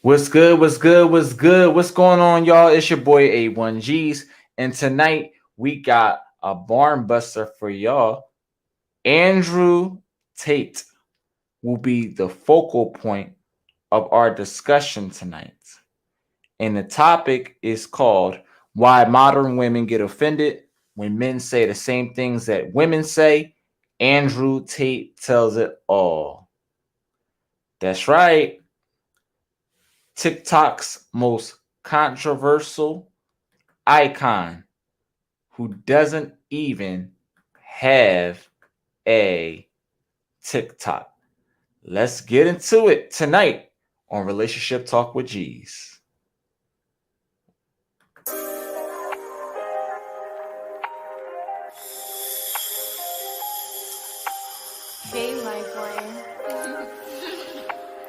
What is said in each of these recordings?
What's good? What's good? What's good? What's going on, y'all? It's your boy A1Gs, and tonight we got a barn buster for y'all. Andrew Tate will be the focal point of our discussion tonight. And the topic is called Why Modern Women Get Offended When Men Say the Same Things That Women Say. Andrew Tate tells it all. That's right. TikTok's most controversial icon who doesn't even have a TikTok. Let's get into it tonight on Relationship Talk with G's. Hey, Lifeline.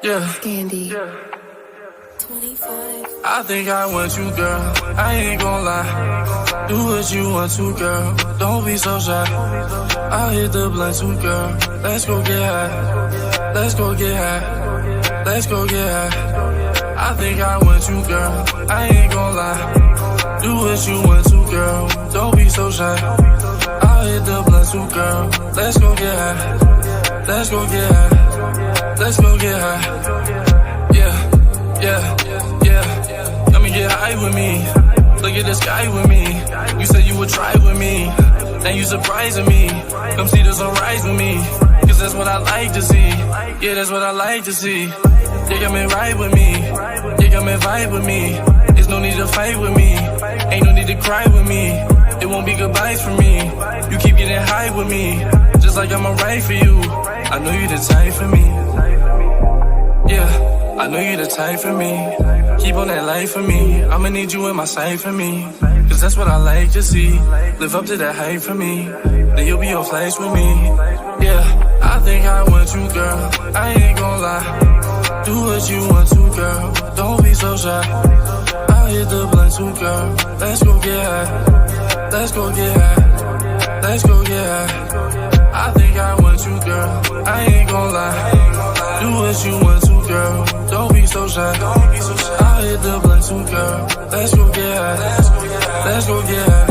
Yeah. Candy. Yeah. 25. I think I want you, girl. I ain't gon' lie. Do what you want to, girl. Don't be so shy. I'll hit the blunt too, girl. Let's go get high. Let's go get high. Let's go get high. I think I want you, girl. I ain't gon' lie. Do what you want to, girl. Don't be so shy. I'll hit the blunt too, girl. Let's go get high. Let's go get high. Let's go get high. Yeah. Yeah. Come and get high with me. Look at the sky with me. You said you would try with me. Now you surprising me. Come see the sunrise with me. Cause that's what I like to see. Yeah, that's what I like to see. You come and ride with me. You come and vibe with me. There's no need to fight with me. Ain't no need to cry with me. It won't be goodbyes for me. You keep getting high with me. Just like I'ma ride for you. I know you the type for me. Yeah. I know you the type for me. Keep on that life for me. I'ma need you in my sight for me. Cause that's what I like to see. Live up to that hype for me. Then you'll be on flights with me. Yeah, I think I want you, girl. I ain't gon' lie. Do what you want to, girl. Don't be so shy. I'll hit the blunt too, girl. Let's go get high. Let's go get high. Let's go get high. I think I want you, girl. I ain't gon' lie. Do what you want to, girl. Don't be so shy. I'll hit the blunt too, girl. Let's go get high. Let's go get high.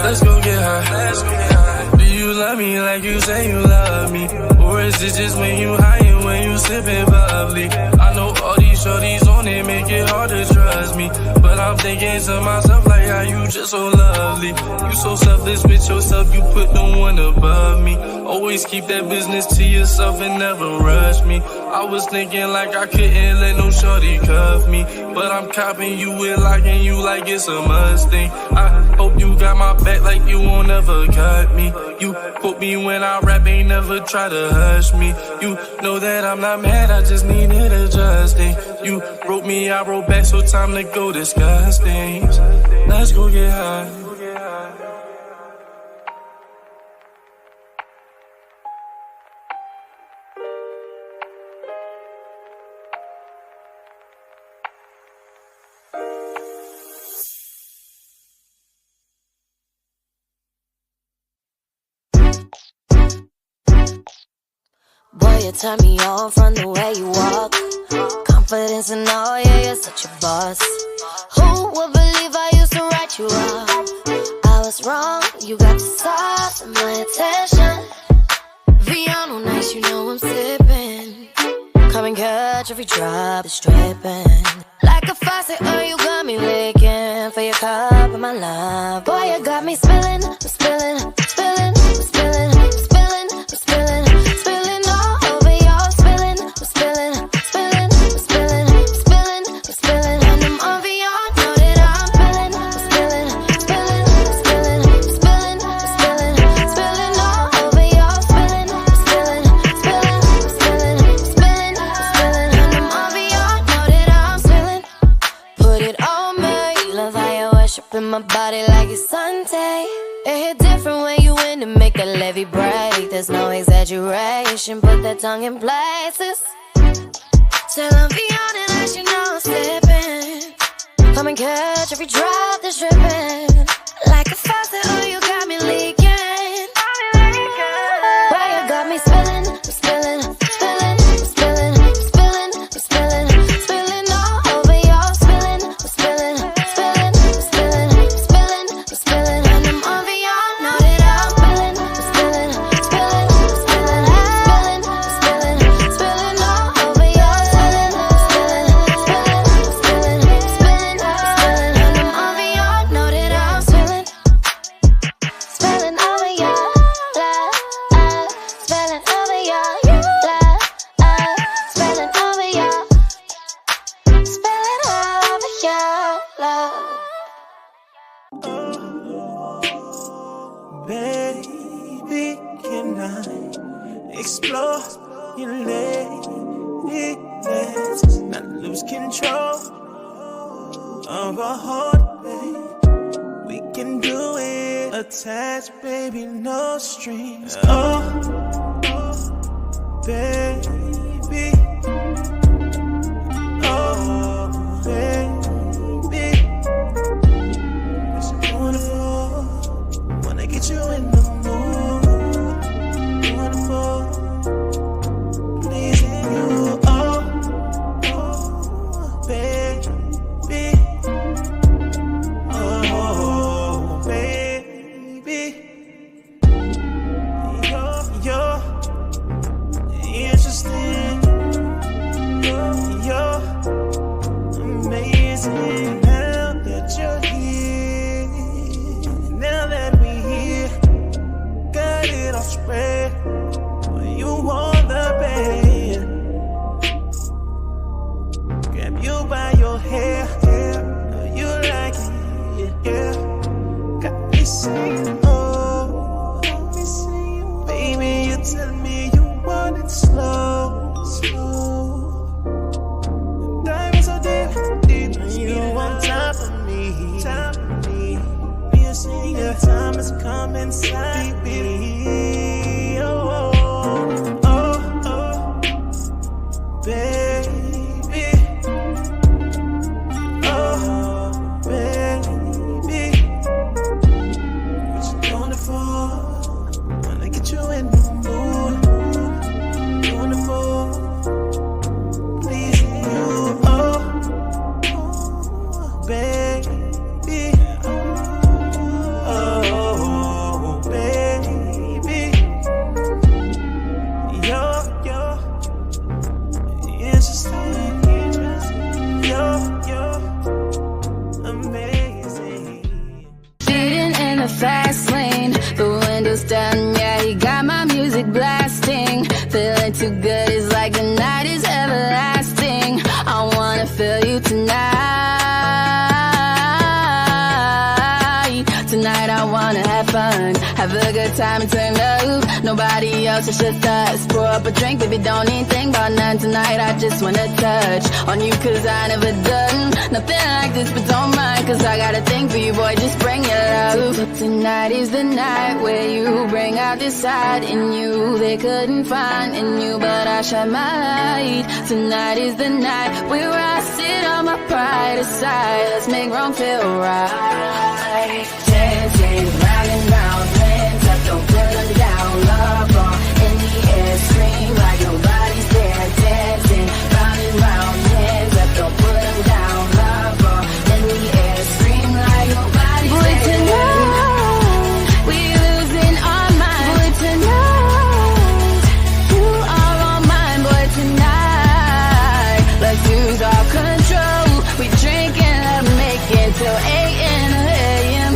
Let's go get high. Do you love me like you say you love me? Or is it just when you high and when you sipping bubbly? I know all these shorties on it make it hard to trust me. But I'm thinking to myself like how you just so lovely. You so selfless with yourself, you put no one above me. Always keep that business to yourself and never rush me. I was thinking like I couldn't let no shorty cuff me. But I'm copping you with locking you like it's a Mustang. I hope you got my back like you won't ever cut me. You quote me when I rap, ain't never try to hush me. You know that I'm not mad, I just needed adjusting. You wrote me, I wrote back, so time to go discuss things. Let's go get high. Boy, you turn me on from the way you walk. Confidence and all, yeah, you're such a boss. Who would believe I used to write you off? I was wrong, you got the sauce and my attention. Viano nice, you know I'm sipping. Come and catch every drop, it's dripping. Like a faucet, oh, you got me licking. For your cup of my love. Boy, you got me spilling, spilling, spilling, spilling, spilling, spilling, spilling all over y'all. Spilling, spilling, spilling, spilling, spilling, spilling. And I'm over y'all, know that I'm spilling, spilling, spilling, spilling, spilling, spilling, spilling all over y'all. Spilling, spilling, spilling, spilling, spilling, spilling. And I'm over y'all, know that I'm spilling. Put it on me, love how you worship in my body like it's Sunday. It hit different when you in to make that levee break. There's no exaggeration, put that tongue in places. Till I'm beyond it, as you know I'm slipping. Come and catch every drop that's dripping. Like a faucet, oh, you got me leaking. Boy, you got me spilling, spilling, spilling, spilling, spilling, spilling, spilling all control of our heart, babe. We can do it. Attached, baby, no strings. Oh, baby. Oh, baby. It's wonderful. Wanna get you in the mood. Wonderful. Pleasing you. Oh, baby. Oh, baby. You're interesting. You're amazing. Now that you're here, now that we're here, got it all spread. You want the bed, grab you by your hair, know you like it, yeah. Got me saying, oh, got me saying, baby, you tell me you want it slow, slow. And I'm so deep, you on top of me, top of me. You see your time has come inside me, oh. Baby, oh, baby, it's wonderful. Wanna get you in the mood, wonderful. Pleasing you, oh, baby, oh, baby, you're interesting, you're amazing. Speeding in the fast lane, the windows down, yeah, he got my music blasting. Feeling too good, it's like the night is everlasting. I wanna feel you tonight. Tonight I wanna have fun, have a good time and turn up. Nobody else, it's just us. Pour up a drink, baby, don't even think about none. Tonight I just wanna touch on you, cause I never done nothing like this, but don't mind, cause I got a thing for you, boy, just bring your love. Tonight is the night where you bring out this side in you they couldn't find in you, but I shine my light. Tonight is the night where I sit on my pride aside. Let's make wrong feel right. Dancing round and round, hands up, don't put them down. Love on in the air, scream like nobody's there. Dancing round and round, hands up, don't put them down. Love on in the air, scream like nobody's there. Boy, tonight we losing our minds. Boy, tonight you are all mine. Boy, tonight let's lose our control. We drink and make it till 8 in the a.m.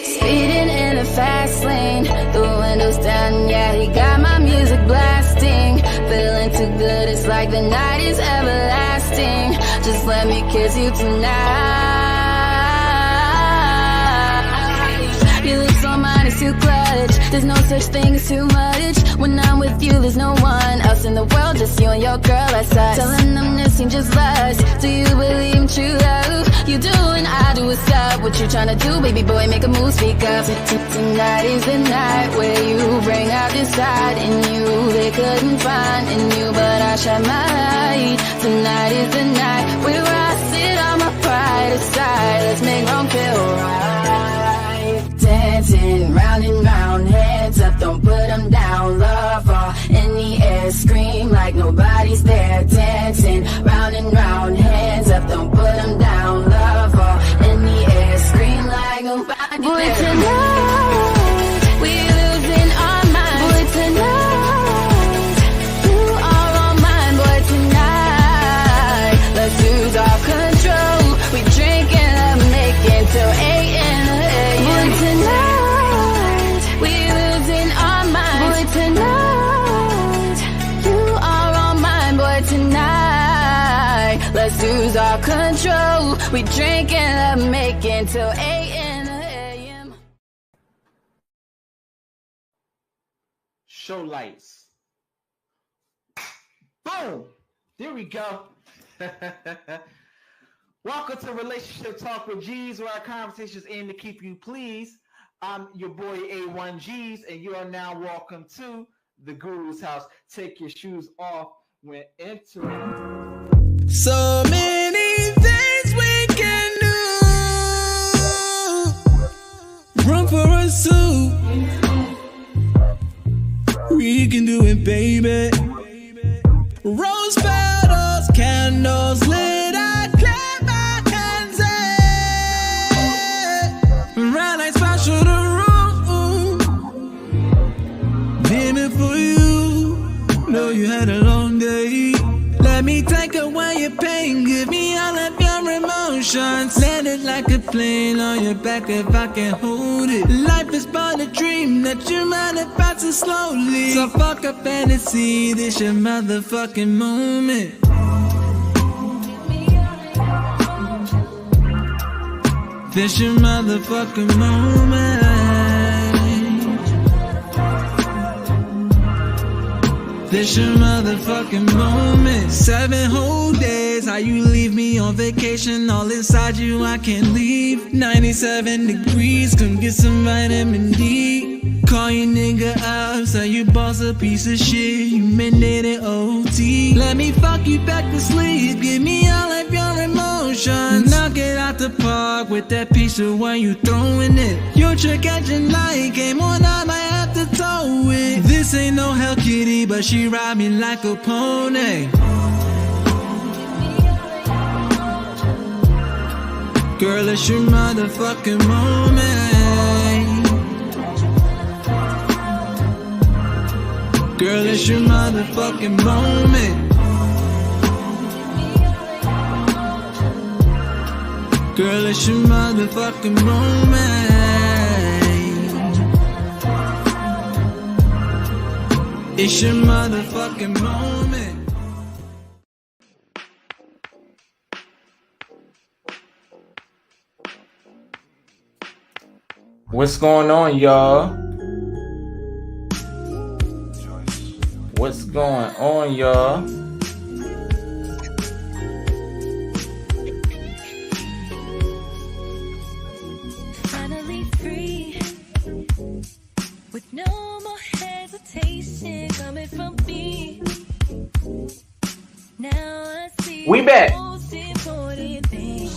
Speeding in the fast lane, the windows down, yeah, he got my music blasting. Feeling too good, it's like the night is everlasting. Just let me kiss you tonight. You look so mine, it's too clutch. There's no such thing as too much. When I'm with you, there's no one else in the world, just you and your girl, that's us. Telling them this ain't just lust. Do you believe in true love? You do and I do, what's up? What you tryna do, baby boy, make a move, speak up. Tonight is the night where you bring out this side in you they couldn't find in you, but I shine my light. Tonight is the night where I sit on my pride aside. Let's make wrong feel right. Dancing round and round, hands up, don't put them down. Love all in the air, scream like nobody's there. Dancing round and round, hands up, don't put them down. Love all in the air, scream like nobody's there. Boy, tonight we losing our minds. Boy, tonight you are all mine. Boy, tonight let's lose our control. We drink and make it till 8 in the a.m. Boy, tonight we losing our minds. Boy, tonight you are all mine. Boy, tonight let's lose our control. We drink and make it till 8 in the a.m. Show lights. Boom. There we go. Welcome to Relationship Talk with G's, where our conversations aim to keep you pleased. I'm your boy A1G's, and you are now welcome to the Guru's house. Take your shoes off when entering. So many things we can do. Room for us too. We can do it, baby. Rose petals, candles lit. I clap my hands in. Right like special the room. Baby, for you. Know you had a long day. Let me take away your pain. Give me all of your emotions. Land it like a plane on your back if I can hold it. Life is but a dream that you manifest slowly. So fuck a fantasy, this your motherfucking moment. This your motherfucking moment. This your motherfucking moment. 7 whole days, how you leave me on vacation. All inside you, I can't leave. 97 degrees, come get some vitamin D. Call your nigga up, say you boss a piece of shit. You mandated OT. Let me fuck you back to sleep. Give me all of your emotions. Knock it out the park with that piece of where you throwing it. Your trick catching light came on, I might have to tow it. This ain't no Hell Kitty, but she ride me like a pony. Girl, it's your motherfucking moment. Girl, it's your motherfucking moment. Girl, it's your motherfucking moment. It's your motherfucking moment. What's going on, y'all? What's going on, y'all? Finally free, with no more hesitation coming from me. Now I see We back. the most important thing.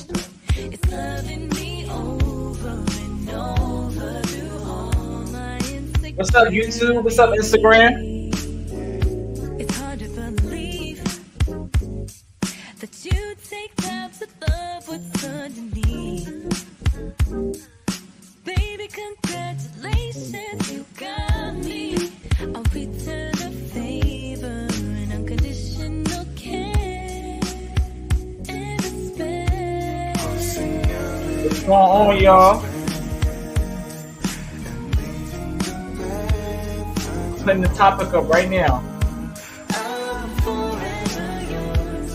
It's loving me over and over through all my insecurities. What's up, YouTube? What's up, Instagram? It's hard to believe that you take time to love what's underneath. Baby, congratulations, you got me. I'll return the favor and unconditional care and respect. What's going on, y'all? Putting the topic up right now. I'm forever yours,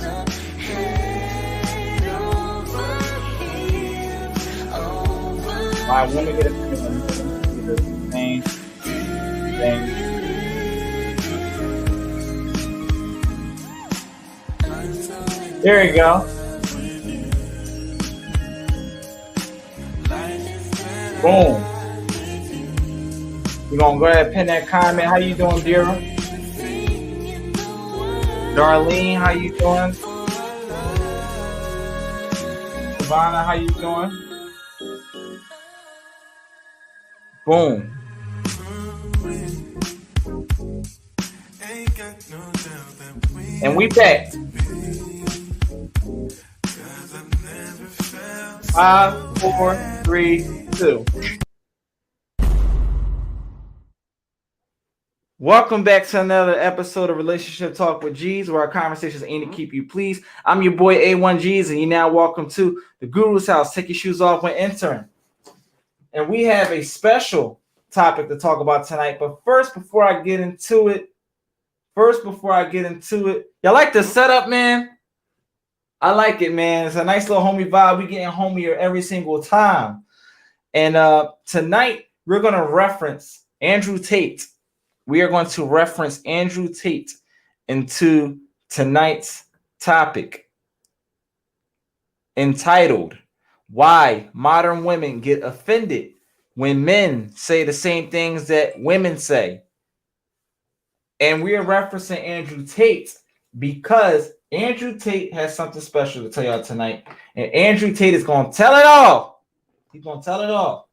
head over heels, over. Alright, let me get a thing. There you go. Boom. We're gonna go ahead and pin that comment. How you doing, Dira? Darlene, how you doing? Savannah, how you doing? Boom. And we back. 5, 4, 3, 2. Welcome back to another episode of Relationship Talk with G's, where our conversations aim to keep you pleased. I'm your boy A1G's, and you're now welcome to the Guru's house. Take your shoes off when entering. And we have a special topic to talk about tonight. But first, before I get into it, y'all like the setup, man? I like it, man. It's a nice little homie vibe. We getting homier every single time. And tonight, we're going to reference Andrew Tate. We are going to reference Andrew Tate into tonight's topic entitled Why Modern Women Get Offended When Men Say the Same Things That Women Say. And we are referencing Andrew Tate because Andrew Tate has something special to tell y'all tonight. And Andrew Tate is going to tell it all. He's going to tell it all.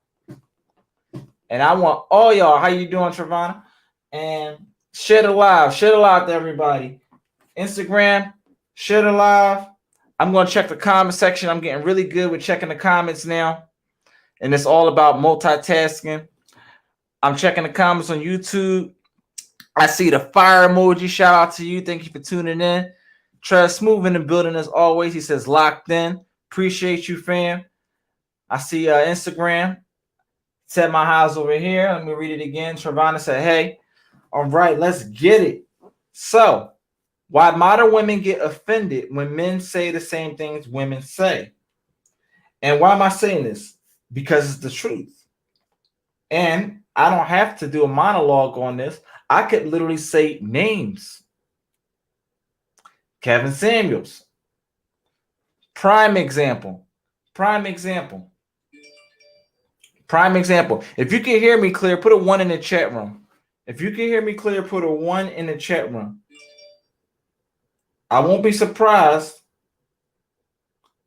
And I want all y'all, how you doing, Travana? And share the live. Share the live to everybody. Instagram, share the live. I'm going to check the comment section. I'm getting really good with checking the comments now. And it's all about multitasking. I'm checking the comments on YouTube. I see the fire emoji. Shout out to you. Thank you for tuning in. Trev Smooth in the building as always. He says locked in. Appreciate you, fam. I see Instagram. Said my house over here. Let me read it again. Travana said, hey. All right, let's get it. So, why modern women get offended when men say the same things women say. And why am I saying this? Because it's the truth. And I don't have to do a monologue on this. I could literally say names. Kevin Samuels. Prime example. Prime example. Prime example. If you can hear me clear, put a 1 in the chat room. If you can hear me clear, put a 1 in the chat room. I won't be surprised.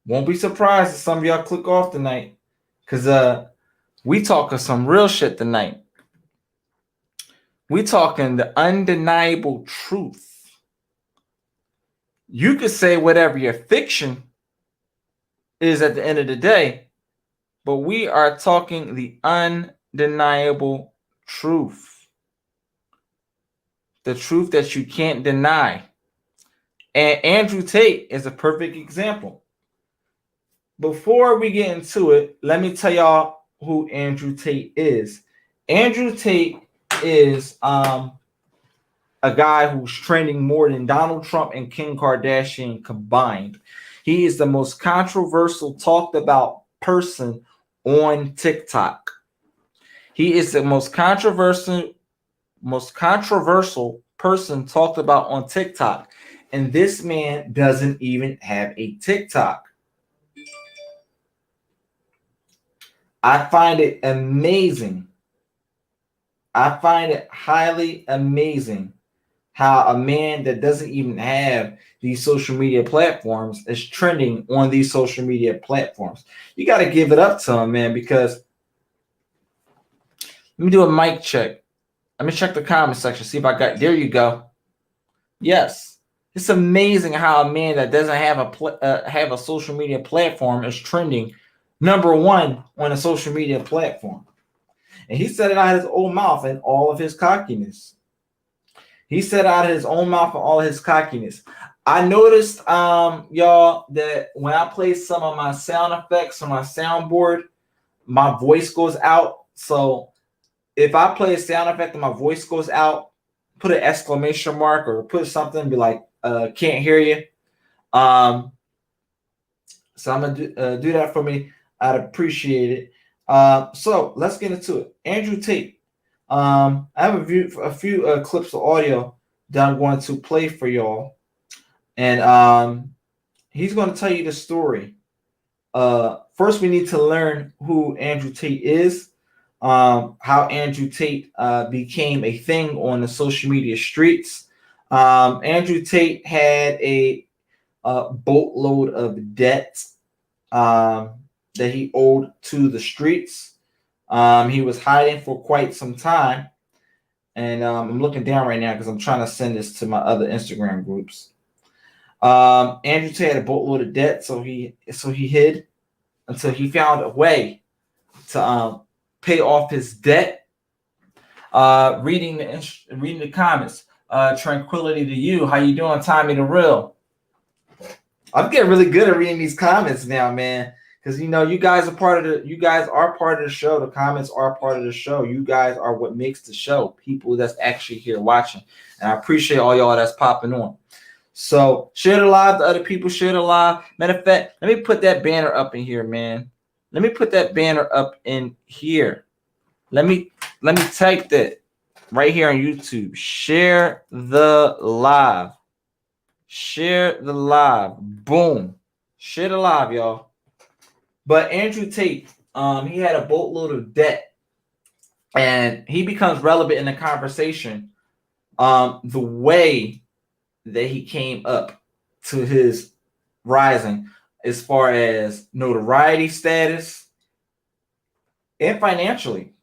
Won't be surprised if some of y'all click off tonight. Because we talking some real shit tonight. We talking the undeniable truth. You could say whatever your fiction is at the end of the day. But we are talking the undeniable truth. The truth that you can't deny. And Andrew Tate is a perfect example. Before we get into it, let me tell y'all who Andrew Tate is. Andrew Tate is a guy who's trending more than Donald Trump and Kim Kardashian combined. He is the most controversial, talked about person on TikTok. He is the most controversial person talked about on TikTok. And this man doesn't even have a TikTok. I find it amazing. I find it highly amazing how a man that doesn't even have these social media platforms is trending on these social media platforms. You got to give it up to him, man, because let me do a mic check. Let me check the comment section, see if I got, there you go. Yes. It's amazing how a man that doesn't have a social media platform is trending #1 on a social media platform. And he said it out of his own mouth in all of his cockiness. He said out of his own mouth and all his cockiness. I noticed, y'all, that when I play some of my sound effects on my soundboard, my voice goes out. So if I play a sound effect and my voice goes out, put an exclamation mark or put something, be like, can't hear you. So I'm going to do that for me. I'd appreciate it. So let's get into it. Andrew Tate. I have a few clips of audio that I'm going to play for y'all. And he's going to tell you the story. First, we need to learn who Andrew Tate is, how Andrew Tate became a thing on the social media streets. Andrew Tate had a boatload of debt that he owed to the streets. He was hiding for quite some time. And I'm looking down right now because I'm trying to send this to my other Instagram groups. Andrew Tate had a boatload of debt, so he hid until he found a way to pay off his debt. Reading the comments. Tranquility to you. How you doing, Tommy the Real? I'm getting really good at reading these comments now, man. Because you guys are part of the show. The comments are part of the show. You guys are what makes the show. People that's actually here watching. And I appreciate all y'all that's popping on. So share the live to other people. Share the live. Matter of fact, let me put that banner up in here, man. Let me put that banner up in here. Let me type that right here on YouTube. Share the live. Share the live. Boom. Share the live, y'all. But Andrew Tate, he had a boatload of debt, and he becomes relevant in the conversation. The way that he came up to his rising, as far as notoriety, status, and financially.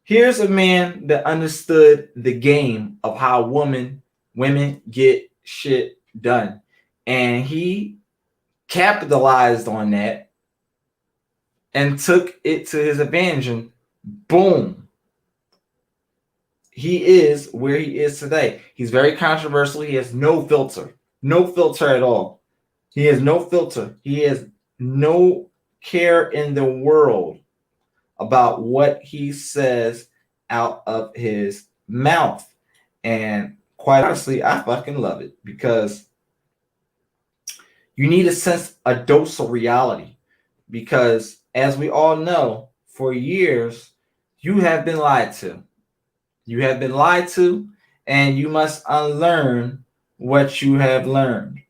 Here's a man that understood the game of how women get shit done. And he capitalized on that and took it to his advantage. And boom, he is where he is today. He's very controversial. He has no filter at all. He has no filter. He has no care in the world about what he says out of his mouth. And quite honestly, I fucking love it, because you need a dose of reality. Because as we all know, for years, you have been lied to. You have been lied to, and you must unlearn what you have learned.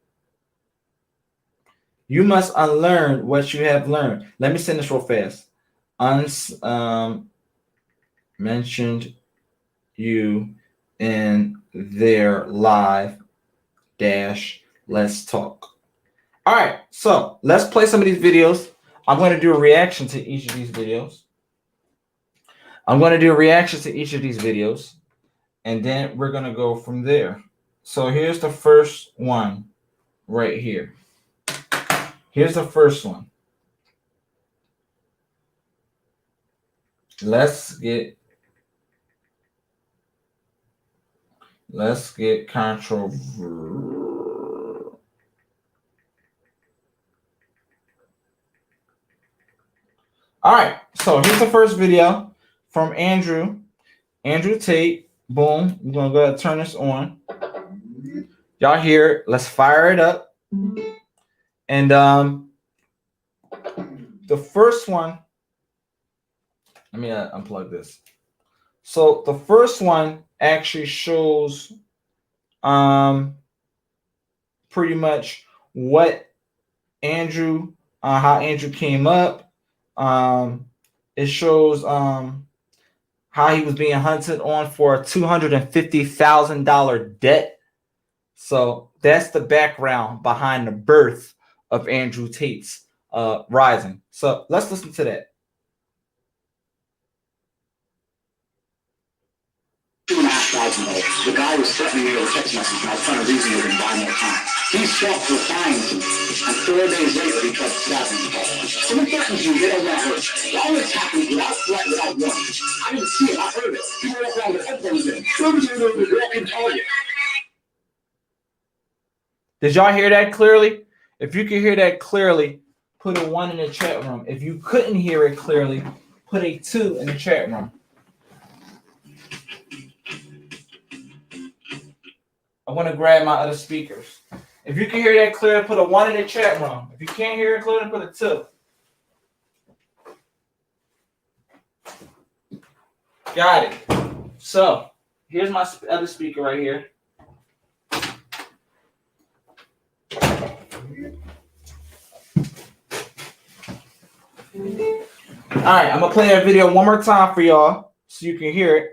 You must unlearn what you have learned. Let me send this real fast. Mentioned you in their live dash let's talk. All right, so let's play some of these videos. I'm going to do a reaction to each of these videos. And then we're going to go from there. So here's the first one right here. Here's the first one. Let's get controversial. All right, so here's the first video from Andrew Tate. Boom. We're gonna go ahead and turn this on. Y'all hear it? Let's fire it up. And the first one, let me unplug this. So the first one actually shows pretty much what Andrew, how Andrew came up. It shows how he was being hunted on for a $250,000 debt. So that's the background behind the birth of Andrew Tate's rising. So let's listen to that. $2,500. The guy was threatening me with a text message, and I was trying to reason with him, buy more time. He stopped replying to me, and 4 days later, he tried to stab me. Someone threatens you, they don't want to hurt. All this happens without threat, without warning. I didn't see it, I heard it. People walk around with headphones in. Walking target. Did y'all hear that clearly? If you can hear that clearly, put a 1 in the chat room. If you couldn't hear it clearly, put a 2 in the chat room. I want to grab my other speakers. If you can hear that clearly, put a 1 in the chat room. If you can't hear it clearly, put a 2. Got it. So here's my other speaker right here. All right, I'm gonna play that video one more time for y'all so you can hear it.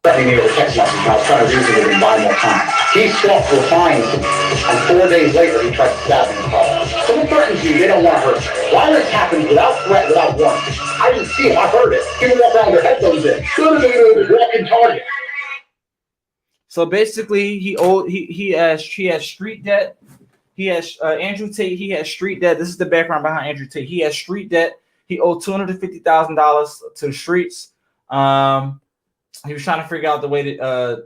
Threatening me with a text message, and I was trying to reason with him, buy more time. He stopped replying to me, and 4 days later, he tried to stab me in the car. Someone threatens you, they don't want to hurt you. Violence happens without threat, without warning. I didn't see it, I heard it. People walk around with their headphones in. Walking target. So basically, he has street debt. He has Andrew Tate. He has street debt. This is the background behind Andrew Tate. He has street debt. He owed $250,000 to the streets. He was trying to figure out the way to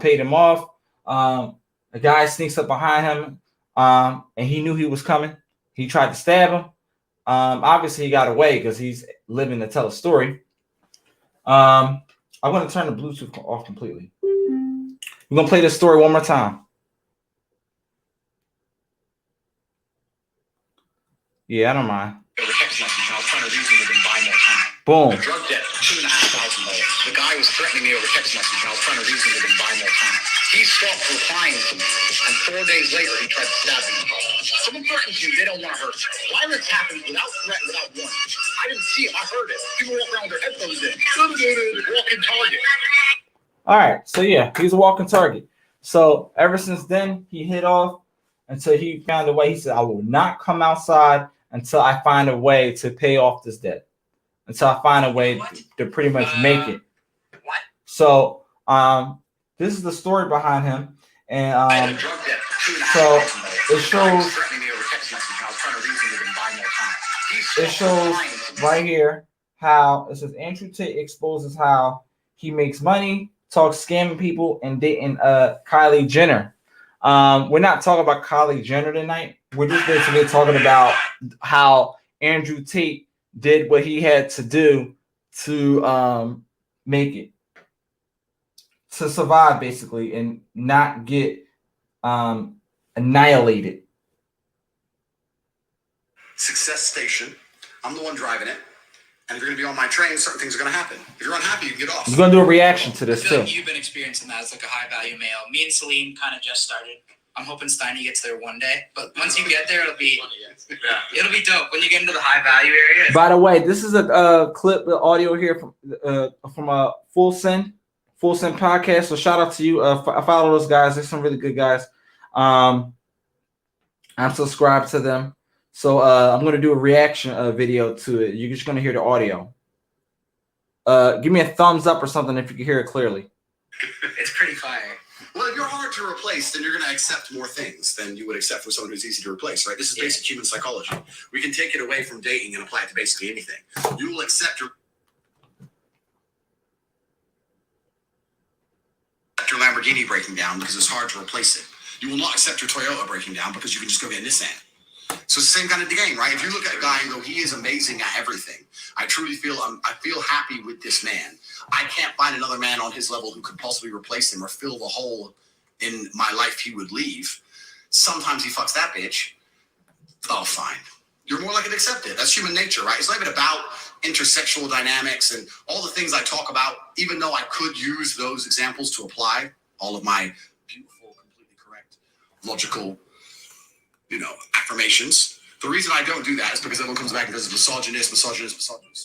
pay them off. A guy sneaks up behind him, and he knew he was coming. He tried to stab him. Obviously, he got away because he's living to tell a story. I'm going to turn the Bluetooth off completely. We're going to play this story one more time. Yeah, I don't mind. Text message, and I was trying to reason with him, buy more time. Boom. Drug debt, $2,500. The guy was threatening me over text message, and I was trying to reason with him to buy more time. He stopped replying to me, and 4 days later, he tried to stab me in the car. Someone threatens you, they don't want to hurt you. Violence happens without threat, without warning. I didn't see it, I heard it. People walk around with their headphones in. Walking target. All right, so yeah, he's a walking target. So ever since then, he hit off until he found a way. He said, I will not come outside until I find a way to pay off this debt, until I find a way to pretty much make it. What? So this is the story behind him. And I had a drug debt for 2.5 so months. it shows, Threatening me over text message, and I was trying to reason with him to buy more time. He stopped it shows replying to me. right here how it says Andrew Tate exposes how he makes money, talks scamming people, and dating Kylie Jenner. We're not talking about Kylie Jenner tonight. We're just basically talking about how Andrew Tate did what he had to do to make it, to survive basically, and not get annihilated. Success station. I'm the one driving it. And if you're going to be on my train, certain things are going to happen. If you're unhappy, you can get off. He's going to do a reaction to I this feel too. like you've been experiencing that as like a high value male. Me and Celine kind of just started. I'm hoping Steiny gets there one day, but once you get there, it'll be dope when you get into the high value area. By the way, this is a clip of audio here from a Full Send podcast. So shout out to you. I follow those guys. They're some really good guys. I'm subscribed to them. So I'm going to do a reaction video to it. You're just going to hear the audio. Give me a thumbs up or something if you can hear it clearly. It's pretty fire. Well, if you're hard to replace, then you're going to accept more things than you would accept for someone who's easy to replace, right? This is basic human psychology. We can take it away from dating and apply it to basically anything. You will accept your Lamborghini breaking down because it's hard to replace it. You will not accept your Toyota breaking down because you can just go get a Nissan. So it's the same kind of game, right? If you look at a guy and go, he is amazing at everything. I truly feel I feel happy with this man. I can't find another man on his level who could possibly replace him or fill the hole in my life he would leave. Sometimes he fucks that bitch. Oh, fine. You're more likely to accept it. That's human nature, right? It's not even about intersexual dynamics and all the things I talk about, even though I could use those examples to apply all of my beautiful, completely correct, logical, affirmations. The reason I don't do that is because everyone comes back and goes, misogynist. So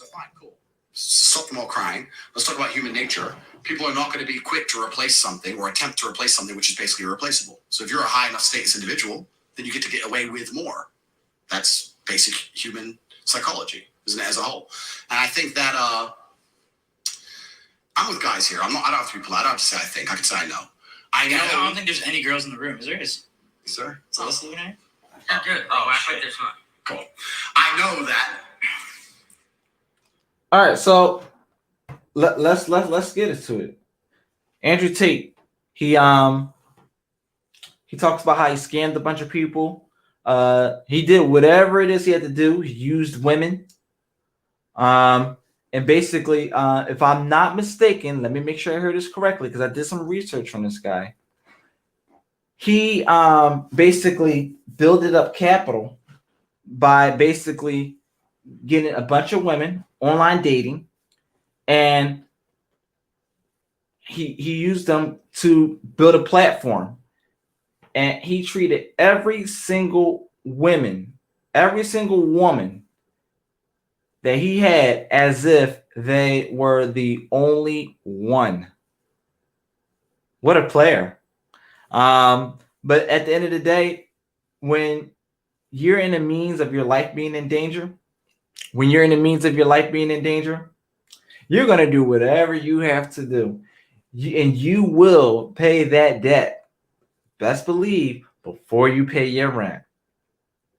fine, cool. Stop them all crying. Let's talk about human nature. People are not going to be quick to replace something or attempt to replace something which is basically irreplaceable. So if you're a high enough status individual, then you get to get away with more. That's basic human psychology, isn't it, as a whole? And I think that I'm with guys here. I don't have to be polite. I don't have to say I think. I can say I know. I know. I don't think there's any girls in the room. Is there? Sir? Is this the night? Oh, good. Oh, I think there's not. Cool. I know that. All right, so let's get into it. Andrew Tate, he talks about how he scammed a bunch of people. He did whatever it is he had to do. He used women. And basically, if I'm not mistaken, let me make sure I heard this correctly because I did some research on this guy. He basically built up capital by basically getting a bunch of women, online dating, and he used them to build a platform. And he treated every single woman that he had as if they were the only one. What a player. But at the end of the day, when you're in the means of your life being in danger, you're going to do whatever you have to do. And you will pay that debt. Best believe before you pay your rent.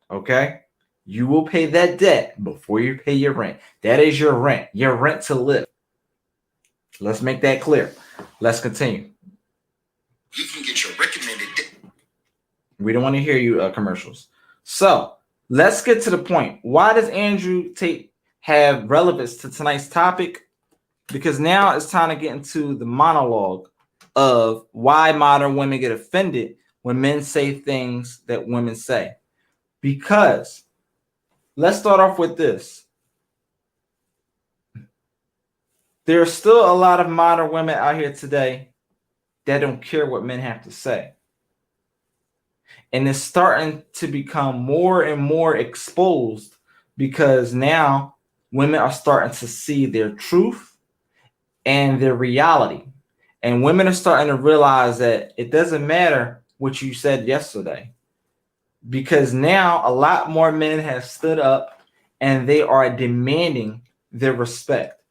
Okay? You will pay that debt before you pay your rent. That is your rent to live. Let's make that clear. Let's continue. You can get your recommended. We don't want to hear you commercials. So let's get to the point. Why does Andrew Tate have relevance to tonight's topic? Because now it's time to get into the monologue of why modern women get offended when men say things that women say. Because let's start off with this. There are still a lot of modern women out here today that don't care what men have to say. And it's starting to become more and more exposed because now women are starting to see their truth and their reality. And women are starting to realize that it doesn't matter what you said yesterday, because now a lot more men have stood up and they are demanding their respect.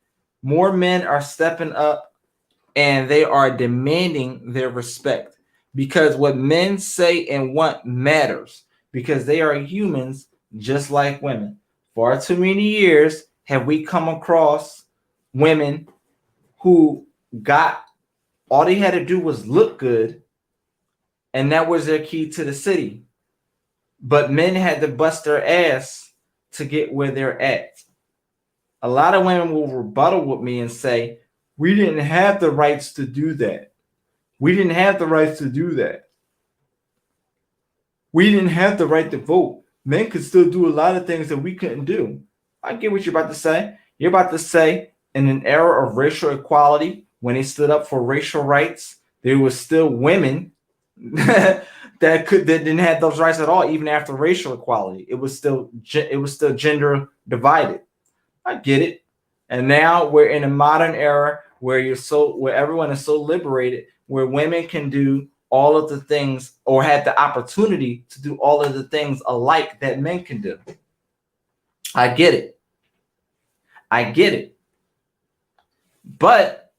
More men are stepping up and they are demanding their respect, because what men say and want matters, because they are humans just like women. Far too many years have we come across women who got, all they had to do was look good, and that was their key to the city. But men had to bust their ass to get where they're at. A lot of women will rebuttal with me and say, we didn't have the rights to do that. We didn't have the rights to do that. We didn't have the right to vote. Men could still do a lot of things that we couldn't do. I get what you're about to say. You're about to say in an era of racial equality, when they stood up for racial rights, there was still women that didn't have those rights at all, even after racial equality. It was still gender divided. I get it. And now we're in a modern era where everyone is so liberated, where women can do all of the things, or have the opportunity to do all of the things alike that men can do. I get it. I get it. But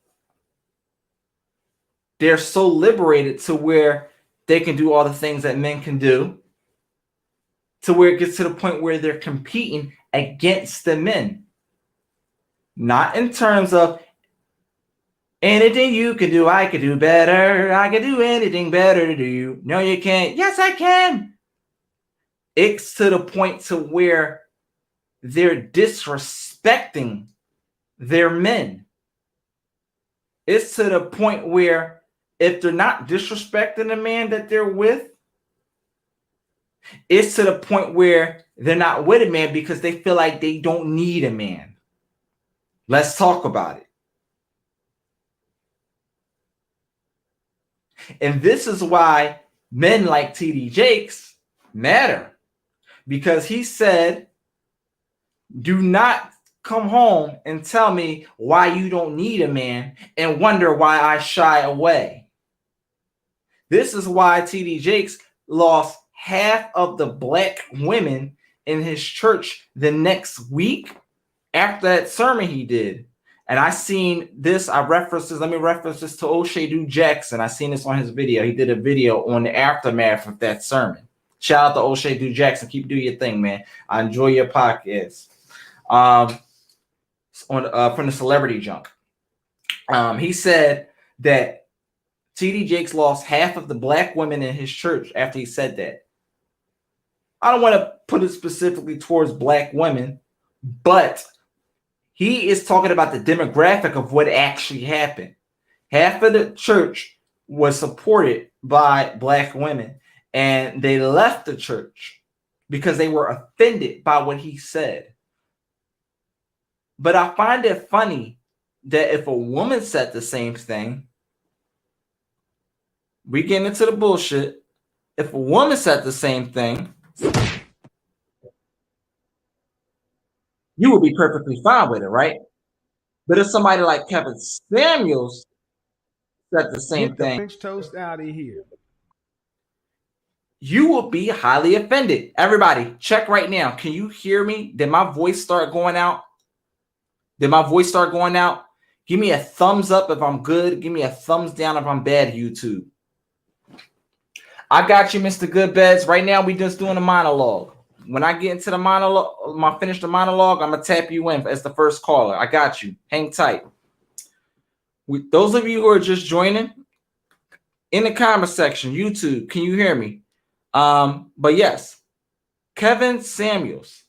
they're so liberated to where they can do all the things that men can do, to where it gets to the point where they're competing against the men. Not in terms of anything you can do, I can do better. I can do anything better to you. No, you can't. Yes, I can. It's to the point to where they're disrespecting their men. It's to the point where if they're not disrespecting the man that they're with, it's to the point where they're not with a man because they feel like they don't need a man. Let's talk about it. And this is why men like TD Jakes matter, because he said, do not come home and tell me why you don't need a man and wonder why I shy away. This is why TD Jakes lost half of the black women in his church the next week after that sermon he did. And I seen this, let me reference this to O'Shea Jackson. I seen this on his video. He did a video on the aftermath of that sermon. Shout out to O'Shea Jackson. Keep doing your thing, man. I enjoy your podcast. From the Celebrity Junk. He said that TD Jakes lost half of the black women in his church after he said that. I don't want to put it specifically towards black women, but he is talking about the demographic of what actually happened. Half of the church was supported by black women, and they left the church because they were offended by what he said. But I find it funny that if a woman said the same thing, we get into the bullshit. If a woman said the same thing, you would be perfectly fine with it, right? But if somebody like Kevin Samuels said the same Get the thing, French toast out of here. You will be highly offended. Everybody, check right now. Can you hear me? Did my voice start going out? Did my voice start going out? Give me a thumbs up if I'm good. Give me a thumbs down if I'm bad, YouTube. I got you, Mr. Goodbeds. Right now, we just doing a monologue. When I get into the monologue, finish the monologue, I'm going to tap you in as the first caller. I got you. Hang tight. Those of you who are just joining, in the comment section, YouTube, can you hear me? But yes, Kevin Samuels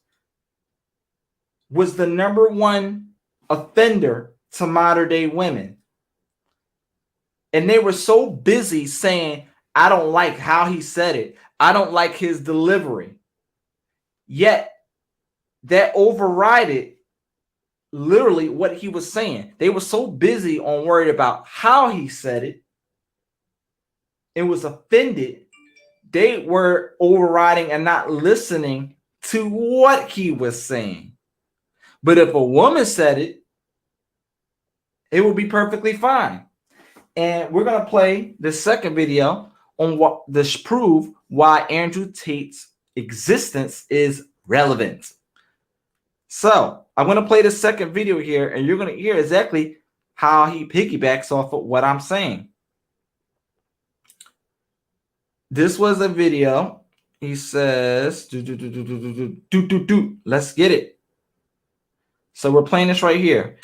was the #1 offender to modern day women. And they were so busy saying, I don't like how he said it. I don't like his delivery. Yet that overrided literally what he was saying. They were so busy on worried about how he said it. It was offended. They were overriding and not listening to what he was saying. But if a woman said it, it would be perfectly fine. And we're going to play the second video on what this prove why Andrew Tate's existence is relevant. So I'm going to play the second video here, and you're going to hear exactly how he piggybacks off of what I'm saying. This was a video. He says, let's get it. So we're playing this right here.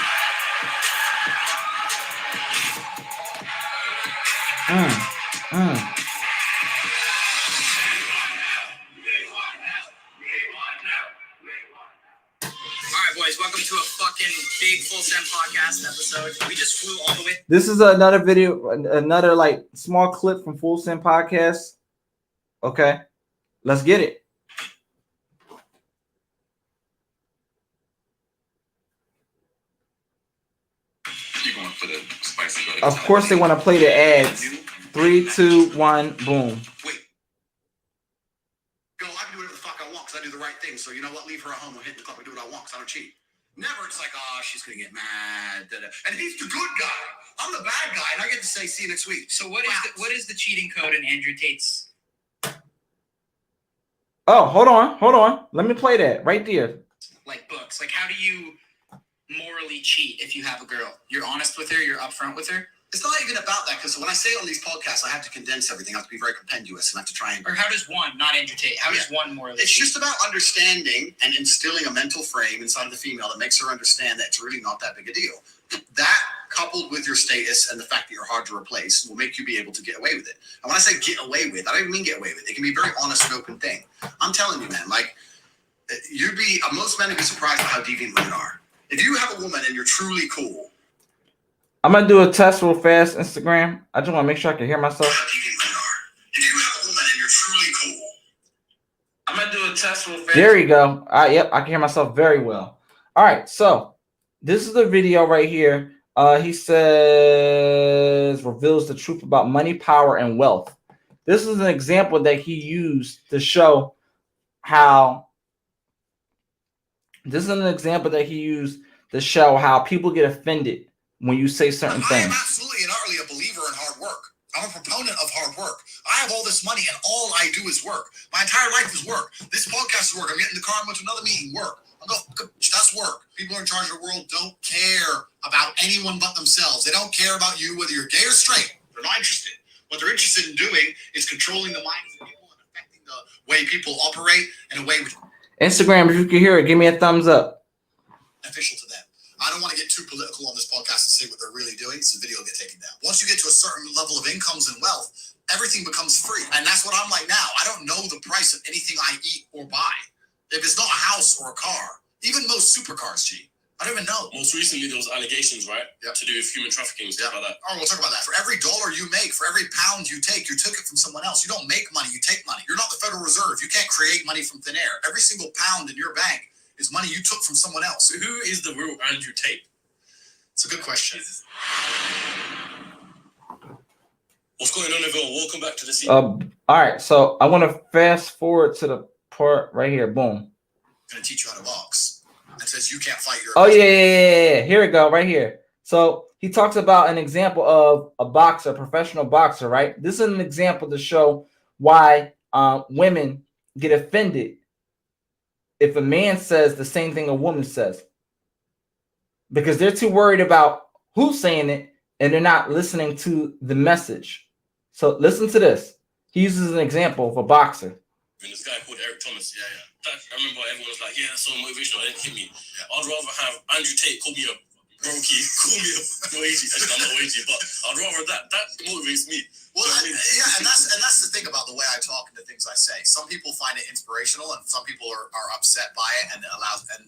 Boys, welcome to a fucking big full send podcast episode. We just flew all the way. This is another video, another like small clip from Full Send Podcast. Okay, let's get it. You're going for the spicy butter. Of course, they want to play the ads. 3, 2, 1, boom. Wait. Go, I can do whatever the fuck I want because I do the right thing. So you know what? Leave her at home and hit the club and do what I want because I don't cheat. Never. It's like, oh, she's going to get mad. Da, da. And he's the good guy. I'm the bad guy. And I get to say, see you next week. So what is the cheating code in Andrew Tate's? Oh, hold on. Let me play that right there. Like books. Like, how do you morally cheat if you have a girl? You're honest with her. You're upfront with her. It's not even about that because when I say it on these podcasts, I have to condense everything. I have to be very compendious and I have to try and. Or how does one, not Andrew Tate, how does one morally It's cheat? just about understanding and instilling a mental frame inside of the female that makes her understand that it's really not that big a deal. That, coupled with your status and the fact that you're hard to replace, will make you be able to get away with it. And when I say get away with, I don't even mean get away with. It can be a very honest and open thing. I'm telling you, man, like, most men would be surprised by how deviant women are. If you have a woman and you're truly cool, I'm going to do a test real fast, Instagram. I just want to make sure I can hear myself. If you have a woman and you're truly cool, I'm going to do a test real fast. There you go. Yep, I can hear myself very well. All right, so this is the video right here. He says, reveals the truth about money, power, and wealth. This is an example that he used to show how people get offended when you say certain I am things. absolutely and utterly a believer in hard work. I'm a proponent of hard work. I have all this money and all I do is work. My entire life is work. This podcast is work. I'm getting in the car and went to another meeting, work. That's work. People who are in charge of the world don't care about anyone but themselves. They don't care about you, whether you're gay or straight. They're not interested. What they're interested in doing is controlling the minds of people and affecting the way people operate in a way which Instagram, if you can hear it, give me a thumbs up. beneficial to them. I don't want to get too political on this podcast and say what they're really doing, so the video will get taken down. Once you get to a certain level of incomes and wealth, everything becomes free. And that's what I'm like now. I don't know the price of anything I eat or buy. If it's not a house or a car, even most supercars, G, I don't even know. Most recently, there was allegations, right? Yep. To do with human trafficking and stuff like that. Oh, we'll talk about that. For every dollar you make, for every pound you take, you took it from someone else. You don't make money, you take money. You're not the Federal Reserve. You can't create money from thin air. Every single pound in your bank is money you took from someone else. So who is the real Andrew Tate? It's a good question. What's going on, everyone? Welcome back to the scene. All right, so I want to fast forward to the part right here. Boom. I'm going to teach you how to box. It says you can't fight your. Oh, yeah. Here we go, right here. So he talks about an example of a boxer, a professional boxer, right? This is an example to show why women get offended if a man says the same thing a woman says. Because they're too worried about who's saying it and they're not listening to the message. So listen to this. He uses an example of a boxer. And this guy called Eric Thomas. I remember everyone was like, yeah, that's so motivational. It didn't hit me. I'd rather have Andrew Tate call me a brokey, call me a wagey. Actually, I'm not wagey, but I'd rather that motivates me. Well, yeah, and that's the thing about the way I talk and the things I say. Some people find it inspirational, and some people are upset by it, and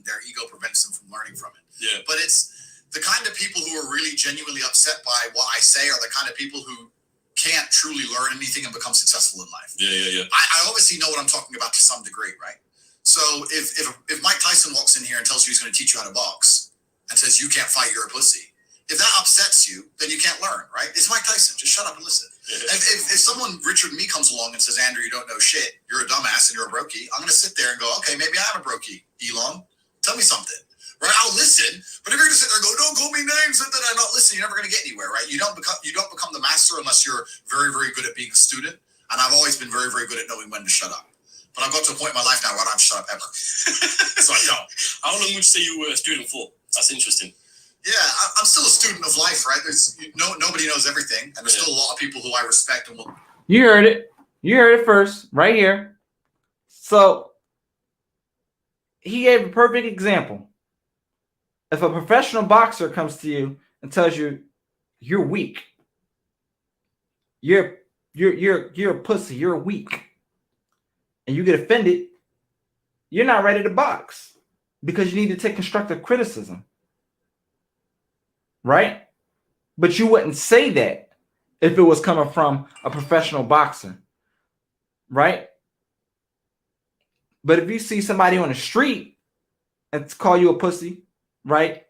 their ego prevents them from learning from it. Yeah. But it's the kind of people who are really genuinely upset by what I say are the kind of people who can't truly learn anything and become successful in life. Yeah. I obviously know what I'm talking about to some degree, right? So if Mike Tyson walks in here and tells you he's going to teach you how to box, and says you can't fight, you're a pussy. If that upsets you, then you can't learn, right? It's Mike Tyson. Just shut up and listen. If someone, Richard Me, comes along and says, Andrew, you don't know shit, you're a dumbass and you're a brokey, I'm going to sit there and go, okay, maybe I am a brokey, Elon. Tell me something, right? I'll listen. But if you're going to sit there and go, don't call me names, and then I'm not listening, you're never going to get anywhere, right? You don't become the master unless you're very, very good at being a student. And I've always been very, very good at knowing when to shut up. But I've got to a point in my life now where I don't shut up ever. So, how long would you say you were a student for? That's interesting. Yeah, I'm still a student of life, right? Nobody knows everything, and there's still a lot of people who I respect and will. You heard it. You heard it first, right here. So he gave a perfect example. If a professional boxer comes to you and tells you you're weak, you're a pussy, you're weak, and you get offended, you're not ready to box because you need to take constructive criticism. Right? But you wouldn't say that if it was coming from a professional boxer. Right? But if you see somebody on the street and call you a pussy, right?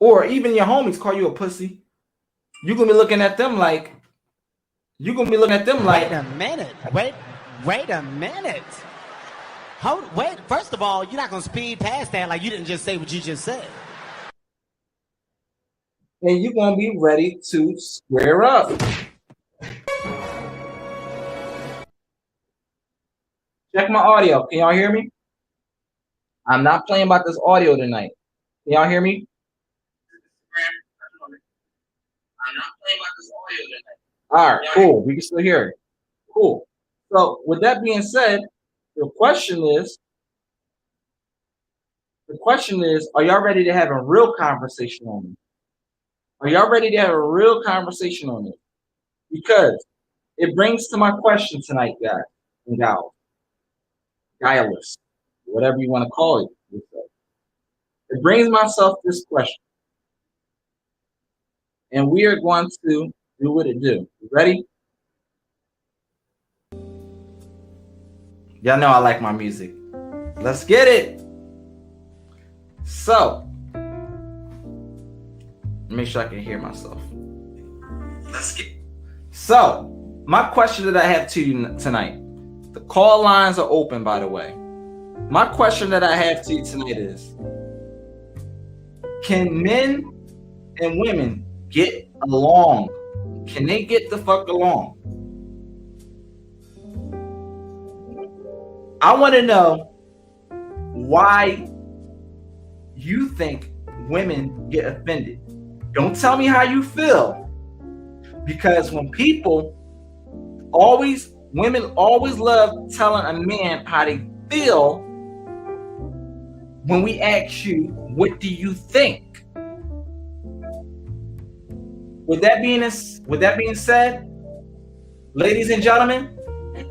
Or even your homies call you a pussy, you're going to be looking at them like, wait a minute. Wait a minute. First of all, you're not going to speed past that like you didn't just say what you just said. And you're going to be ready to square up. Check my audio. Can y'all hear me? I'm not playing about this audio tonight. Can y'all hear me? I'm not playing about this audio tonight. All right, cool. We can still hear it. Cool. So with that being said, the question is, are y'all ready to have a real conversation on it? Are y'all ready to have a real conversation on it? Because it brings to my question tonight, guys and gals, guileless, whatever you want to call it. It brings myself this question. And we are going to do what it do. You ready? Y'all know I like my music. Let's get it. So, make sure I can hear myself. So, my question that I have to you tonight. The call lines are open, by the way. My question that I have to you tonight is, can men and women get along? Can they get the fuck along? I want to know why you think women get offended. Don't tell me how you feel, because when women always love telling a man how they feel when we ask you, what do you think? With that being said, ladies and gentlemen,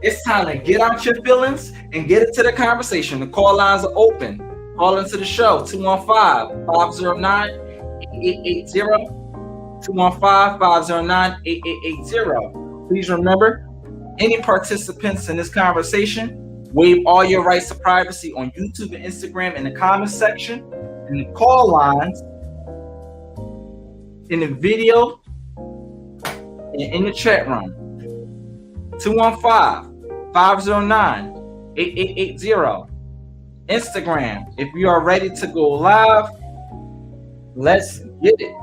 it's time to get out your feelings and get into the conversation. The call lines are open. Call into the show, 215-509-8880. 215-509-8880. Please remember, any participants in this conversation, waive all your rights to privacy on YouTube and Instagram in the comments section, and the call lines, in the video, and in the chat room. 215-509-8880. Instagram, if you are ready to go live, let's get it.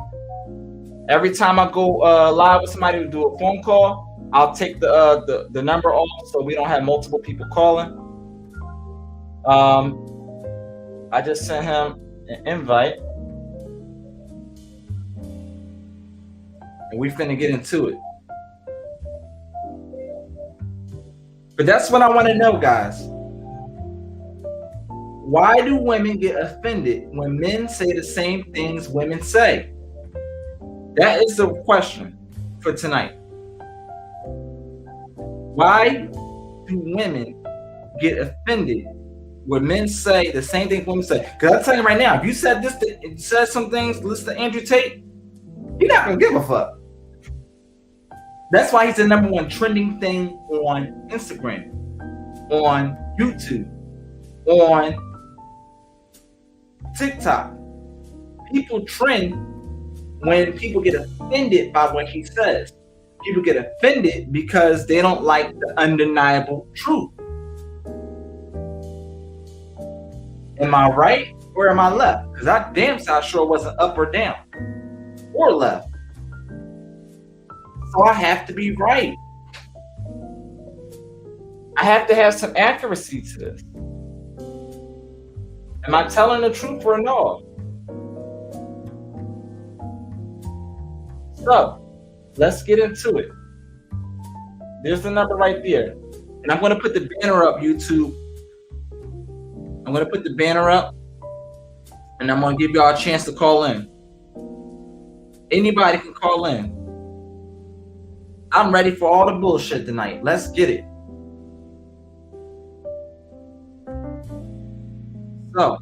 Every time I go live with somebody to do a phone call, I'll take the number off so we don't have multiple people calling. I just sent him an invite, and we finna get into it. But that's what I want to know, guys. Why do women get offended when men say the same things women say? That is the question for tonight. Why do women get offended when men say the same things women say? Because I'm telling you right now, if you said some things, listen to Andrew Tate, you're not gonna give a fuck. That's why he's the number one trending thing on Instagram, on YouTube, on TikTok. people trend when people get offended by what he says. People get offended because they don't like the undeniable truth. Am I right or am I left? Because I damn sure wasn't up or down or left. So I have to be right. I have to have some accuracy to this. Am I telling the truth or no? So let's get into it. There's the number right there. And I'm going to put the banner up, YouTube. I'm going to put the banner up. And I'm going to give y'all a chance to call in. Anybody can call in. I'm ready for all the bullshit tonight. Let's get it. So,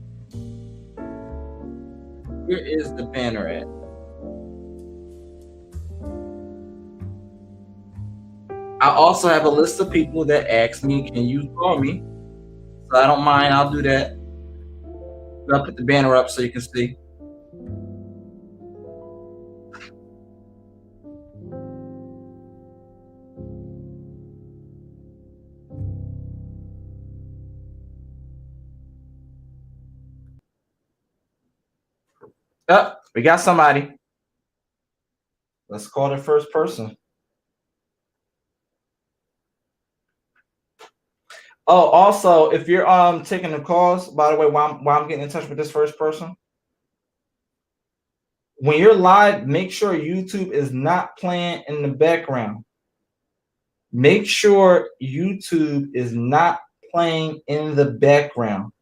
here is the banner at. I also have a list of people that ask me, can you call me? So I don't mind, I'll do that. I'll put the banner up so you can see. Oh, we got somebody. Let's call the first person. Oh, also, if you're taking the calls, by the way, while I'm getting in touch with this first person, when you're live, make sure YouTube is not playing in the background. Make sure YouTube is not playing in the background.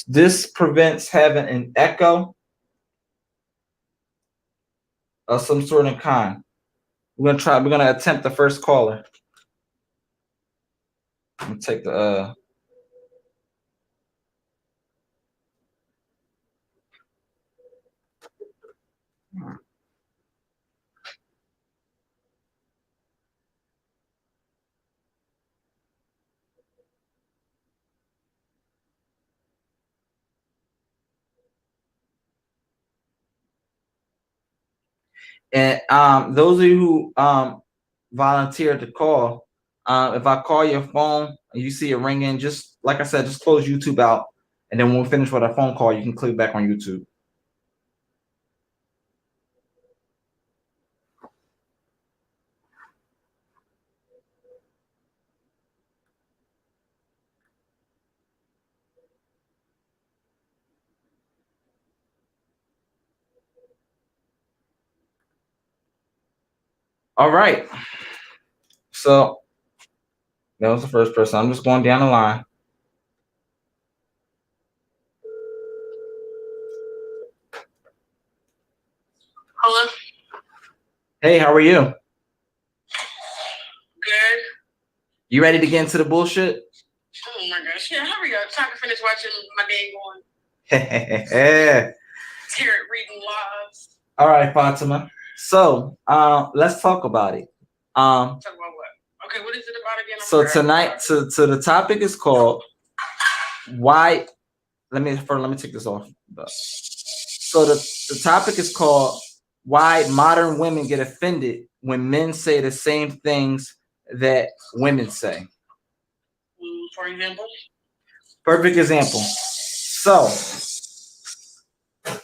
This prevents having an echo of some sort of kind. We're gonna attempt the first caller. Let me take the and those of you who volunteered to call, if I call your phone and you see it ringing, just like I said, just close YouTube out, and then when we finish with our phone call, you can click back on YouTube. All right. So that was the first person. I'm just going down the line. Hello. Hey, how are you? Good. You ready to get into the bullshit? Oh my gosh. Yeah, hurry up. So I can finish watching my game on. Tarot reading lives. All right, Fatima. So let's talk about it. Talk about what? Okay, what is it about again? So tonight, so the topic is called why. Let me take this off. So the topic is called why modern women get offended when men say the same things that women say. For example? Perfect example. So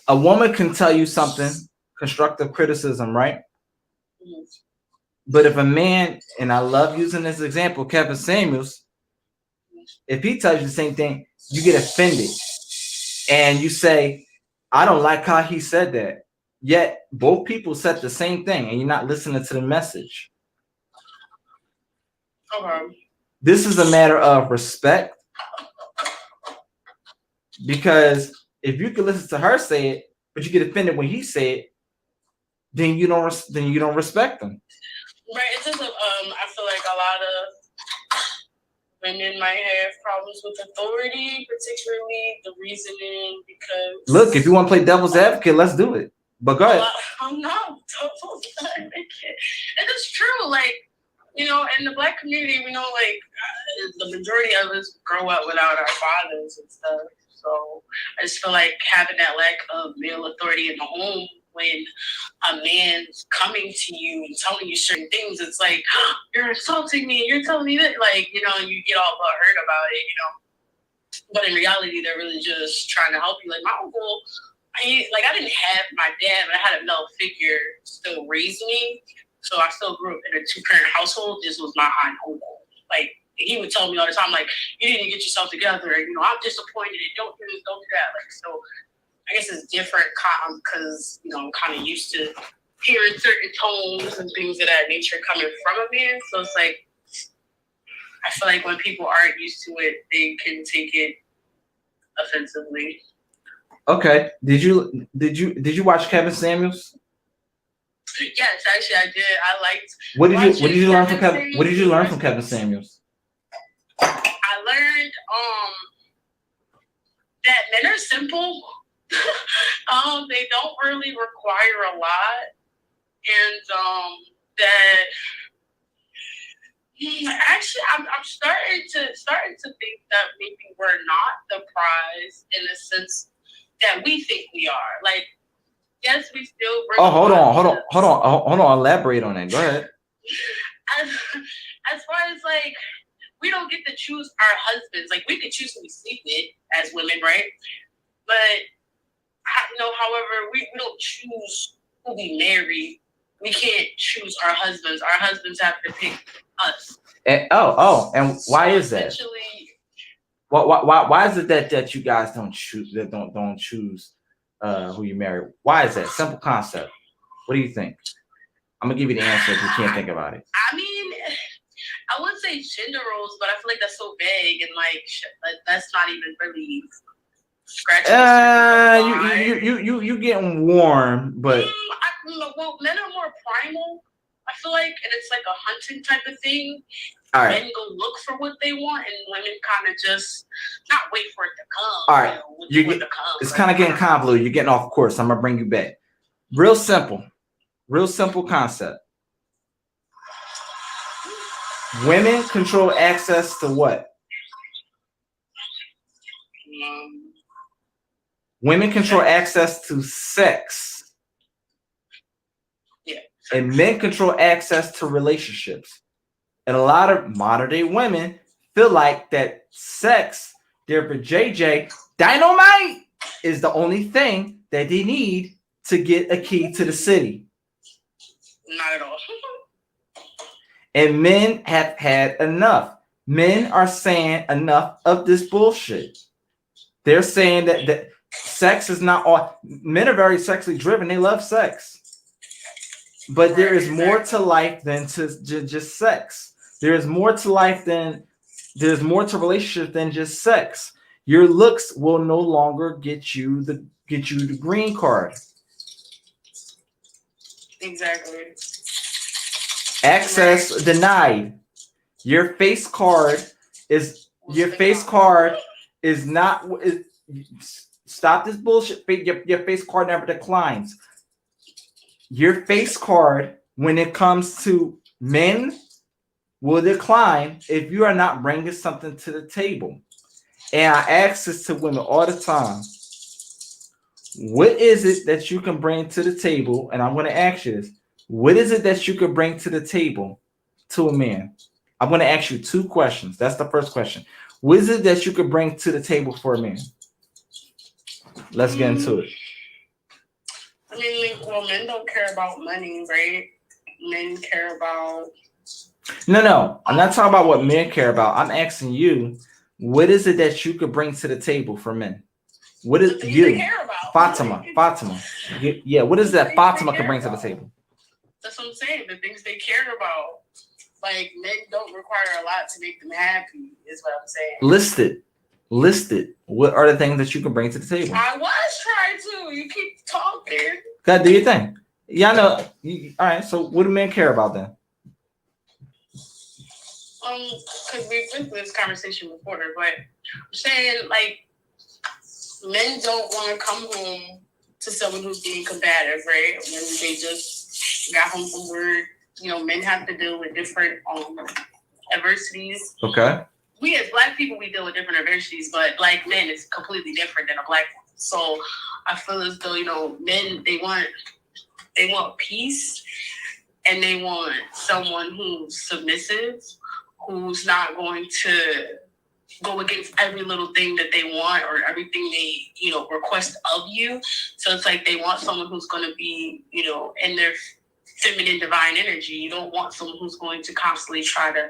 a woman can tell you something, constructive criticism, right? Mm-hmm. But if a man, and I love using this example, Kevin Samuels, if he tells you the same thing, you get offended. And you say, I don't like how he said that. Yet both people said the same thing, and you're not listening to the message. Okay. This is a matter of respect. Because if you can listen to her say it, but you get offended when he say it, then you don't respect them. Right. It's just I feel like a lot of women might have problems with authority, particularly the reasoning because. Look, if you want to play devil's advocate, let's do it. But go ahead. I'm not devil's advocate. And it's true. Like, you know, in the Black community, we know, like, the majority of us grow up without our fathers and stuff. So I just feel like having that lack of male authority in the home when a man's coming to you and telling you certain things, it's like, oh, you're insulting me, you're telling me that, like, you know, you get all hurt about it, you know. But in reality, they're really just trying to help you. Like my uncle, I didn't have my dad, but I had a male figure still raise me. So I still grew up in a 2-parent household. This was my aunt uncle. Like he would tell me all the time, like, you need to get yourself together. You know, I'm disappointed. Don't do this, don't do that. Like, so I guess it's different because, you know, I'm kind of used to hearing certain tones and things of that nature coming from a man. So it's like, I feel like when people aren't used to it, they can take it offensively. Okay. Did you watch Kevin Samuels? Yes, actually I did. I liked. What did you learn from Kevin? What did you learn from Kevin Samuels? I learned that men are simple. They don't really require a lot, and that actually I'm starting to think that maybe we're not the prize in the sense that we think we are. Like, yes, we still bring. Oh, hold on. Elaborate on that. Go ahead. As far as like, we don't get to choose our husbands. Like, we could choose who we sleep with as women, right? But however, we don't choose who we marry. We can't choose our husbands. Our husbands have to pick us. And why is that? Why is it that you guys don't choose who you marry? Why is that? Simple concept. What do you think? I'm gonna give you the answer if you can't think about it. I mean, I would say gender roles, but I feel like that's so vague and like that's not even really scratching. You getting warm, but well, men are more primal. I feel like, and it's like a hunting type of thing. All right. Men go look for what they want, and women kind of just not wait for it to come. All right, it's kind of getting convoluted. You're getting off course. I'm gonna bring you back. Real simple concept. Women control access to what? Women control access to sex. Yeah. And men control access to relationships. And a lot of modern day women feel like that sex, their JJ, dynamite, is the only thing that they need to get a key to the city. Not at all. And men have had enough. Men are saying enough of this bullshit. They're saying that sex is not all. Men are very sexually driven. They love sex. But there is more to life than just sex. There is more to life there's more to relationship than just sex. Your looks will no longer get you the green card. Exactly. Access denied. Your face card is not. Stop this bullshit. Your face card never declines. Your face card, when it comes to men, will decline if you are not bringing something to the table. And I ask this to women all the time. What is it that you can bring to the table? And I'm going to ask you this. What is it that you could bring to the table to a man? I'm going to ask you 2 questions. That's the first question. What is it that you could bring to the table for a man? Let's get into it. I mean, well, men don't care about money, right? Men care about... No. I'm not talking about what men care about. I'm asking you, what is it that you could bring to the table for men? What is you? Fatima. Yeah, what is that Fatima could bring to the table? That's what I'm saying. The things they care about. Like, men don't require a lot to make them happy, is what I'm saying. List it. What are the things that you can bring to the table? I was trying to. You keep talking. God, do your thing. Yeah, I know. All right, so what do men care about then? Because we've been through this conversation before, but I'm saying, like, men don't want to come home to someone who's being combative, right? When they just got home from work, you know, men have to deal with different adversities. Okay. we as black people, we deal with different adversities, but black men is completely different than a black woman. So I feel as though, you know, men, they want peace, and they want someone who's submissive, who's not going to go against every little thing that they want or everything they, you know, request of you. So it's like they want someone who's going to be, you know, in their feminine divine energy. You don't want someone who's going to constantly try to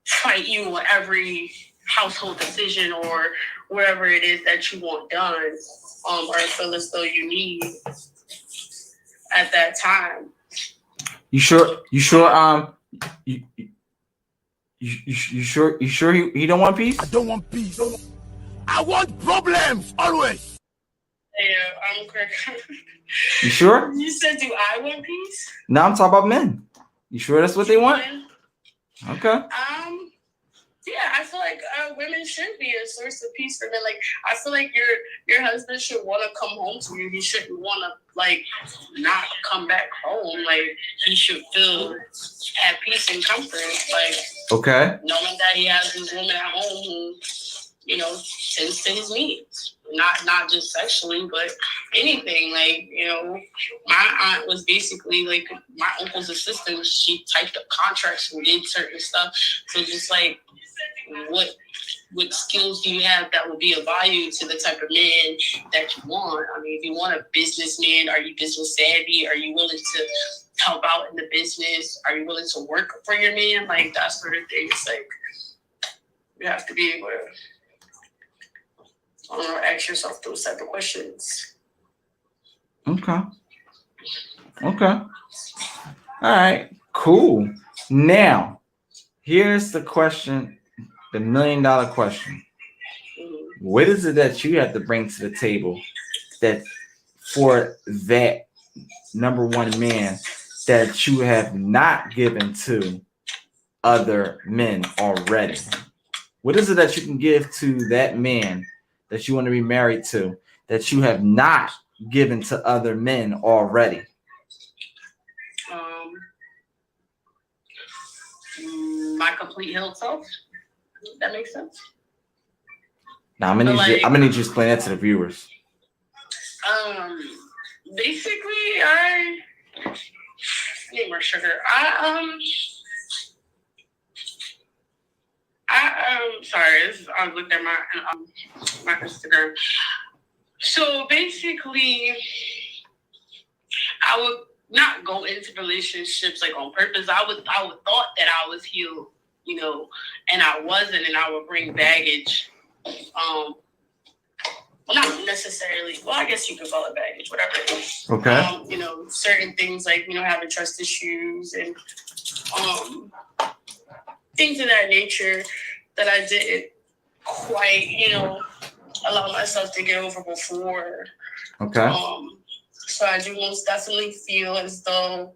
fight you on every household decision or wherever it is that you want done, or feel as though you need at that time. You sure? You sure he don't want peace? I don't want peace. I want problems always. Yeah, I'm correct. You sure? You said, do I want peace? No, I'm talking about men. You sure that's what they want? Okay. Yeah, I feel like women should be a source of peace for men. Like, I feel like your husband should want to come home to you. He shouldn't want to, like, not come back home. Like, he should feel at peace and comfort. Like, okay, knowing that he has his woman at home who, you know, tends to his needs. Not just sexually, but anything. Like, you know, my aunt was basically like my uncle's assistant. She typed up contracts and did certain stuff. So just like, what skills do you have that will be of value to the type of man that you want? I mean, if you want a businessman, are you business savvy? Are you willing to help out in the business? Are you willing to work for your man? Like, that sort of thing. It's like, you have to be able to, I don't know, ask yourself those type of questions. Okay. All right. Cool. Now, here's the question, the $1 million question. What is it that you have to bring to the table that for that number one man that you have not given to other men already? What is it that you can give to that man that you want to be married to that you have not given to other men already? My complete healed self. That makes sense. Now I'm gonna need you to explain that to the viewers. Basically, I need more sugar. Sorry, I looked at my Instagram. So basically, I would not go into relationships like on purpose. I would thought that I was healed, you know, and I wasn't, and I would bring baggage. Well, not necessarily. Well, I guess you could call it baggage, whatever it is. Okay. You know, certain things like, you know, having trust issues and things of that nature that I didn't quite, you know, allow myself to get over before. Okay. So I do most definitely feel as though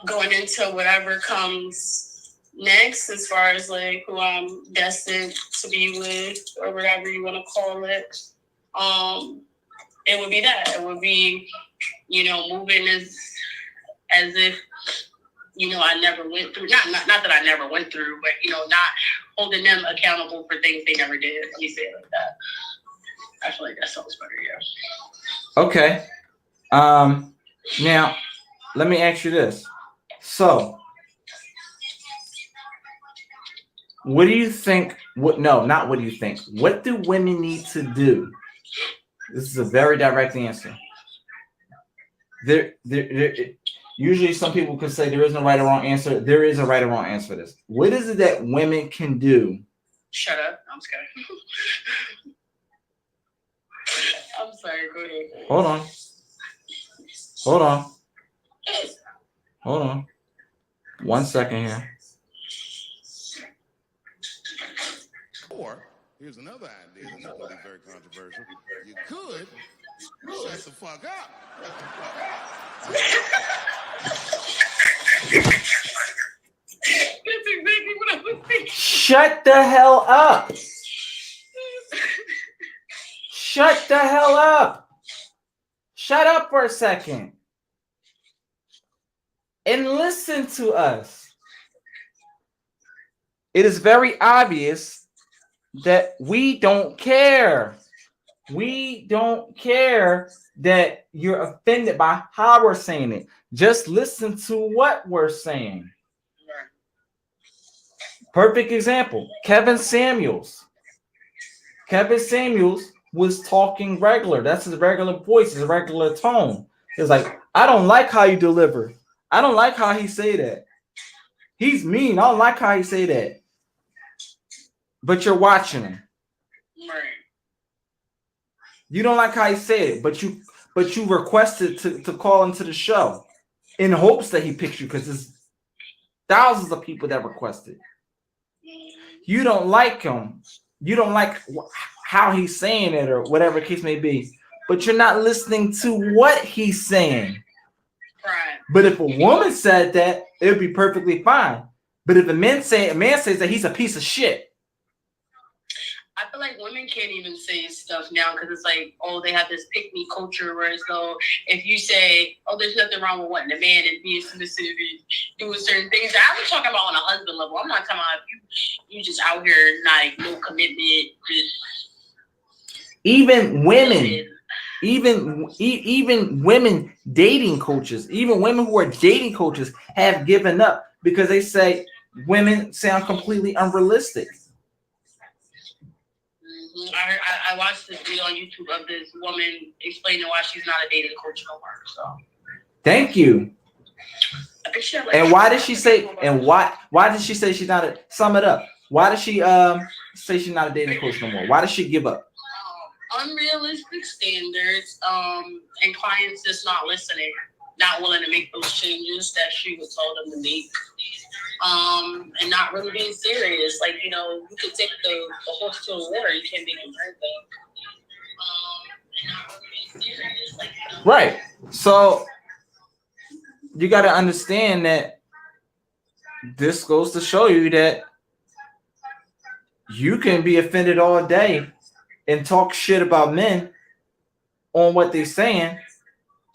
going into whatever comes next, as far as like who I'm destined to be with or whatever you want to call it, it would be that. It would be, you know, moving as if, you know, I never went through, not that I never went through, but, you know, not holding them accountable for things they never did. Let me say it like that. I feel like that sounds better, yeah. Okay. Now, let me ask you this. So, what do you think? What do you think? What do women need to do? This is a very direct answer. There, usually some people could say there is no right or wrong answer. There is a right or wrong answer for this. What is it that women can do? Shut up. I'm scared. I'm sorry. Go ahead. Hold on. 1 second here. Or here's another idea that's going to be very controversial. You could shut the fuck up. That's exactly what I was thinking. Shut the hell up. Shut the hell up. Shut up for a second. And listen to us. it is very obvious that we don't care. We don't care that you're offended by how we're saying it. Just listen to what we're saying. Perfect example, Kevin Samuels. Kevin Samuels was talking regular. That's his regular voice, his regular tone. It's like, I don't like how you deliver. I don't like how he say that. He's mean. I don't like how he say that. But you're watching him. Right. You don't like how he say it, but you requested to call into the show in hopes that he picks you because there's thousands of people that requested. You don't like him. You don't like how he's saying it or whatever the case may be, but you're not listening to what he's saying. Right. But if a woman said that, it would be perfectly fine. But if a man says that he's a piece of shit. I feel like women can't even say stuff now because it's like, oh, they have this pick-me culture where it's though if you say, oh, there's nothing wrong with wanting a man and being submissive and doing certain things. I'm talking about on a husband level. I'm not talking about you just out here not no commitment. Even women, even women dating coaches, even women who are dating coaches have given up because they say women sound completely unrealistic. I watched this video on YouTube of this woman explaining why she's not a dating coach no more. So, thank you. I think she had like, and why did she say? And why did she say she's not a? Sum it up. Why did she say she's not a dating coach no more? Why did she give up? Unrealistic standards. And clients just not listening, not willing to make those changes that she was told them to make. And not really being serious. Like, you know, you could take the horse to the water, you can't make him drink them. And not really being serious. Like, you know, right. So you got to understand that this goes to show you that you can be offended all day and talk shit about men on what they're saying.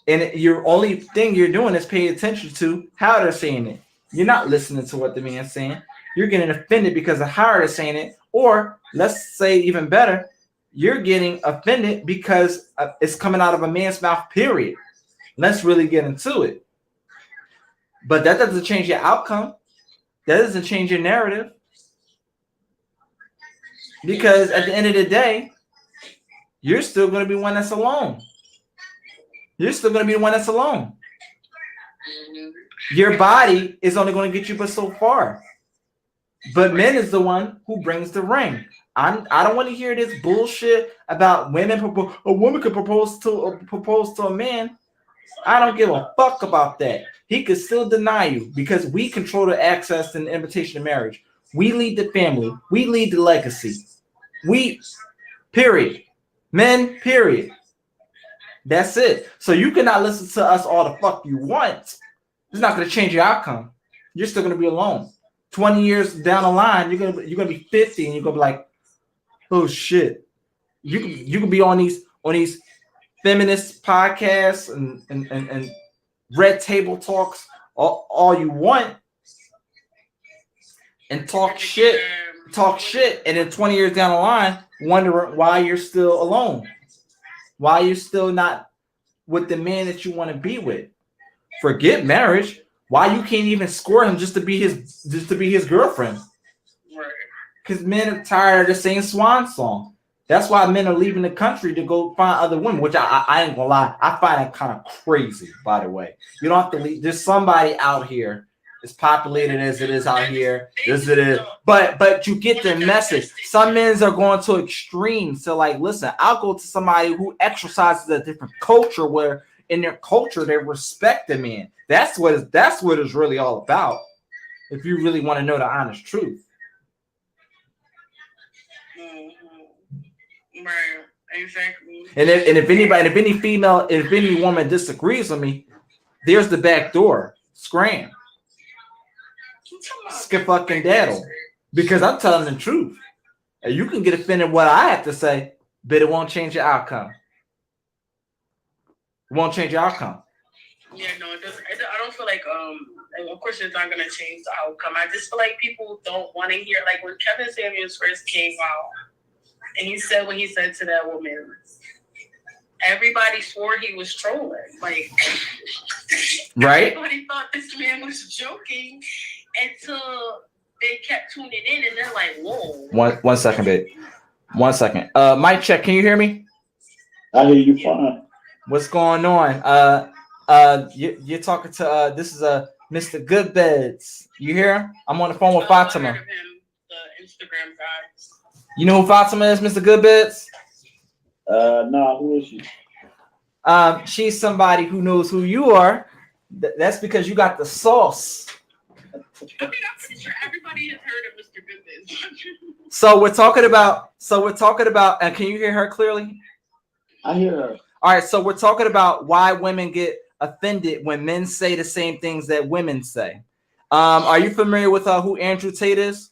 And your only thing you're doing is pay attention to how they're saying it. You're not listening to what the man's saying. You're getting offended because of how they're saying it. Or let's say even better, you're getting offended because it's coming out of a man's mouth, period. Let's really get into it. But that doesn't change your outcome. That doesn't change your narrative. Because at the end of the day, you're still going to be one that's alone. You're still going to be the one that's alone. Your body is only going to get you but so far. But men is the one who brings the ring. I don't want to hear this bullshit about women. A woman could propose to a man. I don't give a fuck about that. He could still deny you because we control the access and the invitation to marriage. We lead the family. We lead the legacy. We, period. Men, period. That's it. So you cannot listen to us all the fuck you want. It's not going to change your outcome. You're still going to be alone. 20 years down the line, you're gonna be 50, and you're gonna be like, oh shit. You can be on these feminist podcasts and red table talks all you want and talk shit, and then 20 years down the line, wondering why you're still alone, why you're still not with the man that you want to be with. Forget marriage. Why you can't even score him just to be his girlfriend? Because men are tired of the same swan song. That's why men are leaving the country to go find other women, which I ain't gonna lie, I find that kind of crazy. By the way, you don't have to leave. There's somebody out here as populated as it is out here. This it is, but you get the message. Some men are going to extremes. So like, listen, I'll go to somebody who exercises a different culture where in their culture they respect the man. That's what it's really all about. If you really want to know the honest truth. Right, exactly. And if any woman disagrees with me, there's the back door. Scram. Skip fucking daddle. Because I'm telling the truth. And you can get offended what I have to say, but it won't change your outcome. It won't change your outcome. Yeah, no, it doesn't. I don't feel like and of course it's not gonna change the outcome. I just feel like people don't want to hear, like when Kevin Samuels first came out and he said what he said to that woman, everybody swore he was trolling. Like right? Everybody thought this man was joking until they kept tuning in and they're like, whoa. One second, babe. 1 second. Mic check, can you hear me? I hear you fine. What's going on? You're talking to this is Mr. Goodbeds. You hear? I'm on the phone with Fatima. I heard of him, the Instagram guy. You know who Fatima is, Mr. Goodbeds? Nah, who is she? She's somebody who knows who you are. That's because you got the sauce. I mean, I'm pretty sure everybody has heard of Mr. Goodbeds. So we're talking about, and can you hear her clearly? I hear her. All right, so we're talking about why women get offended when men say the same things that women say. Are you familiar with who Andrew Tate is?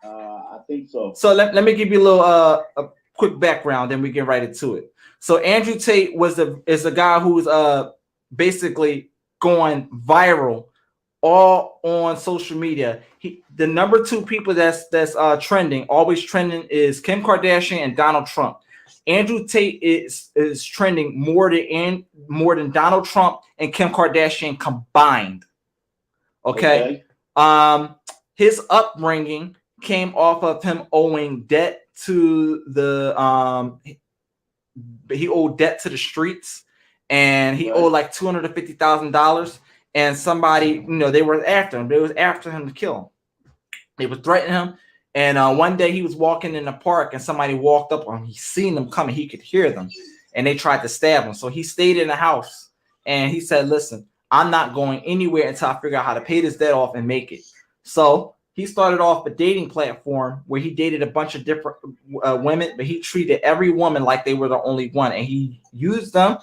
I think so. So let me give you a little a quick background, then we get right into it. So Andrew Tate is a guy who's basically going viral all on social media. The number 2 people that's trending, always trending, is Kim Kardashian and Donald Trump. Andrew Tate is trending more than Donald Trump and Kim Kardashian combined. Okay. His upbringing came off of him owing debt to he owed debt to the streets, and he owed like $250,000. And somebody, they were after him. They was after him to kill him. They would threaten him. And one day he was walking in the park and somebody walked up on him. He seen them coming. He could hear them. And they tried to stab him. So he stayed in the house and he said, listen, I'm not going anywhere until I figure out how to pay this debt off and make it. So he started off a dating platform where he dated a bunch of different women, but he treated every woman like they were the only one. And he used them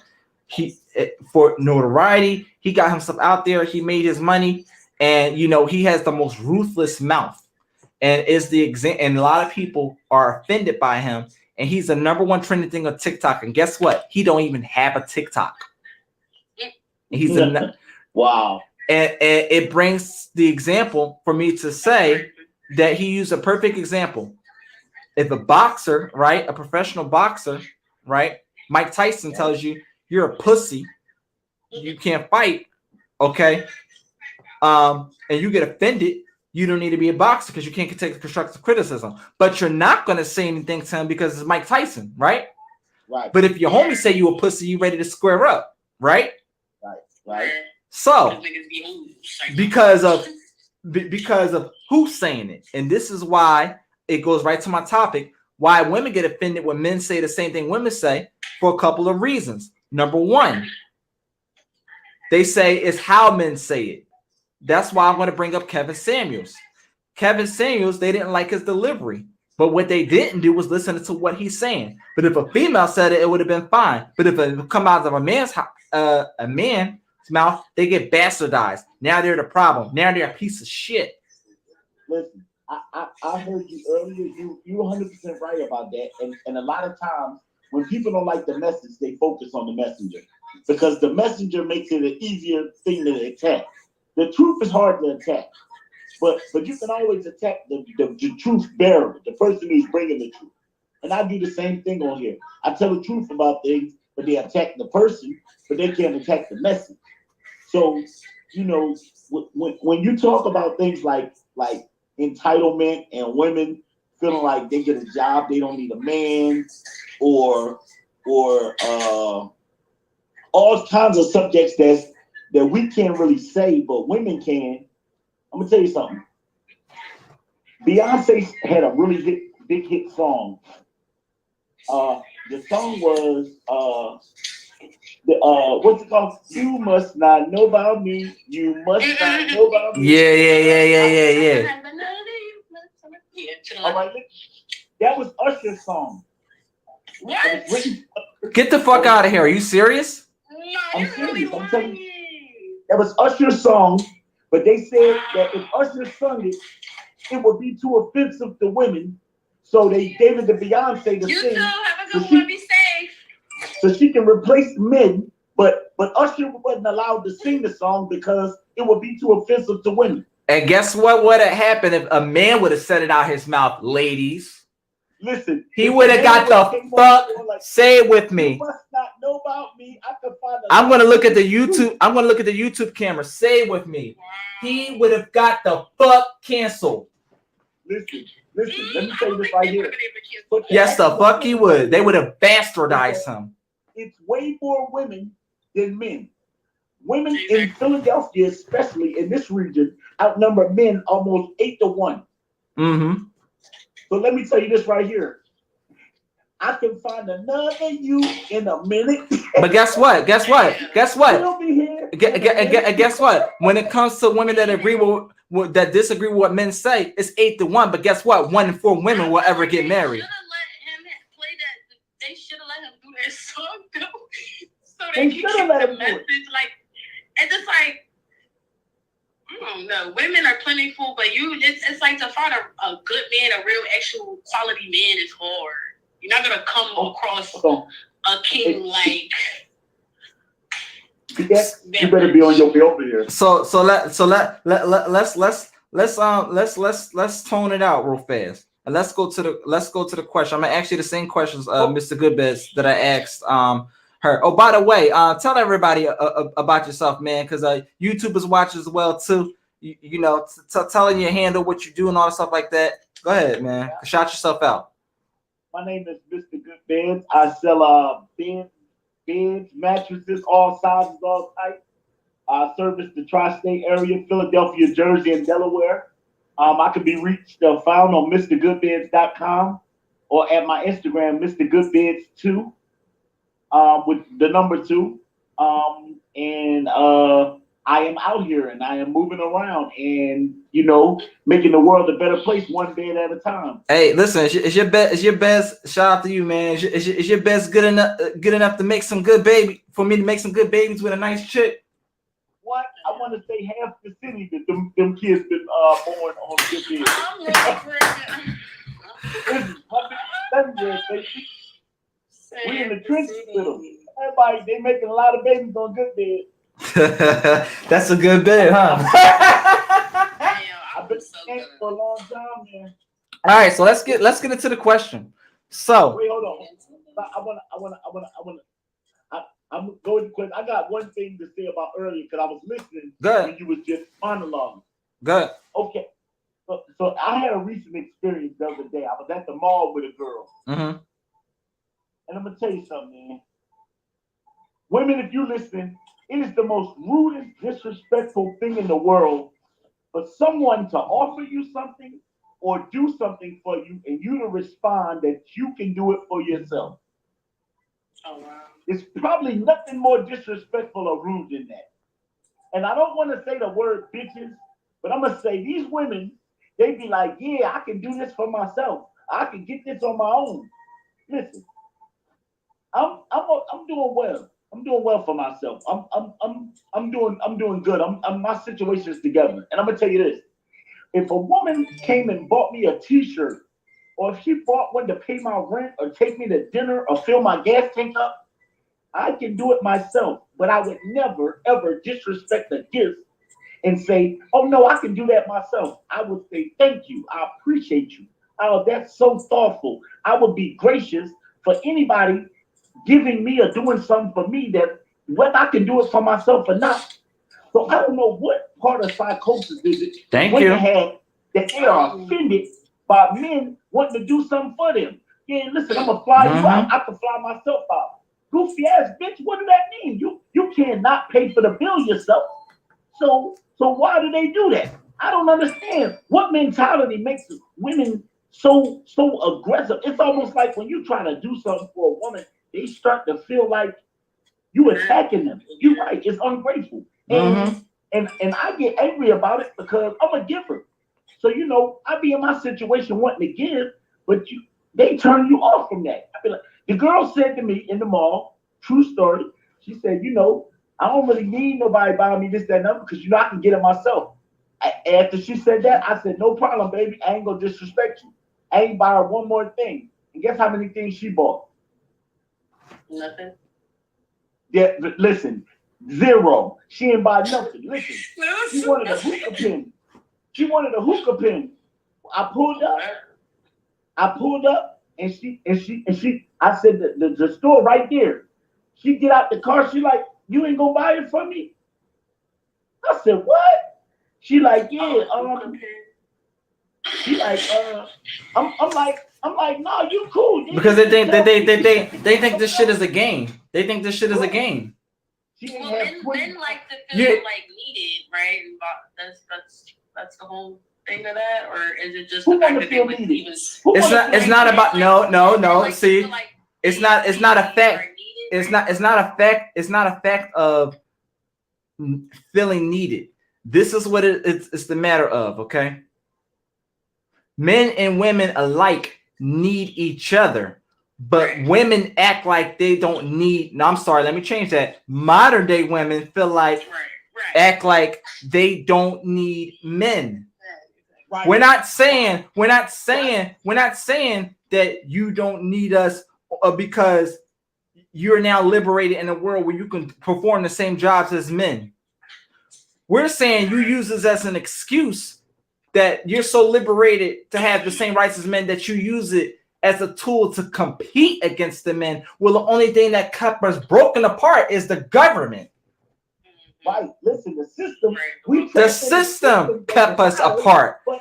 for notoriety. He got himself out there. He made his money. And, he has the most ruthless mouth. And is the example, and a lot of people are offended by him. And he's the number 1 trending thing on TikTok. And guess what? He don't even have a TikTok. He's wow. And it brings the example for me to say that he used a perfect example. If a boxer, right, a professional boxer, right, Mike Tyson tells you you're a pussy, you can't fight, okay, and you get offended, you don't need to be a boxer because you can't take constructive criticism. But you're not going to say anything to him because it's Mike Tyson, right? Right. But if your homie say you a pussy, you ready to square up, right? Right. So because of who's saying it, and this is why it goes right to my topic: why women get offended when men say the same thing women say, for a couple of reasons. Number 1, they say it's how men say it. That's why I'm going to bring up Kevin Samuels. Kevin Samuels, they didn't like his delivery, but what they didn't do was listen to what he's saying. But if a female said it, it would have been fine. But if it come out of a man's mouth, they get bastardized. Now they're the problem. Now they're a piece of shit. Listen, I heard you earlier. You 100% right about that. And a lot of times when people don't like the message, they focus on the messenger because the messenger makes it an easier thing to attack. The truth is hard to attack, but you can always attack the truth bearer, the person who's bringing the truth. And I do the same thing on here. I tell the truth about things, but they attack the person, but they can't attack the message. So, when you talk about things like entitlement and women feeling like they get a job, they don't need a man, or all kinds of subjects that we can't really say, but women can. I'm gonna tell you something. Beyonce had a really big hit song. The song was what's it called? You must not know about me. You must not know about me. Yeah. All right, that was Usher's song. What? Get the fuck out of here. Are you serious? I'm serious. I'm telling you. That was Usher's song, but they said that if Usher sung it, it would be too offensive to women. So they gave it to Beyonce to sing. You too. Have a good one. Be safe. So she can replace men, but but Usher wasn't allowed to sing the song because it would be too offensive to women. And guess what would have happened if a man would have said it out his mouth, ladies? Listen, he would have got the fuck. Like, say it with me. You must not know about me. I could find I'm gonna look at the YouTube. I'm gonna look at the YouTube camera. Say it with me. He would have got the fuck canceled. Listen. Let me say this right here. Yes, the fuck he would. They would have bastardized him. It's way more women than men. Women in Philadelphia, especially in this region, outnumber men almost 8-1. Mm-hmm. So let me tell you this right here. I can find another you in a minute. But guess what? Guess what? Guess what? Guess what? When it comes to women that agree with that disagree with what men say, it's 8-1. But guess what? 1 in 4 women will ever get married. They should have let him do that song though, so they should have let him message. Like, and it's like, I don't know. Women are plentiful, but it's like to find a good man, a real actual quality man is hard. You're not gonna come across a king like. You better be on your way over here. Let's tone it out real fast. And let's go to the question. I'm gonna ask you the same questions, Mr. Goodbeds, that I asked her. Oh, by the way, tell everybody about yourself, man, because YouTubers watch as well too. You know, telling your handle, what you do, and all the stuff like that. Go ahead, man. Shout yourself out. My name is Mr. Goodbeds. I sell beds, mattresses, all sizes, all types. I service the tri-state area, Philadelphia, Jersey, and Delaware. I can be reached, found on MrGoodBeds.com or at my Instagram, MrGoodBeds2, with the number 2. And I am out here and I am moving around and, you know, making the world a better place one bed at a time. Hey, listen, is your best. Shout out to you, man. Is your best good enough to make some good baby for me to make some good babies with a nice chick? What? I want to say half the city that them kids been born on good beds. We in the trenches with them. Everybody, they making a lot of babies on good beds. That's a good bed, huh? I've been saying for a long time, man. All right, so let's get into the question. So wait, hold on. I'm going to quit. I got one thing to say about earlier because I was listening when you was just monologuing. Good. Okay. So I had a recent experience the other day. I was at the mall with a girl. Mm-hmm. And I'm going to tell you something, man. Women, if you're listening, it is the most rude, disrespectful thing in the world for someone to offer you something or do something for you and you to respond that you can do it for yourself. Oh, wow. It's probably nothing more disrespectful or rude than that. And I don't want to say the word bitches, but I'm going to say these women, they be like, yeah, I can do this for myself. I can get this on my own. Listen, I'm doing well. I'm doing well for myself. I'm doing good. My situation is together. And I'm gonna tell you this: if a woman came and bought me a T-shirt, or if she bought one to pay my rent, or take me to dinner, or fill my gas tank up, I can do it myself. But I would never ever disrespect a gift and say, "Oh no, I can do that myself." I would say, "Thank you. I appreciate you. Oh, that's so thoughtful." I would be gracious for anybody giving me or doing something for me that whether I can do it for myself or not. So I don't know what part of psychosis is it women have that they are offended by men wanting to do something for them. Yeah, listen, I'm gonna fly you out. I can fly myself out. Goofy ass bitch, what does that mean? You cannot pay for the bill yourself. So why do they do that? I don't understand. What mentality makes women so aggressive? It's almost like when you try to do something for a woman, they start to feel like you attacking them. You're right, it's ungrateful. And I get angry about it because I'm a giver. So you know, I be in my situation wanting to give, but they turn you off from that. I be like, the girl said to me in the mall, true story, she said, you know, I don't really need nobody buying me this, that, and other because you know I can get it myself. After she said that, I said, no problem, baby. I ain't gonna disrespect you. I ain't buy her one more thing. And guess how many things she bought? Nothing. Yeah, listen, Zero. She ain't buy nothing. Listen, she wanted a hookah pen. She wanted a hookah pen. I pulled up, and she. I said the store right there. She get out the car. She like, you ain't gonna buy it for me? I said, what? She like, yeah. She like, I'm like, no, you cool. Because they think this shit is a game. They think this shit is a game. Well, men like to feel like needed, right? That's the whole thing of that, or is it just the fact that they would even? It's not about no. See, it's not a fact. It's not a fact of feeling needed. This is what it's the matter of. Okay, men and women alike need each other, but women act like they don't need. No, I'm sorry. Let me change that. Modern day women feel like act like they don't need men. We're not saying that you don't need us because you're now liberated in a world where you can perform the same jobs as men. We're saying you use this as an excuse that you're so liberated to have the same rights as men that you use it as a tool to compete against the men. Well, the only thing that kept us broken apart is the government. Right. Listen, the system. The system kept us apart. But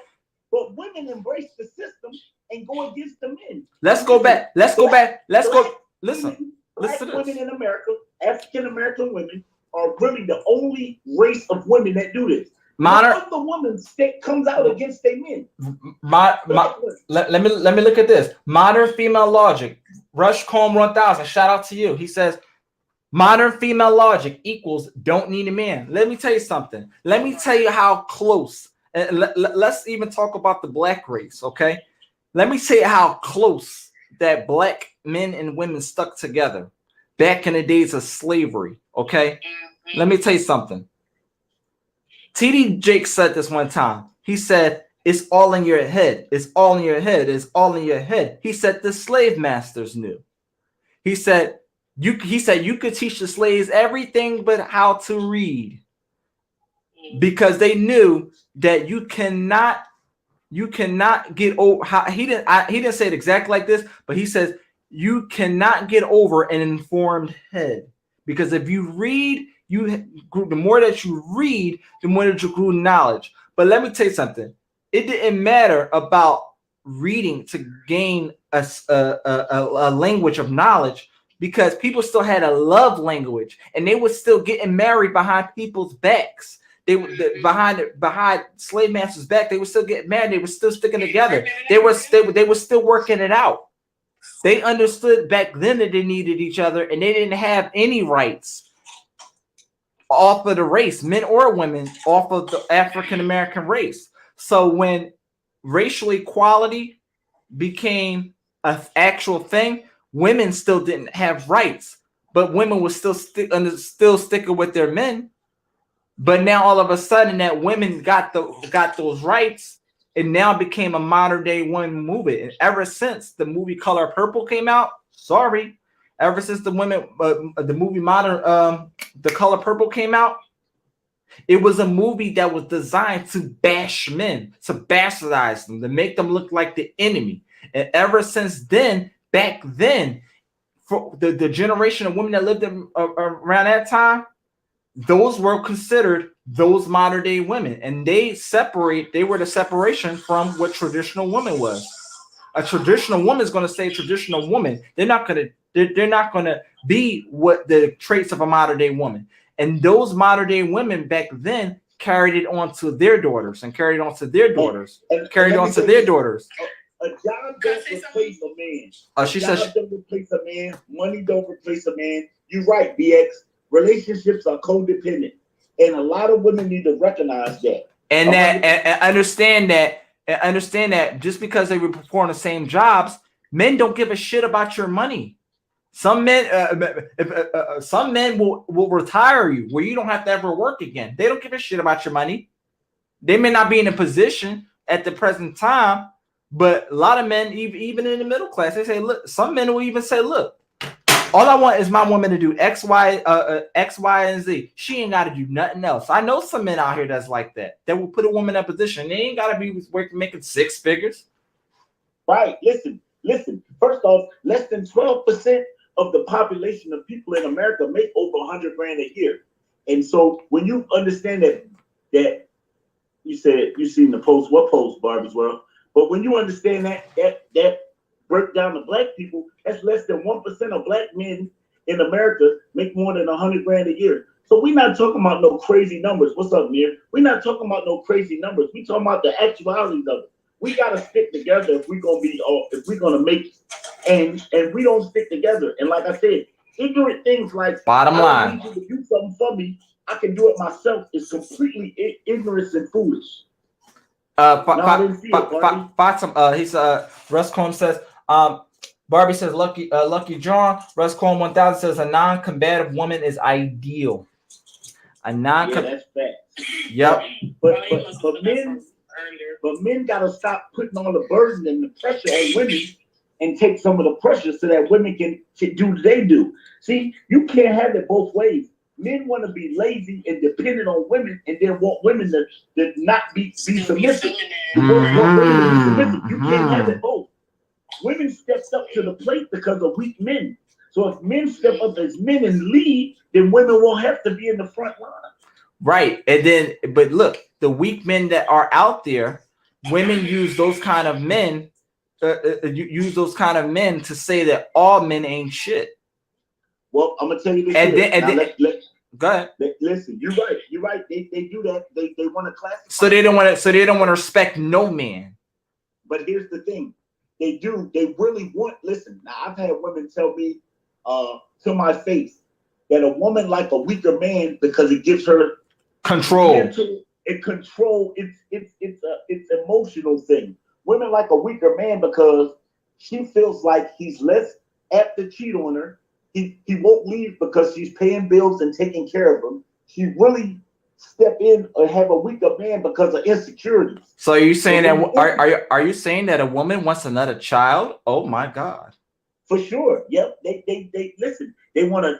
women embrace the system and go against the men. Let's go back. Listen. Black women in America, African American women, are really the only race of women that do this. The woman comes out against their men. Let me look at this. Modern female logic. Rushcomb 1000. Shout out to you. He says, modern female logic equals don't need a man. Let me tell you something. Let me tell you how close. Let's even talk about the black race. Okay. Let me tell you how close that black men and women stuck together back in the days of slavery. Okay. Let me tell you something. T.D. Jakes said this one time. He said, it's all in your head. It's all in your head. It's all in your head. He said the slave masters knew. He said you could teach the slaves everything but how to read. Because they knew that you cannot get over. He didn't say it exactly like this, but he says you cannot get over an informed head. Because if you read, the more that you read, the more that you grew knowledge. But let me tell you something. It didn't matter about reading to gain a language of knowledge, because people still had a love language, and they were still getting married behind people's backs. They were behind slave masters' back. They were still getting married. They were still sticking together. They were still working it out. They understood back then that they needed each other, and they didn't have any rights off of the race, men or women, off of the African American race. So when racial equality became an actual thing, women still didn't have rights, but women were still sticking with their men. But now all of a sudden that women got those rights, it now became a modern day one movement. And ever since the movie Color Purple came out, ever since the movie The Color Purple came out, it was a movie that was designed to bash men, to bastardize them, to make them look like the enemy. And ever since then, back then, for the generation of women that lived around that time, those were considered those modern day women, and they were the separation from what traditional woman was. A traditional woman is going to stay a traditional woman. They're not going to be what the traits of a modern day woman. And those modern day women back then carried it on to their daughters, and carried on to their daughters, carried on to their daughters. A job don't replace a man. She says don't replace a man. Money don't replace a man. You're right, BX. Relationships are codependent, and a lot of women need to recognize that and understand that just because they would perform the same jobs, men don't give a shit about your money. Some men will retire you where you don't have to ever work again. They don't give a shit about your money. They may not be in a position at the present time, but a lot of men, even in the middle class, they say, look, some men will even say, look, All I want is my woman to do X, Y, and Z. She ain't got to do nothing else. I know some men out here that's like that. That will put a woman in a position. They ain't got to be working, making 6 figures. Right. Listen. First off, less than 12% of the population of people in America make over 100 grand a year. And so when you understand that you said you seen the post, what post, Barbie's World? But when you understand that break down to black people, that's less than 1% of black men in America make more than 100 grand a year. So we're not talking about no crazy numbers. What's up, Mir? We're not talking about no crazy numbers. We're talking about the actualities of it. We gotta stick together if we're gonna make it. And we don't stick together. And like I said, ignorant things like bottom line, I need you to do something for me, I can do it myself, is completely ignorant and foolish. Russ Combs says, Barbie says, Lucky John. Russ Combs 1000 says, a non-combative woman is ideal. Yeah, that's fact. Yep. But men gotta stop putting all the burden and the pressure on women and take some of the pressure so that women can do what they do. See, you can't have it both ways. Men want to be lazy and dependent on women, and then want women to not be submissive. You can't have it both. Women stepped up to the plate because of weak men. So if men step up as men and lead, then women won't have to be in the front line. Right. And then, but look, the weak men that are out there, women use those kind of men, use those kind of men to say that all men ain't shit. Well, I'm gonna tell you this. Go ahead. Listen, you're right. They do that. They want to classify. So they don't want to respect no man. But here's the thing. They do. They really want. Listen, now I've had women tell me to my face that a woman like a weaker man because it gives her control. It's emotional thing. Women like a weaker man because she feels like he's less apt to cheat on her. He won't leave because she's paying bills and taking care of him. She really step in or have a weaker man because of insecurities. So are you saying are you saying that a woman wants another child? Oh my God. For sure. Yep. They listen. They want a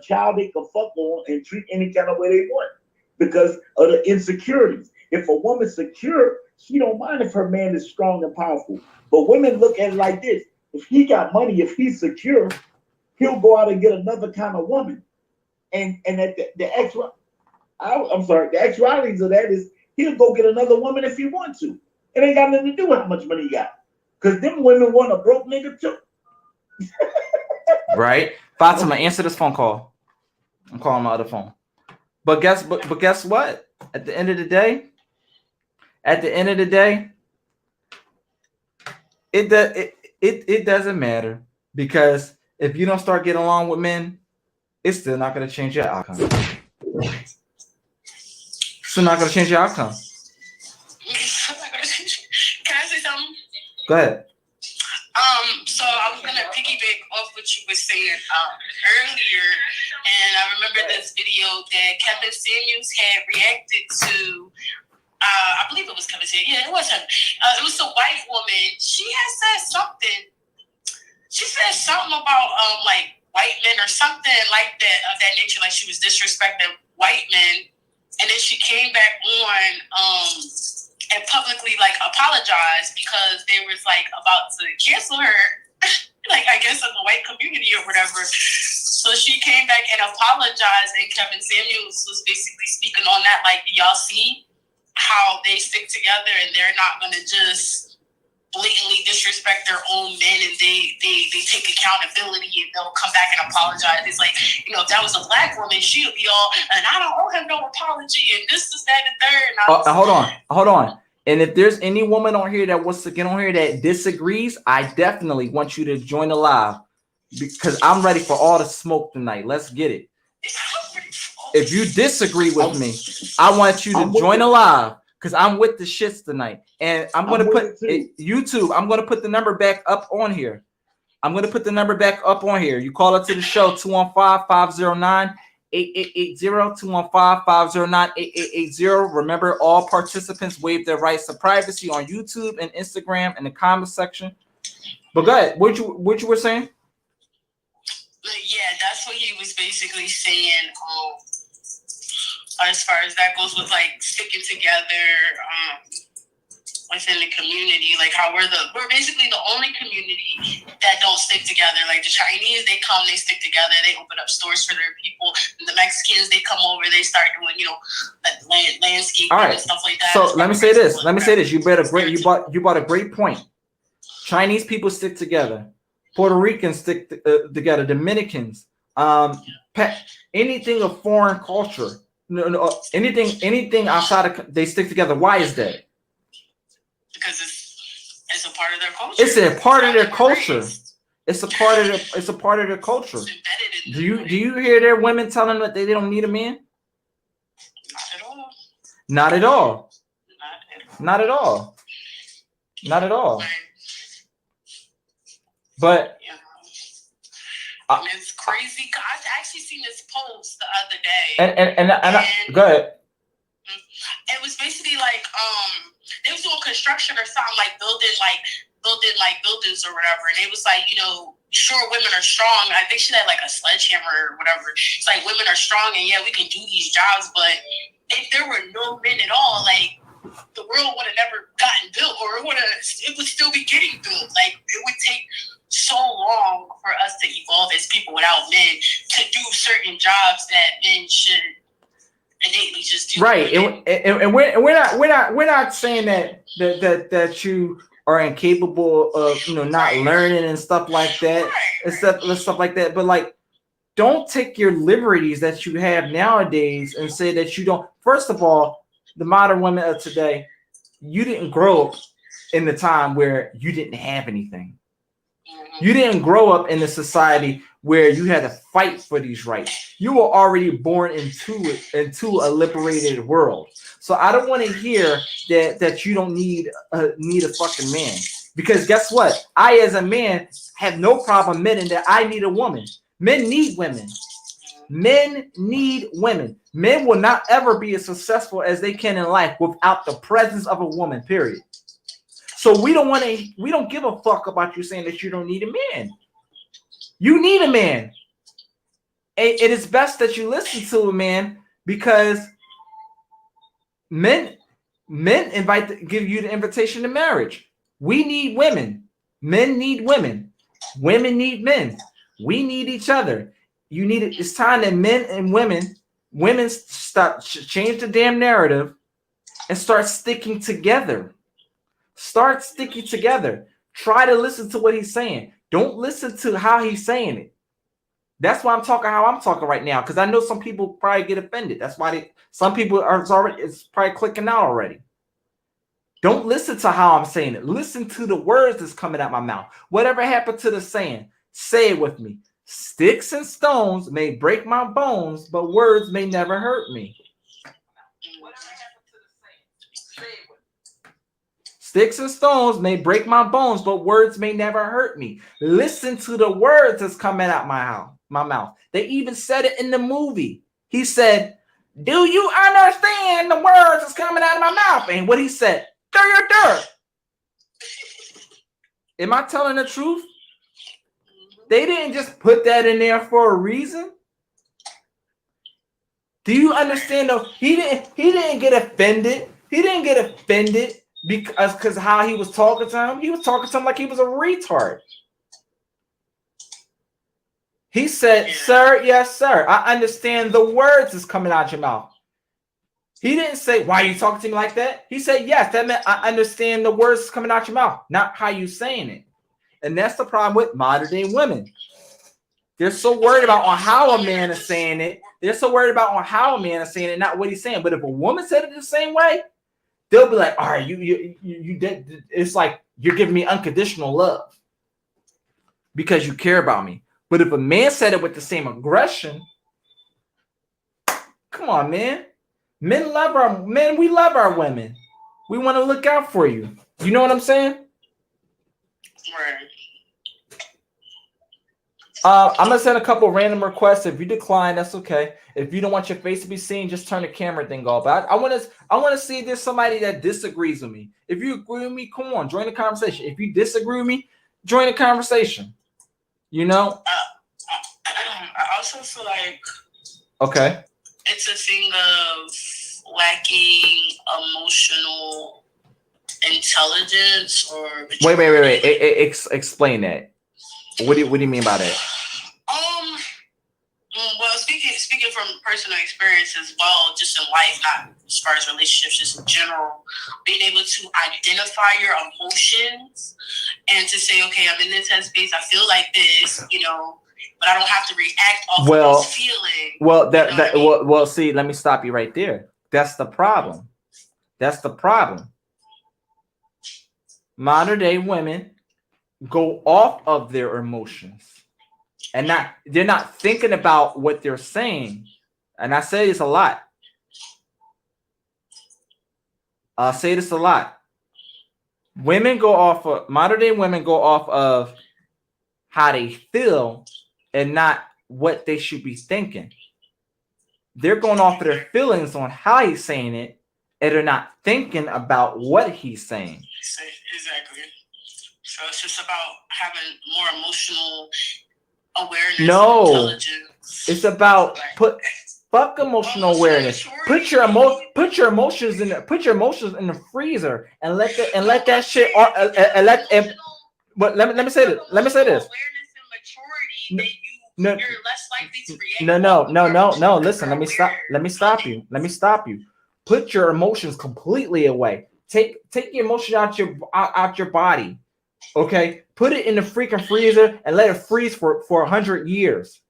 child they can fuck on and treat any kind of way they want because of the insecurities. If a woman's secure, she don't mind if her man is strong and powerful. But women look at it like this: if he got money, if he's secure, he'll go out and get another kind of woman. And at the actualities of that is he'll go get another woman if he wants to. It ain't got nothing to do with how much money he got. Because them women want a broke nigga too. Right. Fatima, answer this phone call. I'm calling my other phone. But guess what? At the end of the day, it doesn't matter, because if you don't start getting along with men, it's still not going to change your outcome. Still not going to change your outcome. Can I say something? Go ahead. So I was gonna piggyback off what you were saying earlier, and I remember this video that Kevin Samuels had reacted to. I believe it was Kevin Samuels. Yeah, it was him. It was a white woman. She had said something. She said something about like white men or something like that of that nature, like she was disrespecting white men, and then she came back on and publicly like apologized because they was like about to cancel her, like I guess in the white community or whatever. So she came back and apologized, and Kevin Samuels was basically speaking on that, like, y'all see how they stick together and they're not gonna just blatantly disrespect their own men, and they take accountability and they'll come back and apologize. It's like, you know, if that was a black woman, she would be all, and I don't owe him no apology, and this is that and third. Hold on. And if there's any woman on here that wants to get on here that disagrees, I definitely want you to join the live, because I'm ready for all the smoke tonight. Let's get it. If you disagree with me, I want you to join the live, because I'm with the shits tonight. And I'm going to put YouTube. I'm going to put the number back up on here. You call up to the show, 215-509-8880, 215-509-8880. Remember, all participants waive their rights to privacy on YouTube and Instagram in the comment section. But go ahead. What you were saying? Yeah, that's what he was basically saying. As far as that goes, with like sticking together within the community, like how we're basically the only community that don't stick together. Like the Chinese, they come, they stick together, they open up stores for their people. The Mexicans, they come over, they start doing, landscaping and stuff like that. So let me say this. You brought a great point. Chinese people stick together. Puerto Ricans stick together. Dominicans, anything of foreign culture, anything outside of, they stick together. Why is that? Because it's a part of their culture. It's a part of their culture. It's a part of their culture. Do you hear their women telling them that they don't need a man? Not at all. Not at all. Not at all. But But it's crazy. I actually seen this post the other day. And go ahead. It was basically like they was doing construction or something, like building buildings or whatever, and it was like, sure, women are strong. I think she had like a sledgehammer or whatever. It's like women are strong and yeah, we can do these jobs, but if there were no men at all, like the world would have never gotten built, or it would still be getting built. Like it would take so long for us to evolve as people without men to do certain jobs that men should innately just do. Right, and we're not saying that you are incapable of not learning and stuff like that, and stuff like that. But like, don't take your liberties that you have nowadays and say that you don't. First of all, the modern women of today, you didn't grow up in the time where you didn't have anything. You didn't grow up in a society where you had to fight for these rights. You were already born into a liberated world. So I don't want to hear that you don't need a fucking man, because guess what? I, as a man, have no problem admitting that I need a woman. Men need women. Men need women. Men will not ever be as successful as they can in life without the presence of a woman, period. So we don't give a fuck about you saying that you don't need a man. You need a man. It is best that you listen to a man, because men give you the invitation to marriage. We need women. Men need women. Women need men. We need each other. It's time that men and women stop, change the damn narrative and start sticking together. Start sticking together. Try to listen to what he's saying. Don't listen to how he's saying it. That's why I'm talking how I'm talking right now, because I know some people probably get offended. That's why some people it's probably clicking out already. Don't listen to how I'm saying it. Listen to the words that's coming out my mouth. Whatever happened to the saying? Say it with me. Sticks and stones may break my bones, but words may never hurt me. Sticks and stones may break my bones, but words may never hurt me. Listen to the words that's coming out my mouth. They even said it in the movie. He said, "Do you understand the words that's coming out of my mouth?" And what he said, "Dur." Am I telling the truth? They didn't just put that in there for a reason. Do you understand? Though he didn't get offended. He didn't get offended because how he was talking to him. He was talking to him like he was a retard. He said, "Sir, yes, sir. I understand the words that's coming out your mouth." He didn't say, "Why are you talking to me like that?" He said, "Yes, that meant I understand the words that's coming out your mouth, not how you saying it." And that's the problem with modern day women. They're so worried about on how a man is saying it. They're so worried about on how a man is saying it, not what he's saying. But if a woman said it the same way, they'll be like, "All right, you did." It's like you're giving me unconditional love because you care about me. But if a man said it with the same aggression, come on, man. Men love our men. We love our women. We want to look out for you. You know what I'm saying? Right. I'm gonna send a couple random requests. If you decline, that's okay. If you don't want your face to be seen, just turn the camera thing off. But I want to see if there's somebody that disagrees with me. If you agree with me, come on, join the conversation. If you disagree with me, join the conversation. You know. I also feel like Okay. it's a thing of lacking emotional intelligence or Wait. Explain that. What do you mean by that? Well, speaking from personal experience as well, just in life, not as far as relationships, just in general, being able to identify your emotions and to say, okay, I'm in this headspace, I feel like this, but I don't have to react off of those feelings. Well, see, let me stop you right there. That's the problem. Modern day women go off of their emotions. And they're not thinking about what they're saying. And I say this a lot. Modern day women go off of how they feel and not what they should be thinking. They're going off of their feelings on how he's saying it, and they're not thinking about what he's saying. Exactly. So it's just about having more emotional awareness. No, and intelligence. it's about fuck emotional awareness. Put your emotions in the freezer and let that shit. But let me say this. Let me say this. No, you're less likely to react. No. Listen, let me stop you. Put your emotions completely away. Take your emotion out your body. Okay, put it in the freaking freezer and let it freeze for 100 years.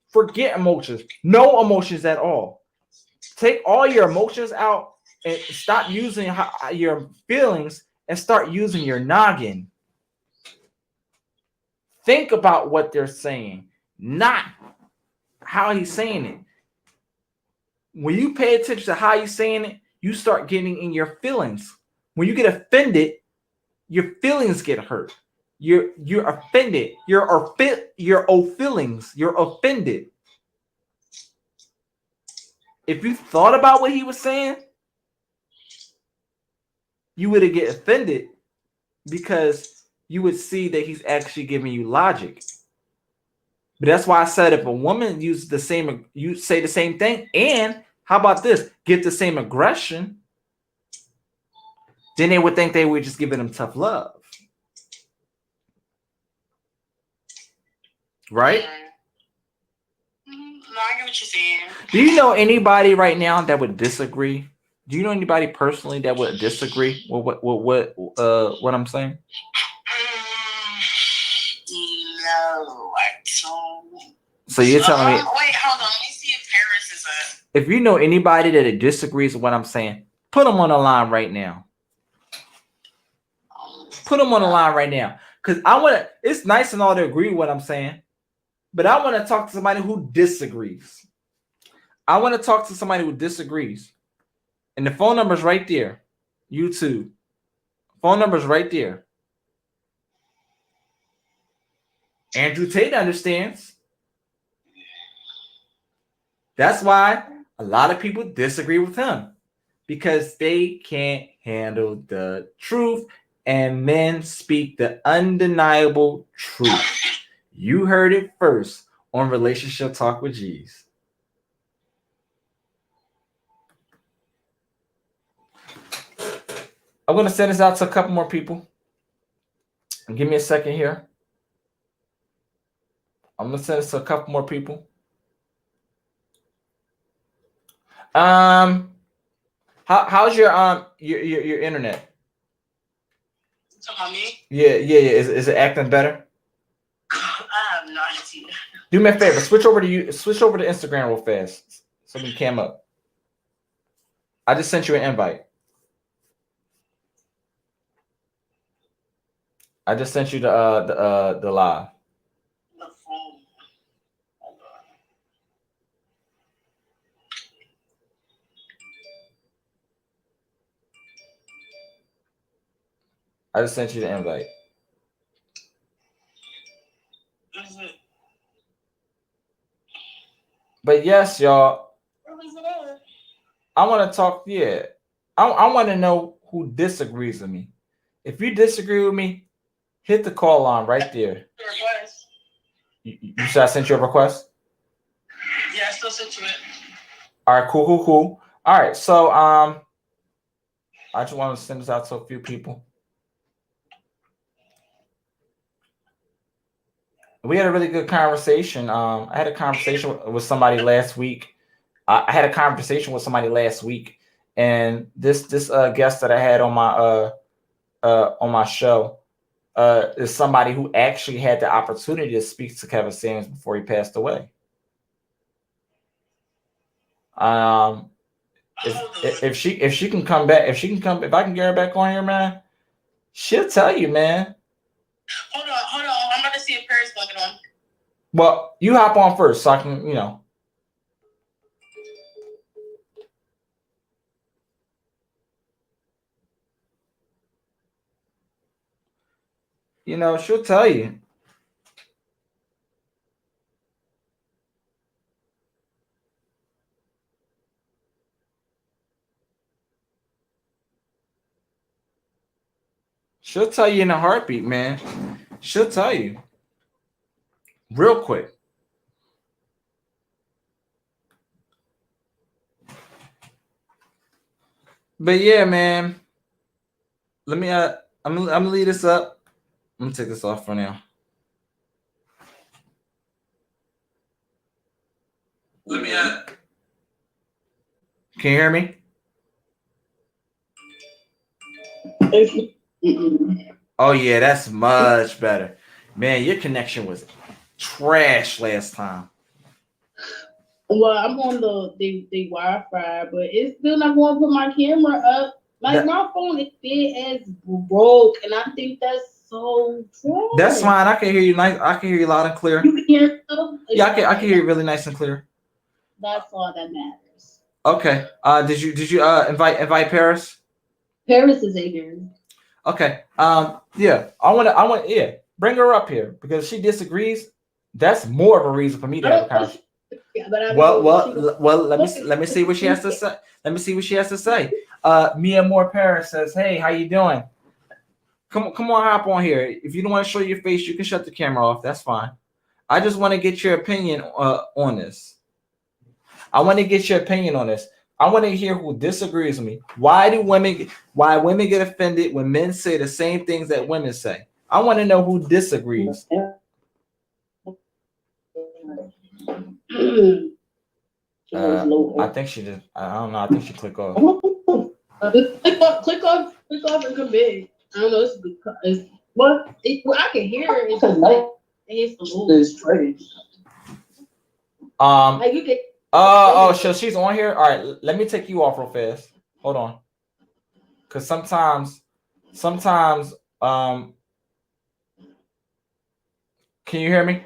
Forget emotions. No emotions at all. Take all your emotions out and stop using your feelings and start using your noggin. Think about what they're saying, not how he's saying it. When you pay attention to how he's saying it, you start getting in your feelings. When you get offended, your feelings get hurt. You're offended. Your feelings. You're offended. If you thought about what he was saying, you would get offended because you would see that he's actually giving you logic. But that's why I said if a woman uses you say the same thing, and how about this? Get the same aggression, then they would think they were just giving them tough love. Right? No, I get what you're saying. Do you know anybody right now that would disagree? Do you know anybody personally that would disagree with what I'm saying? No, I don't. So you're telling me? Wait, hold on. Let me see if Paris is up. If you know anybody that disagrees with what I'm saying, put them on the line right now. Put them on the line right now, because I want to. It's nice and all to agree with what I'm saying, but I want to talk to somebody who disagrees. And the phone number's right there. YouTube. Phone number's right there. Andrew Tate understands. That's why a lot of people disagree with him, because they can't handle the truth, and men speak the undeniable truth. You heard it first on Relationship Talk with G's. I'm going to send this out to a couple more people. Give me a second here. I'm going to send this to a couple more people. How's your internet? Me? Yeah. Is it acting better? I have no idea. Do me a favor. Switch over to Instagram real fast so we can cam up. I just sent you an invite. I just sent you the live. The phone. Hold on. I just sent you the invite. Is it? But yes, y'all. Where was it at? I want to talk. Yeah, I want to know who disagrees with me. If you disagree with me, hit the call line right there. You said I sent you a request? Yeah, I still sent you it. All right, cool. All right, so I just want to send this out to a few people. We had a really good conversation. I had a conversation with somebody last week. And this guest that I had on my show is somebody who actually had the opportunity to speak to Kevin Samuels before he passed away. If she can come back, if I can get her back on here, man, she'll tell you, man. Hold on. I'm about to see if Paris fucking on. Well, you hop on first so I can, you know. You know, she'll tell you. She'll tell you in a heartbeat, man. She'll tell you. Real quick. But yeah, man. Let me I'm gonna leave this up. I'm gonna take this off for now. Can you hear me? Oh yeah, that's much better. Man, your connection was trash last time. Well, I'm on the Wi-Fi, but it's still not going to put my camera up. Like my phone is dead as broke, and I think that's so true. That's fine. I can hear you nice. I can hear you loud and clear. You can hear stuff? Yeah, I can hear you really nice and clear. That's all that matters. Okay. Did you invite Paris? Paris is in here. Okay. Yeah. I want bring her up here because if she disagrees, that's more of a reason for me to have a conversation. Yeah, but well. Let me see what she has to say. Let me see what she has to say. Mia Moore Paris says, "Hey, how you doing? Come on, hop on here. If you don't want to show your face, you can shut the camera off. That's fine. I just want to get your opinion on this. I want to get your opinion on this. I want to hear who disagrees with me. Why women get offended when men say the same things that women say? I want to know who disagrees." I think she did. I don't know. I think she clicked off. Click off and come in. I don't know. It's well, I can hear it. It's just like it's strange. Like you can. So she's on here. All right, let me take you off real fast. Hold on, because sometimes, can you hear me?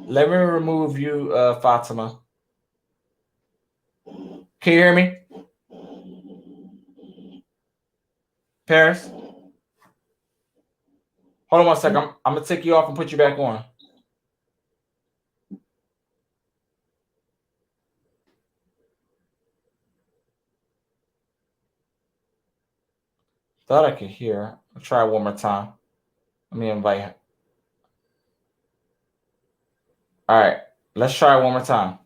Let me remove you, Fatima. Can you hear me? Paris? Hold on one second. I'm going to take you off and put you back on. Thought I could hear. I'll try one more time. Let me invite her. All right, let's try it one more time.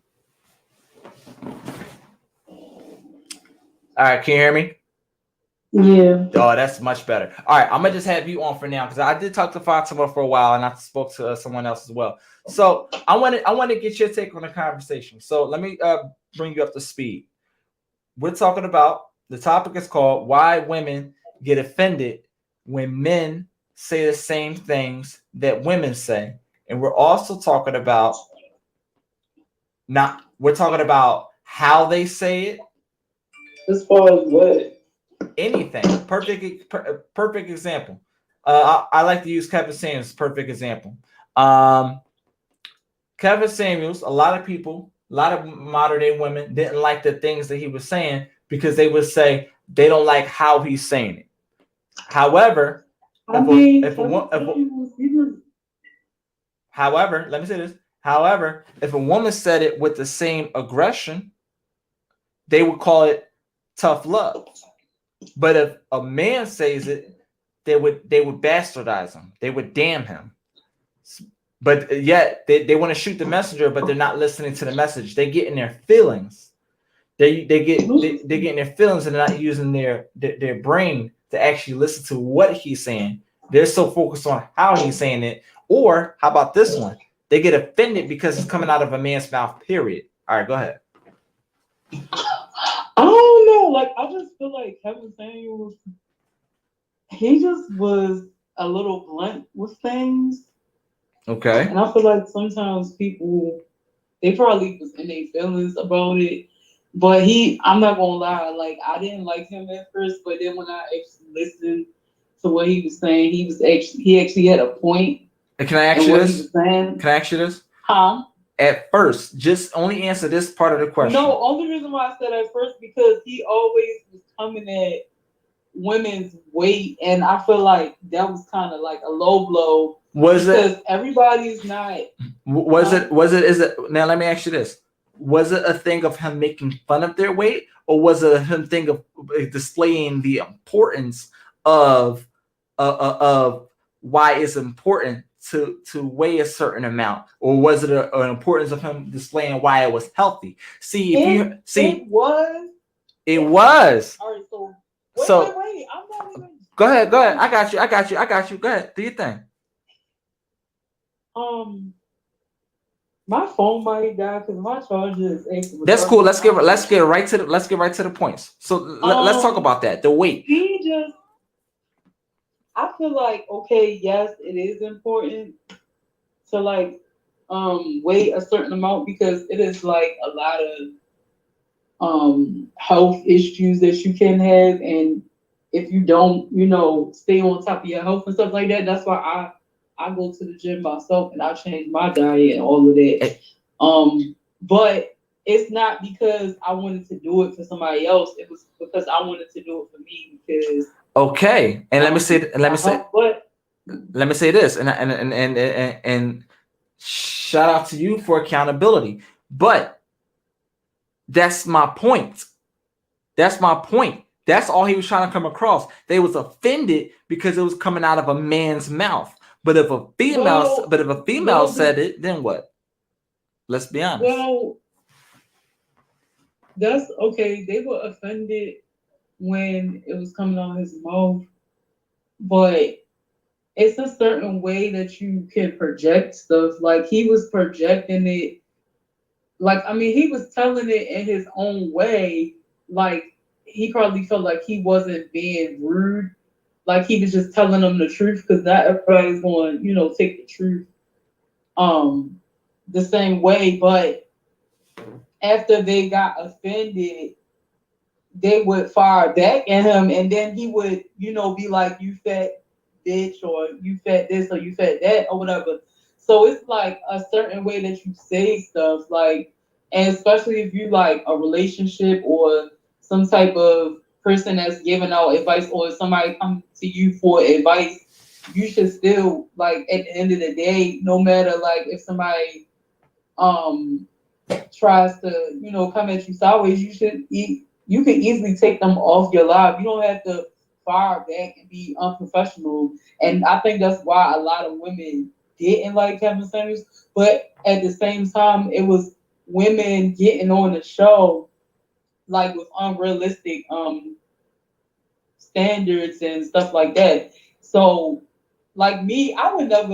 All right, can you hear me? Yeah. Oh, that's much better. All right, I'm gonna just have you on for now because I did talk to Fatima for a while and I spoke to someone else as well. So I want to get your take on the conversation. So let me bring you up to speed. We're talking about the topic is called why women get offended when men say the same things that women say. And we're also talking about how they say it. As far as what? Anything. Perfect example. I like to use Kevin Samuels as perfect example. Kevin Samuels, a lot of modern day women didn't like the things that he was saying because they would say they don't like how he's saying it. However, However, let me say this. However, if a woman said it with the same aggression, they would call it tough love. But if a man says it they would bastardize him. They would damn him. But yet they want to shoot the messenger, but they're not listening to the message. They get in their feelings. They get in their feelings and they're not using their brain to actually listen to what he's saying. They're so focused on how he's saying it. Or how about this one? They get offended because it's coming out of a man's mouth, period. All right, go ahead. I don't know. Like, I just feel like Kevin Samuels, he just was a little blunt with things. Okay. And I feel like sometimes people, they probably was in their feelings about it. But I'm not gonna lie, like, I didn't like him at first, but then when I actually listened to what he was saying, he actually had a point. Can I ask you this? Can I ask you this? Huh? At first, just only answer this part of the question. No, only reason why I said at first because he always was coming at women's weight, and I feel like that was kind of like a low blow. Because everybody's not. Is it now? Let me ask you this: was it a thing of him making fun of their weight, or was it a him thing of displaying the importance of why it's important to weigh a certain amount, or was it an importance of him displaying why it was healthy? See, if you see, it was. All right, wait. I'm not even. Go ahead. I got you. Go ahead. Do your thing. My phone might die because my charger is actually. That's cool. Let's get right to the points. So let's talk about that. The weight. I feel like, okay, yes, it is important to like weigh a certain amount because it is like a lot of health issues that you can have, and if you don't, stay on top of your health and stuff like that, that's why I go to the gym myself and I change my diet and all of that. But it's not because I wanted to do it for somebody else. It was because I wanted to do it for me because. Okay, and let me say this, and shout out to you for accountability. But that's my point. That's all he was trying to come across. They was offended because it was coming out of a man's mouth. But if a female said it, then what? Let's be honest. Well, that's okay. They were offended when it was coming out of his mouth, but it's a certain way that you can project stuff. Like he was projecting it, like he was telling it in his own way. Like he probably felt like he wasn't being rude, like he was just telling them the truth because not everybody's going, take the truth the same way. But after they got offended, they would fire back at him, and then he would, be like, "You fat bitch," or "You fat this," or "You fat that," or whatever. So it's like a certain way that you say stuff, like, and especially if you like a relationship or some type of person that's giving out advice, or if somebody comes to you for advice, you should still, like, at the end of the day, no matter like if somebody tries to, come at you sideways, you can easily take them off your live. You don't have to fire back and be unprofessional. And I think that's why a lot of women didn't like Kevin Samuels. But at the same time, it was women getting on the show like with unrealistic standards and stuff like that. So like me, I would have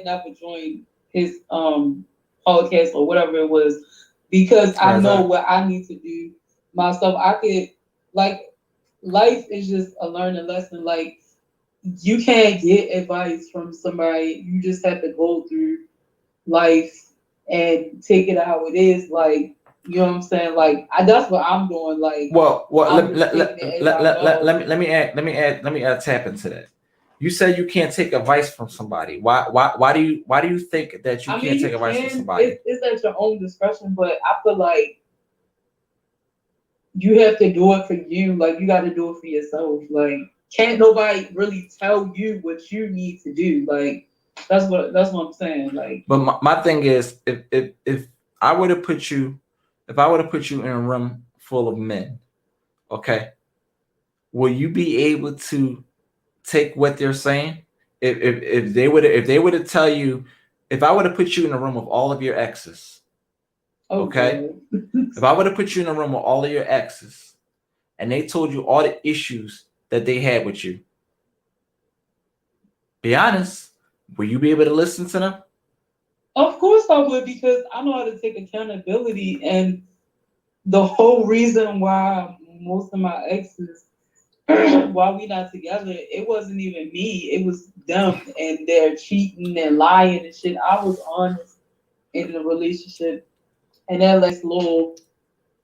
never joined his podcast or whatever it was, because I know what I need to do myself. I could, like, life is just a learning lesson. Like, you can't get advice from somebody. You just have to go through life and take it how it is. Like, you know what I'm saying? Like, that's what I'm doing. Like, let me add tap into that. You said you can't take advice from somebody. Why do you think that you can't take advice from somebody? It's at your own discretion, but I feel like you have to do it for you. Like, you got to do it for yourself. Like, can't nobody really tell you what you need to do. Like, that's what I'm saying. Like, but my thing is, if I were to put you in a room full of men, okay, will you be able to take what they're saying. If they were to tell you, if I were to put you in a room with all of your exes, okay? If I were to put you in a room with all of your exes and they told you all the issues that they had with you, be honest, will you be able to listen to them? Of course I would, because I know how to take accountability. And the whole reason why most of my exes, why we not together, it wasn't even me. It was them and their cheating and lying and shit. I was honest in the relationship, and that last little.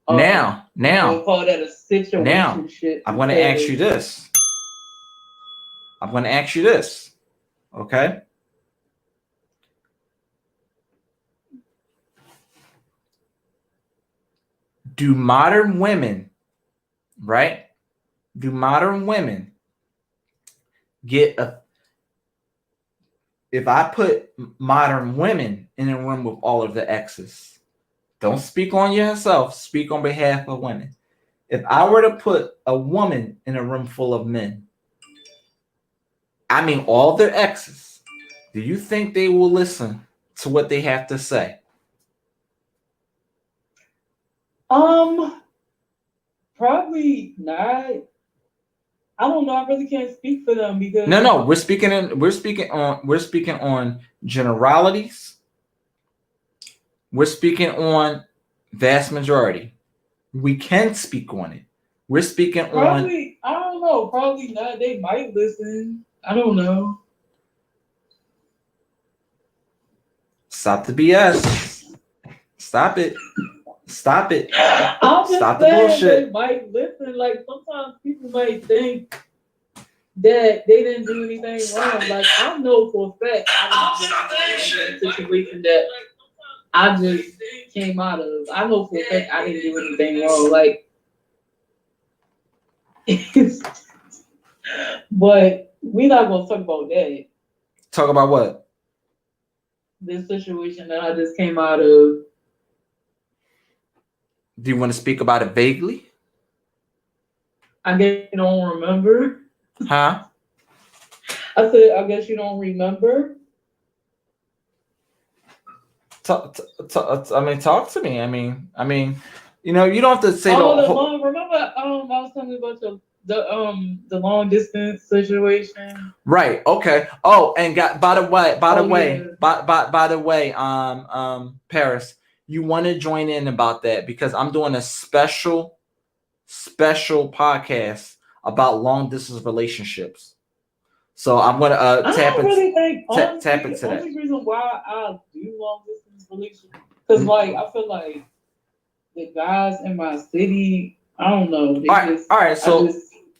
Now, we'll call that a situation. Shit. I'm going to ask you this. Okay? Do modern women, right? Do modern women get a... If I put modern women in a room with all of the exes, don't speak on yourself, speak on behalf of women. If I were to put a woman in a room full of men, I mean all their exes, do you think they will listen to what they have to say? Probably not. I don't know. I really can't speak for them because No, we're speaking on generalities. We're speaking on vast majority. We can speak on it. We're speaking probably, I don't know. Probably not. They might listen. I don't know. Stop the BS. Stop it. Stop it. I'm just Stop the saying bullshit. they might listen. Like sometimes people might think that they didn't do anything wrong. Like I know for a fact I didn't do a situation that I just came out of. I know for a fact I didn't do anything wrong. Like, but we're not gonna talk about that. Talk about what? This situation that I just came out of. Do you want to speak about it vaguely? I guess you don't remember. Huh? I said, I guess you don't remember. Talk to me. I mean, you know, you don't have to say Remember, I was talking about the long distance situation. Right. Okay. Oh, and by the way, Paris, you want to join in about that because I'm doing a special podcast about long distance relationships. So I'm gonna tap into that. The only reason why I do long distance relationships because like I feel like the guys in my city, I don't know. All right. So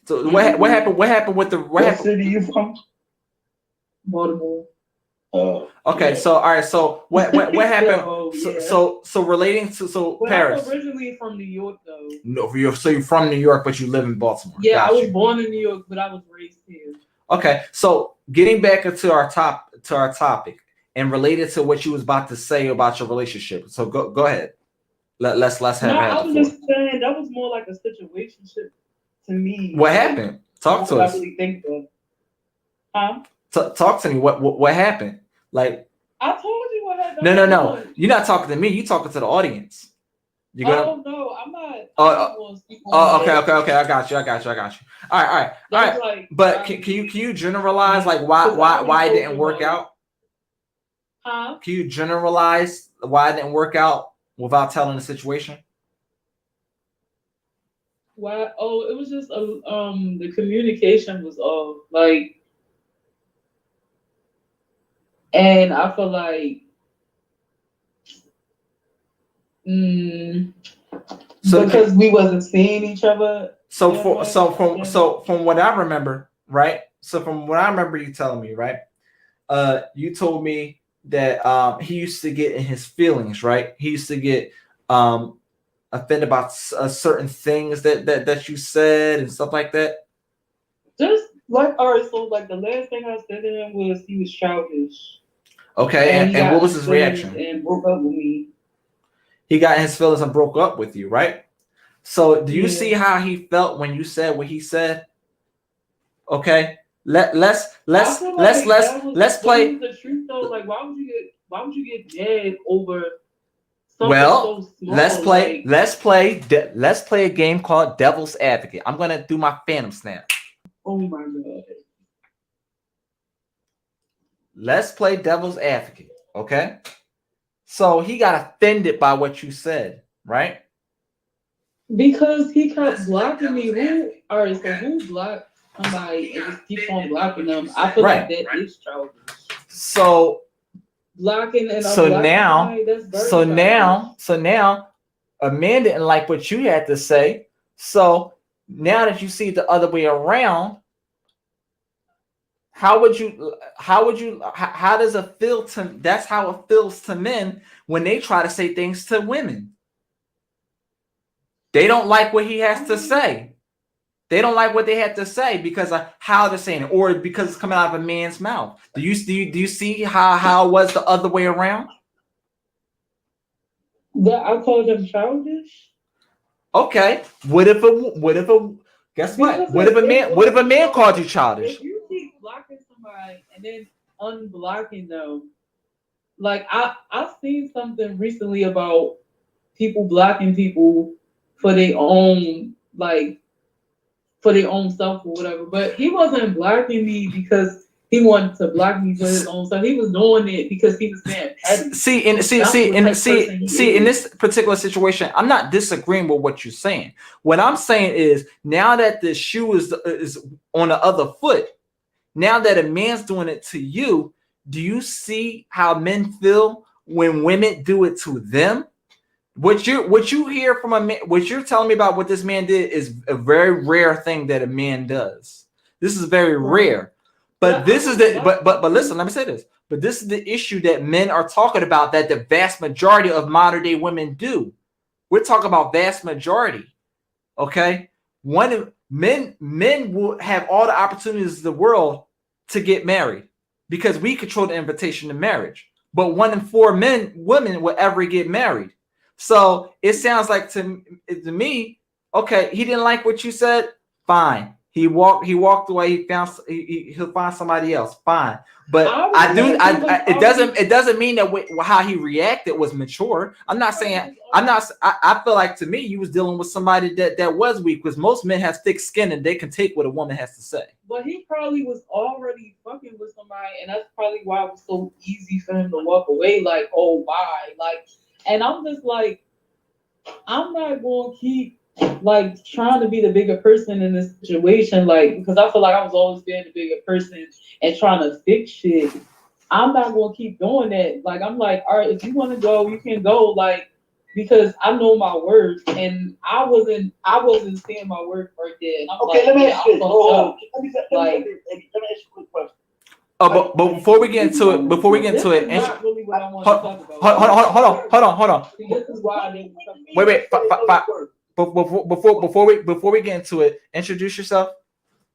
what happened? What happened with the what city you from? Baltimore. Okay, yeah. So all right, so what happened? So relating to Paris. I'm originally from New York though. No, you're from New York, but you live in Baltimore. Yeah, I was born in New York, but I was raised here. Okay, so getting back into our topic and related to what you was about to say about your relationship. So go ahead. Let's have. No, I was just saying that was more like a situationship to me. What happened? Talk to us. I really think of. Huh? Talk to me. What happened? Like I told you what happened. No. You're not talking to me. You talking to the audience. You gonna? Oh no, I'm not. Okay. I got you. All right. Like, but can you generalize like why it didn't work out? Huh? Can you generalize why it didn't work out without telling the situation? Why? Oh, it was just the communication was off. Like. And I feel like, because we wasn't seeing each other. From what I remember, right? So from what I remember you telling me, right? You told me that he used to get in his feelings, right? He used to get offended about certain things that you said and stuff like that. Just like, all right, so like the last thing I said to him was he was childish. Okay, and what was his reaction? And broke up with me. He got in his feelings and broke up with you, right? So do you see how he felt when you said what he said? Okay, let's play. The truth though, like why would you get mad over something Well, so small? let's play a game called Devil's Advocate. I'm gonna do my Phantom Snap. Oh my god. Let's play Devil's Advocate, okay? So he got offended by what you said, right? Because he kept blocking me. Who blocked somebody and just keeps on blocking them? I feel like that is childish. So blocking and now a man didn't like what you had to say. So now that you see it the other way around, how does it feel to, that's how it feels to men when they try to say things to women. They don't like what he has to say. They don't like what they had to say because of how they're saying it, or because it's coming out of a man's mouth. Do you see how it was the other way around? That I called them childish. Okay. What if a man called you childish? If you keep blocking somebody and then unblocking them, like I've seen something recently about people blocking people for their own self or whatever. But he wasn't blocking me because he wanted to block me for his own self. He was doing it because he was being petty. See, in this particular situation, I'm not disagreeing with what you're saying. What I'm saying is, now that the shoe is on the other foot, now that a man's doing it to you, do you see how men feel when women do it to them? What you hear from a man, what you're telling me about what this man did is a very rare thing that a man does. This is very rare. But this is but listen, let me say this. But this is the issue that men are talking about, that the vast majority of modern day women do. We're talking about vast majority. Okay? Men will have all the opportunities in the world to get married because we control the invitation to marriage. But 1 in 4 women will ever get married. So it sounds like to me, okay, he didn't like what you said. Fine. He walked away. He'll find somebody else. Fine. But it doesn't mean that how he reacted was mature. I feel like, to me, you was dealing with somebody that was weak, because most men have thick skin and they can take what a woman has to say. But he probably was already fucking with somebody, and that's probably why it was so easy for him to walk away. Like, oh, bye. Like, and I'm just like, I'm not going to keep like trying to be the bigger person in this situation, like, because I feel like I was always being the bigger person and trying to fix shit. I'm not going to keep doing that. Like, I'm like, all right, if you want to go, you can go, like, because I know my worth, and I wasn't saying my worth right there. And I'm okay, like, let me ask you. Let me ask you a quick question. But before we get into it, really what I want to talk about. hold on. See, this is why I didn't. Wait. Before we get into it, introduce yourself.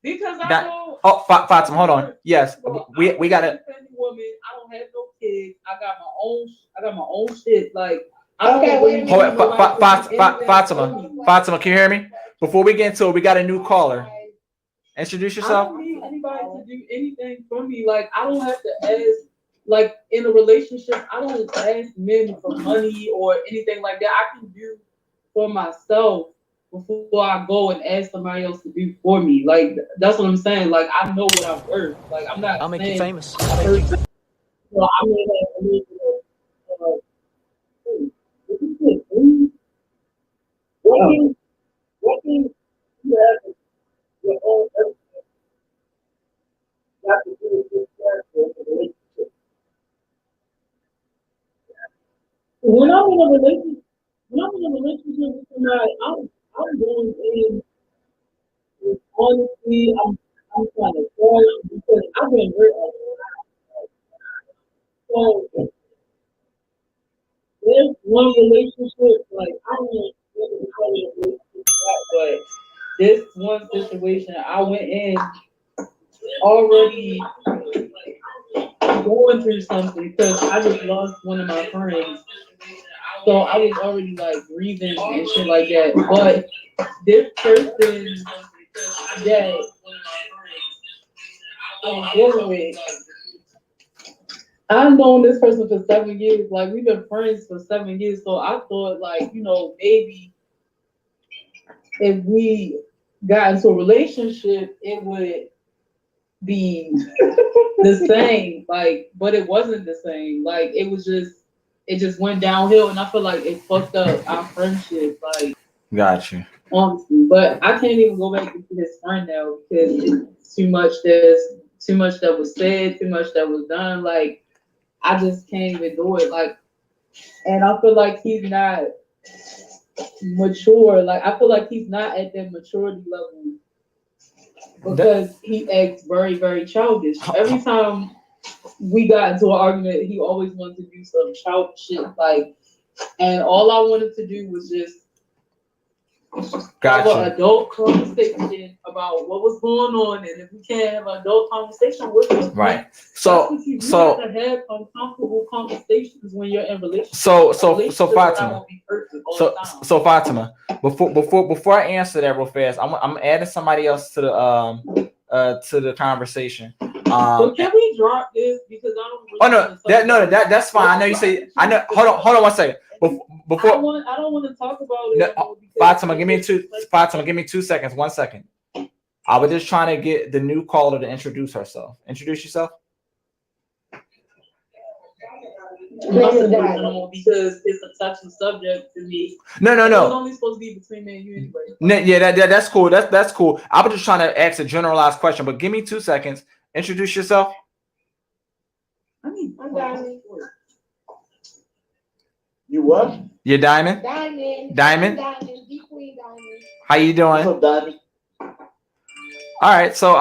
Because I know. Oh, Fatima, hold on. Yes, we got it. Woman, I don't have no kids. I got my own shit. Like, Fatima, can you hear me? Before we get into it, we got a new caller. Introduce yourself. I don't need anybody to do anything for me. Like, I don't have to ask. Like, in a relationship, I don't ask men for money or anything like that. I can do for myself before I go and ask somebody else to do for me. Like, that's what I'm saying. Like, I know what I'm worth. Like, I'm not. I'll make you famous. Well, I mean, what can you have your own everything got to do with this relationship? When I'm in a relationship with somebody, I'm going in with honesty. I'm trying to tell them because I've been hurt a lot. So there's one relationship, like, I don't know relationship, but this one situation, I went in already going through something because I just lost one of my friends. So I was already like grieving and shit like that. But this person that I'm dealing with. I've known this person for 7 years. Like, we've been friends for 7 years. So I thought, like, you know, maybe if we got into a relationship, it would be the same. Like, but it wasn't the same. Like, it just went downhill, and I feel like it fucked up our friendship. Like, Got you. honestly, but I can't even go back into his friend now because it's too much. There's too much that was said, too much that was done. Like, I just can't even do it. Like, and I feel like he's not mature. Like, I feel like he's not at that maturity level because he acts very, very childish. Every time we got into an argument, he always wanted to do some childish shit. Like, and all I wanted to do was just have an adult conversation about what was going on, and if we can't have an adult conversation, what's the point? Right. You have to have uncomfortable conversations when you're in relationships. So Fatima. So Fatima, before I answer that real fast, I'm adding somebody else to the conversation. So can we drop this because I don't. Really that's fine. I know you say. I know. Hold on 1 second. Before I don't want to talk about it. No, Fatima, give me 2 seconds. 1 second. I was just trying to get the new caller to introduce herself. Introduce yourself. Because it's a touchy subject to me. No. It's only supposed to be between me and you anyway. Yeah, that's cool. That's cool. I was just trying to ask a generalized question, but give me 2 seconds. Introduce yourself. I'm Diamond. You what? You're Diamond. Diamond. The Queen Diamond. How you doing? What's up, Diamond? All right, so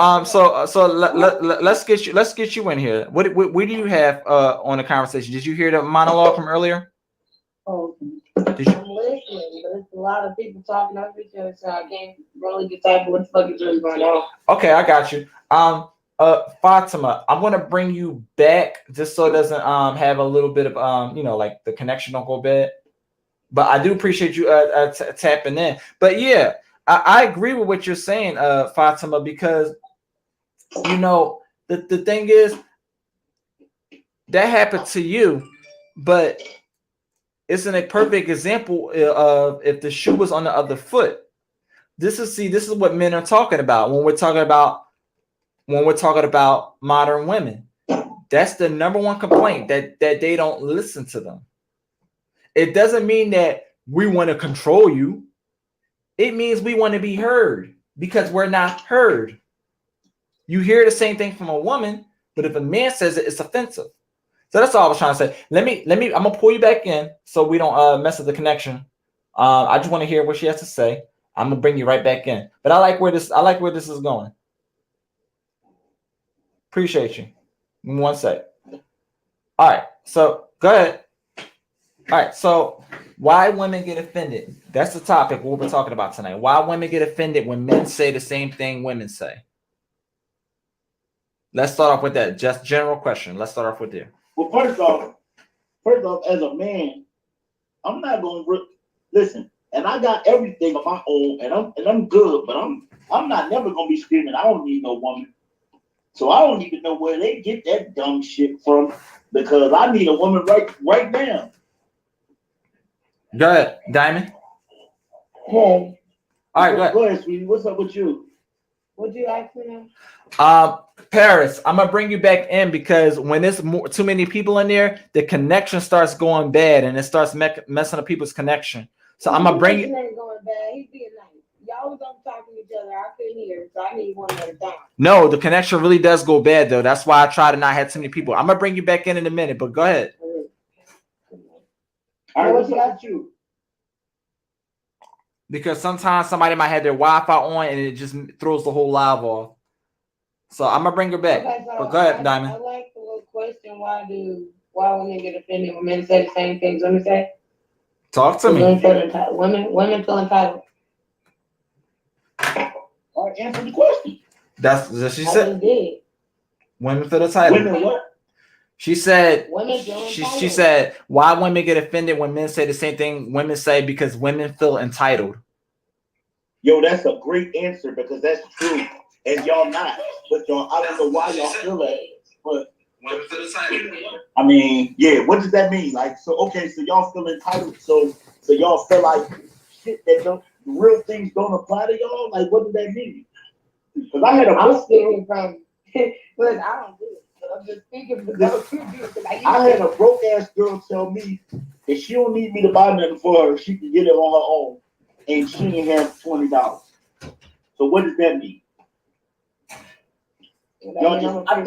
let's get you in here. What do you have on the conversation? Did you hear the monologue from earlier? Oh, Did you? I'm listening, but it's a lot of people talking over each other, so I can't really decipher what the fuck is really going on. Okay, I got you. Fatima, I'm gonna bring you back just so it doesn't have a little bit of like the connection don't go bad. But I do appreciate you tapping in. But yeah, I agree with what you're saying, Fatima, because the thing is that happened to you, but isn't a perfect example of if the shoe was on the other foot. This is what men are talking about when we're talking about modern women. That's the number one complaint, that they don't listen to them. It doesn't mean that we want to control you. It means we want to be heard because we're not heard. You hear the same thing from a woman, but if a man says it, it's offensive. So that's all I was trying to say. Let me. I'm gonna pull you back in so we don't mess up the connection. I just want to hear what she has to say. I'm gonna bring you right back in. But I like where this is going. Appreciate you. 1 sec. All right. So go ahead. All right. So why women get offended? That's the topic what we're talking about tonight. Why women get offended when men say the same thing women say. Let's start off with that. Just general question. Let's start off with there. Well, first off, as a man, I'm not gonna listen. And I got everything of my own, and I'm good. But I'm not never gonna be screaming. I don't need no woman. So I don't even know where they get that dumb shit from, because I need a woman right now. Go ahead, Diamond. Hey. All right, go ahead. Go ahead, sweetie. What's up with you? What'd you ask me now? Paris, I'm gonna bring you back in because when there's too many people in there, the connection starts going bad and it starts messing up people's connection. So I'm gonna bring you. Ain't going bad. He's being nice. Y'all was on talking to each other. I couldn't hear, so I need one at a time. No, the connection really does go bad though. That's why I try to not have too many people. I'm gonna bring you back in a minute, but go ahead. All right, what's up with you? Because sometimes somebody might have their Wi-Fi on and it just throws the whole live off. So I'm gonna bring her back. Okay, so but go ahead, Diamond. I like the little question. Why women get offended when men say the same things women say? Talk to me. Women feel entitled. Women feel entitled. All right, answer the question. That's what she said. Did. Women feel entitled. Women what? She said. Women feel entitled. She said why women get offended when men say the same thing women say, because women feel entitled. Yo, that's a great answer because that's true. and y'all not. But y'all, I don't know why y'all feel that. But I mean, yeah. What does that mean? Like, so okay, so y'all feel entitled. So y'all feel like shit that don't real things don't apply to y'all. Like, what does that mean? Because I had a I'm speaking from, but I don't do it. But I'm just speaking for those who do it. Like, I had a broke ass girl tell me that she don't need me to buy nothing for her. She can get it on her own, and she didn't have $20. So what does that mean? Y'all just, I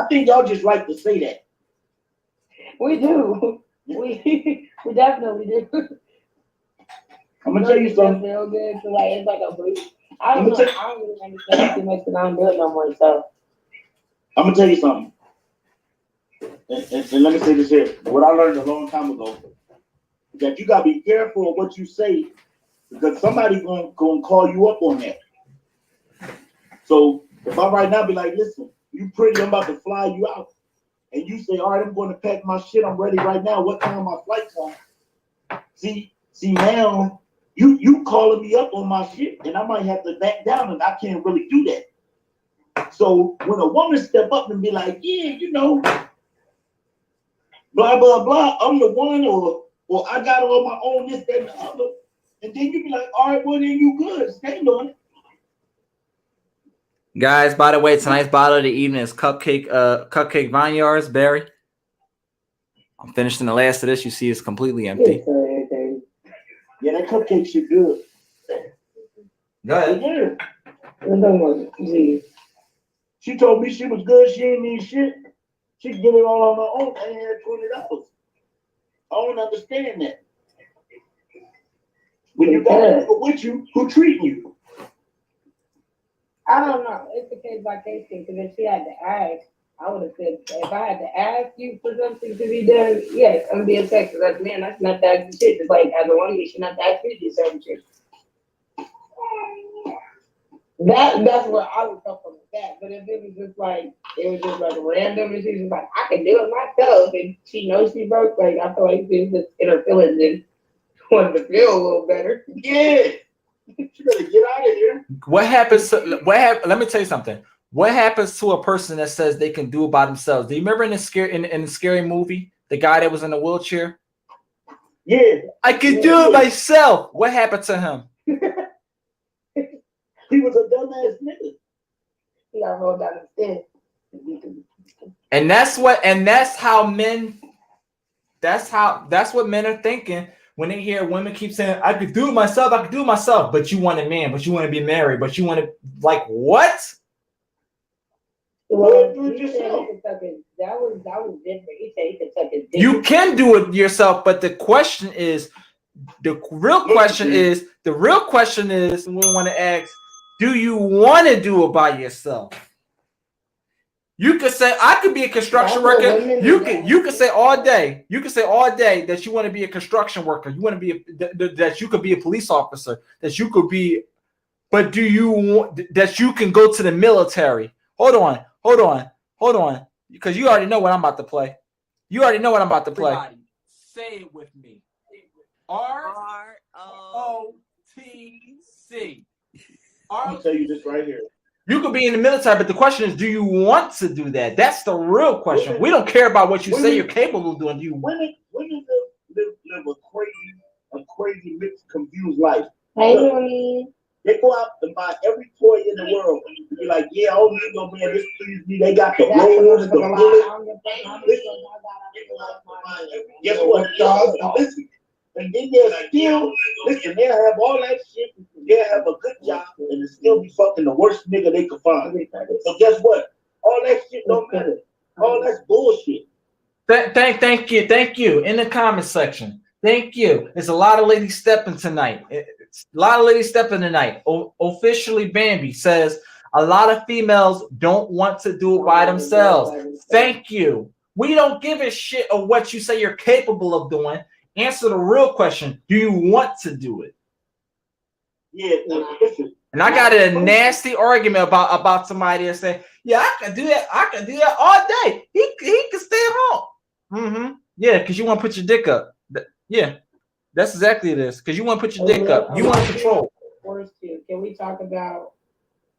think y'all just like to say that. We do. We definitely do. I'm gonna tell you something. Real good. So like it's like a brief. I don't know. I don't really understand too much because I don't do it no more. So I'm gonna tell you something. And let me say this here. What I learned a long time ago is that you gotta be careful of what you say because somebody's gonna call you up on that. So if I right now be like, listen, you pretty, I'm about to fly you out. And you say, all right, I'm going to pack my shit. I'm ready right now. What time my flight's on? See now you calling me up on my shit, and I might have to back down, and I can't really do that. So when a woman step up and be like, yeah, you know, blah blah blah, I'm the one, or I got it on my own, this, that, and the other, and then you be like, all right, well then you good, stand on it. Guys, by the way, tonight's bottle of the evening is Cupcake Vineyards, Barry. I'm finishing the last of this. You see it's completely empty. Yeah, that cupcake shit good. Go ahead. Yeah. She told me she was good. She ain't need shit. She could get it all on her own. I ain't had $20. I don't understand that. When you got people with you who treating you. I don't know. It's a case by case thing. Because if she had to ask, I would have said, if I had to ask you for something to be done, yes, I'm being sexist. That's man, that's not that shit. Just like as a woman, you should not ask you to do certain shit. That's where I would come from with that. But if it was just like random and she's just like, I can do it myself and she knows she broke, like I feel like she's just in her feelings and wanted to feel a little better. Yeah. You better get out of here. Let me tell you something. What happens to a person that says they can do it by themselves? Do you remember in the scary movie, the guy that was in the wheelchair? Yeah. I can do it myself. What happened to him? He was a dumbass nigga. He got rolled down the stairs. And that's what men are thinking when they hear women keep saying, I could do it myself, but you want a man, but you want to be married, but you want to, like, what? Well, he said he could suck his, that was different. He said he could suck his dick. You can do it yourself, but the real question is, we want to ask, do you want to do it by yourself? You could say, I could be a construction worker. You could say all day. You could say all day that you want to be a construction worker. You want to be that you could be a police officer. That you could be, but do you want that you can go to the military? Hold on, because you already know what I'm about to play. Everybody, say it with me. ROTC. I'll tell you this right here. You could be in the military, but the question is, do you want to do that? That's the real question. We don't care about what you say you're capable of doing. Do you? Women live a crazy, mixed, confused life. Hey, honey. They go out and buy every toy in the world. And be like, yeah, oh, you know, man, this please me. They got the rolls, the bullets. Guess what, y'all? Listen. And then they'll they'll have all that shit. They'll have a good job and still be fucking the worst nigga they could find. So guess what? All that shit don't matter. All that's bullshit. Thank you. In the comment section. Thank you. There's a lot of ladies stepping tonight. Officially, Bambi says a lot of females don't want to do it by themselves. Thank you. We don't give a shit of what you say you're capable of doing. Answer the real question. Do you want to do it? Yeah. Listen. And I got a nasty argument about somebody that say, yeah, I can do that all day. He can stay at home. Mm-hmm. Yeah, because you want to put your dick up. Yeah, that's exactly it is. Because you want to put your dick up. You want to control. Can we talk about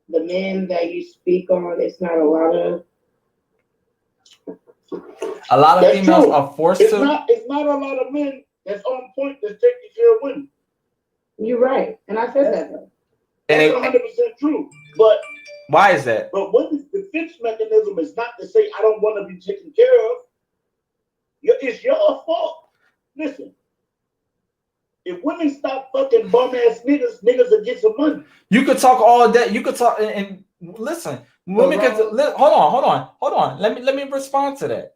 the men that you speak on, it's not a lot of. A lot of That's females true. are forced It's to. not a lot of men that's on point that's taking care of women. You're right, and I said that though. That's 100% true. But why is that? But women's defense mechanism is not to say I don't want to be taken care of. It's your fault. Listen, if women stop fucking bum ass niggas will get some money. You could talk all day. You could talk and listen. Women could hold on. Let me respond to that.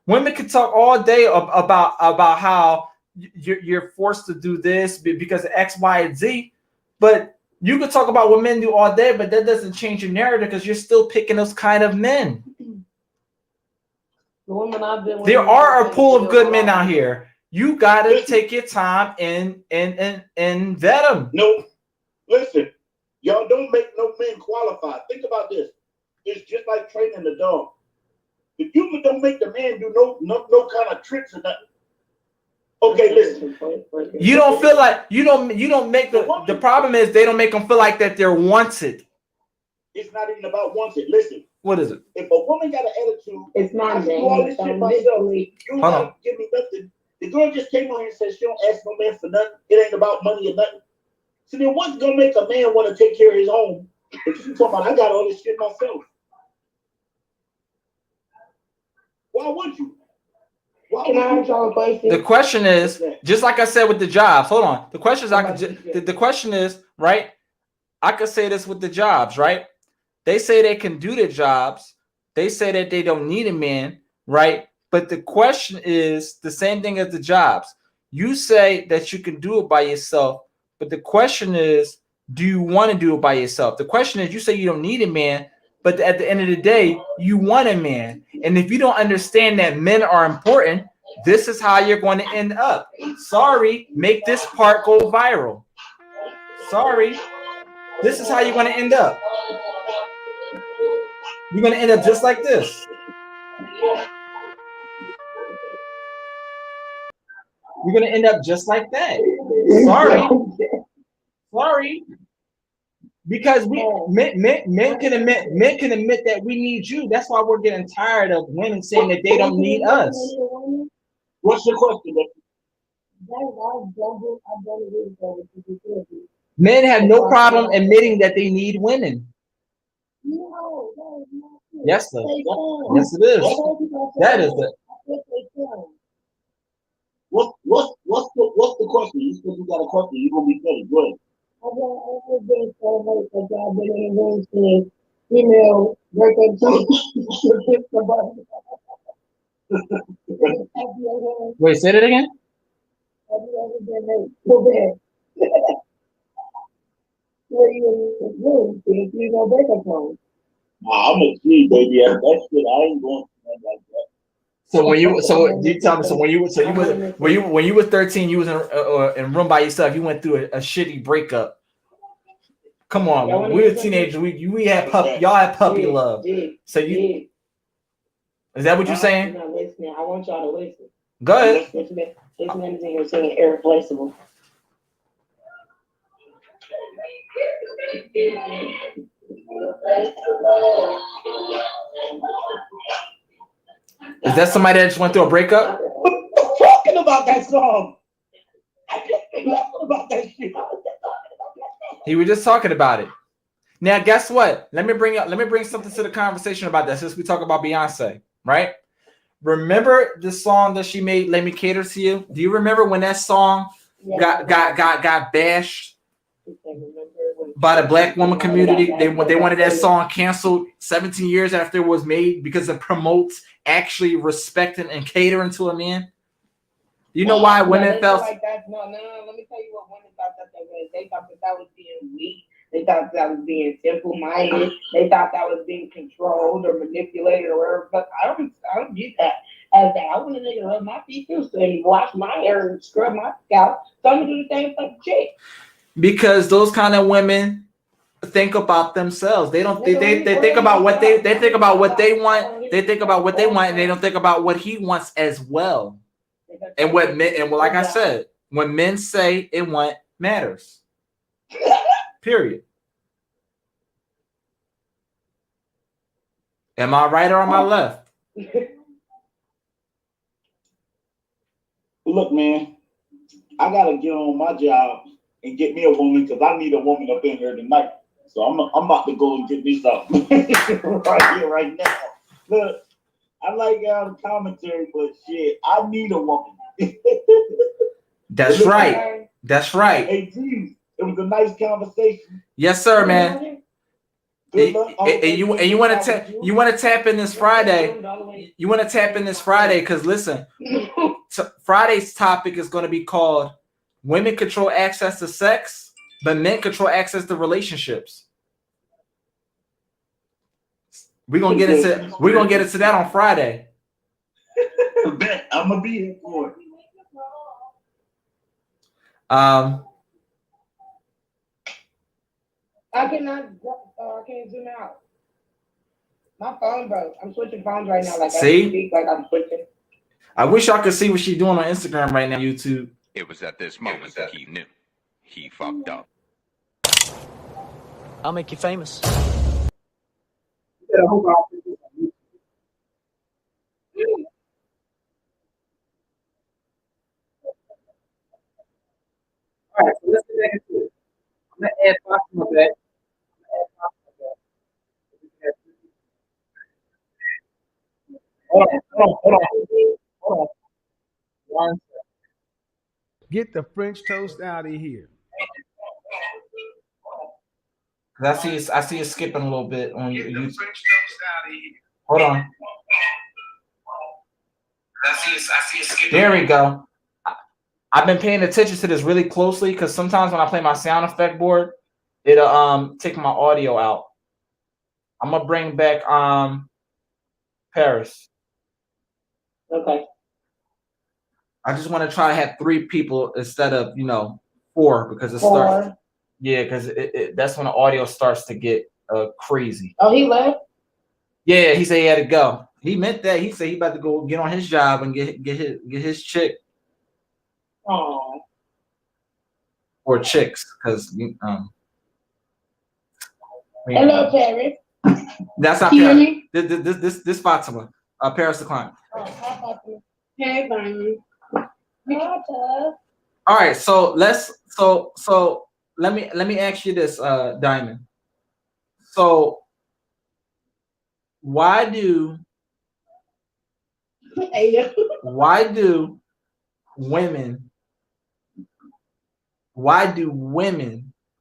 Women could talk all day about how you're forced to do this because of X, Y, and Z. But you could talk about what men do all day, but that doesn't change your narrative because you're still picking those kind of men. The women I've been with, there are a pool of good men out here. You gotta take your time and vet them. No, listen, y'all don't make no men qualified. Think about this. It's just like training the dog. If you don't make the man do no kind of tricks or nothing. Okay, listen. You don't feel like you don't make the problem is they don't make them feel like that they're wanted. It's not even about wanted. Listen. What is it? If a woman got an attitude, it's not I do all this shit myself. You don't gotta give me nothing. The girl just came on here and said she don't ask no man for nothing. It ain't about money or nothing. So then what's gonna make a man want to take care of his home? If you talking about I got all this shit myself. Why would you? The question is, just like I said with the jobs. Hold on. The question is, the question is, right? I could say this with the jobs, right? They say they can do the jobs. They say that they don't need a man, right? But the question is the same thing as the jobs. You say that you can do it by yourself, but the question is, do you want to do it by yourself? The question is, you say you don't need a man, but at the end of the day, you want a man. And if you don't understand that men are important, this is how you're going to end up. Sorry, make this part go viral. Sorry, this is how you're going to end up. You're going to end up just like this. You're going to end up just like that. Sorry. Because men can admit that we need you. That's why we're getting tired of women saying that they don't need us. What's your question? Men have no problem admitting that they need women. Yes, sir. Yes, it is. That is it. What's the question? You said you got a question. You're gonna be funny. Go ahead. I've been so hurt because I've been in the room seeing female break up Wait, say that again? Have you ever been hurt so bad? Where you in the room seeing female break up songs? Nah, I'm a G, baby. That shit, I ain't going to nothing like that. So when you were 13, you was in a room by yourself. You went through a shitty breakup. Come on, we were teenagers. We had y'all had puppy love. So you is that what you're saying? You're not listening. I want y'all to listen. Go ahead. This man is saying irreplaceable. Is that somebody that just went through a breakup? I'm talking about that song. I just been talking about that shit. He was just talking about it. Now, guess what? Let me bring something to the conversation about that since we talk about Beyonce, right? Remember the song that she made, "Let Me Cater to You"? Do you remember when that song got bashed by the black woman community? They wanted that song canceled 17 years after it was made because it promotes actually respecting and catering to a man. You know why women felt like that? No. Let me tell you what women thought that was. They thought that was being weak. They thought that was being simple-minded. They thought that was being controlled or manipulated or whatever. But I don't get that as that. I want a nigga to rub my feet too, so he wash my hair and scrub my scalp. So I'm gonna do the same fucking shit. Because those kind of women think about themselves. They don't. They think about what they think about what they want. They think about what they want, and they don't think about what he wants as well. And what men and like I said, when men say it matters. Period. Am I right or am I left? Look, man, I gotta get on my job and get me a woman because I need a woman up in here tonight. So I'm about to go and get me something right here, right now. Look, I like the commentary, but shit, I need a woman. That's right. That's right. Hey, geez, it was a nice conversation. Yes, sir, man. And you want to tap in this Friday. You want to tap in this Friday because listen, Friday's topic is going to be called "Women Control Access to Sex, but Men Control Access to Relationships." We're gonna get into that on Friday. I'm gonna be here for it. I cannot. I can't zoom out. My phone broke. I'm switching phones right now. Like See? I speak, like I'm switching. I wish y'all could see what she's doing on Instagram right now, YouTube. It was at this moment that he knew he fucked up. I'll make you famous. All right, so let's get back into it. I'm gonna add Fatima back. Hold on. One second. Get the French toast out of here. I see it skipping a little bit on YouTube. Hold on. I see it skipping. There we go. I've been paying attention to this really closely because sometimes when I play my sound effect board, it'll take my audio out. I'm gonna bring back Paris. Okay. I just want to try to have 3 people instead of 4 because it starts. Yeah, because that's when the audio starts to get crazy. Oh, he left? Yeah, he said he had to go. He meant that. He said he about to go get on his job and get his chick. Oh. Or chicks, because Hello, Paris. That's not Paris. This Fatima. Paris the client. Oh, hi, Fatima. Hey, Barney. All right, so let me ask you this, Diamond. So why do women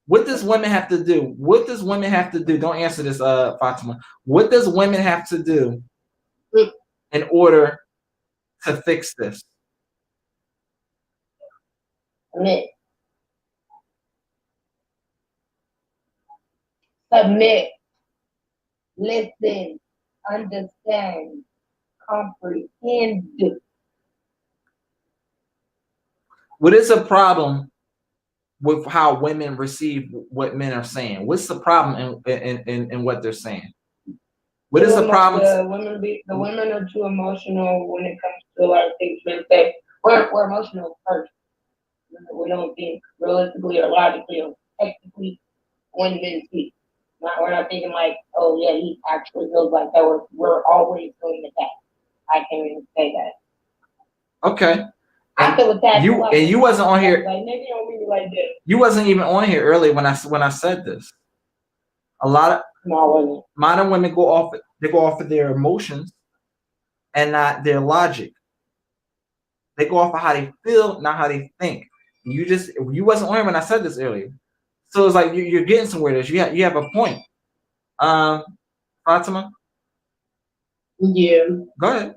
what does women have to do? What does women have to do? Don't answer this, Fatima. What does women have to do in order to fix this? Submit, listen, understand, comprehend. What is a problem with how women receive what men are saying? What's the problem in what they're saying? What is the problem? The women are too emotional when it comes to a lot of things. Men say we're emotional first. We don't think realistically or logically or technically when men speak. We're not thinking like, oh yeah, he actually feels like that. We're always doing the that. I can't even say that. Okay. You wasn't on here. Like maybe don't mean like this. You wasn't even on here earlier when I said this. A lot of modern women go off of their emotions and not their logic. They go off of how they feel, not how they think. You wasn't on here when I said this earlier. So it's like you're getting somewhere. You have a point. Fatima? Yeah. Go ahead.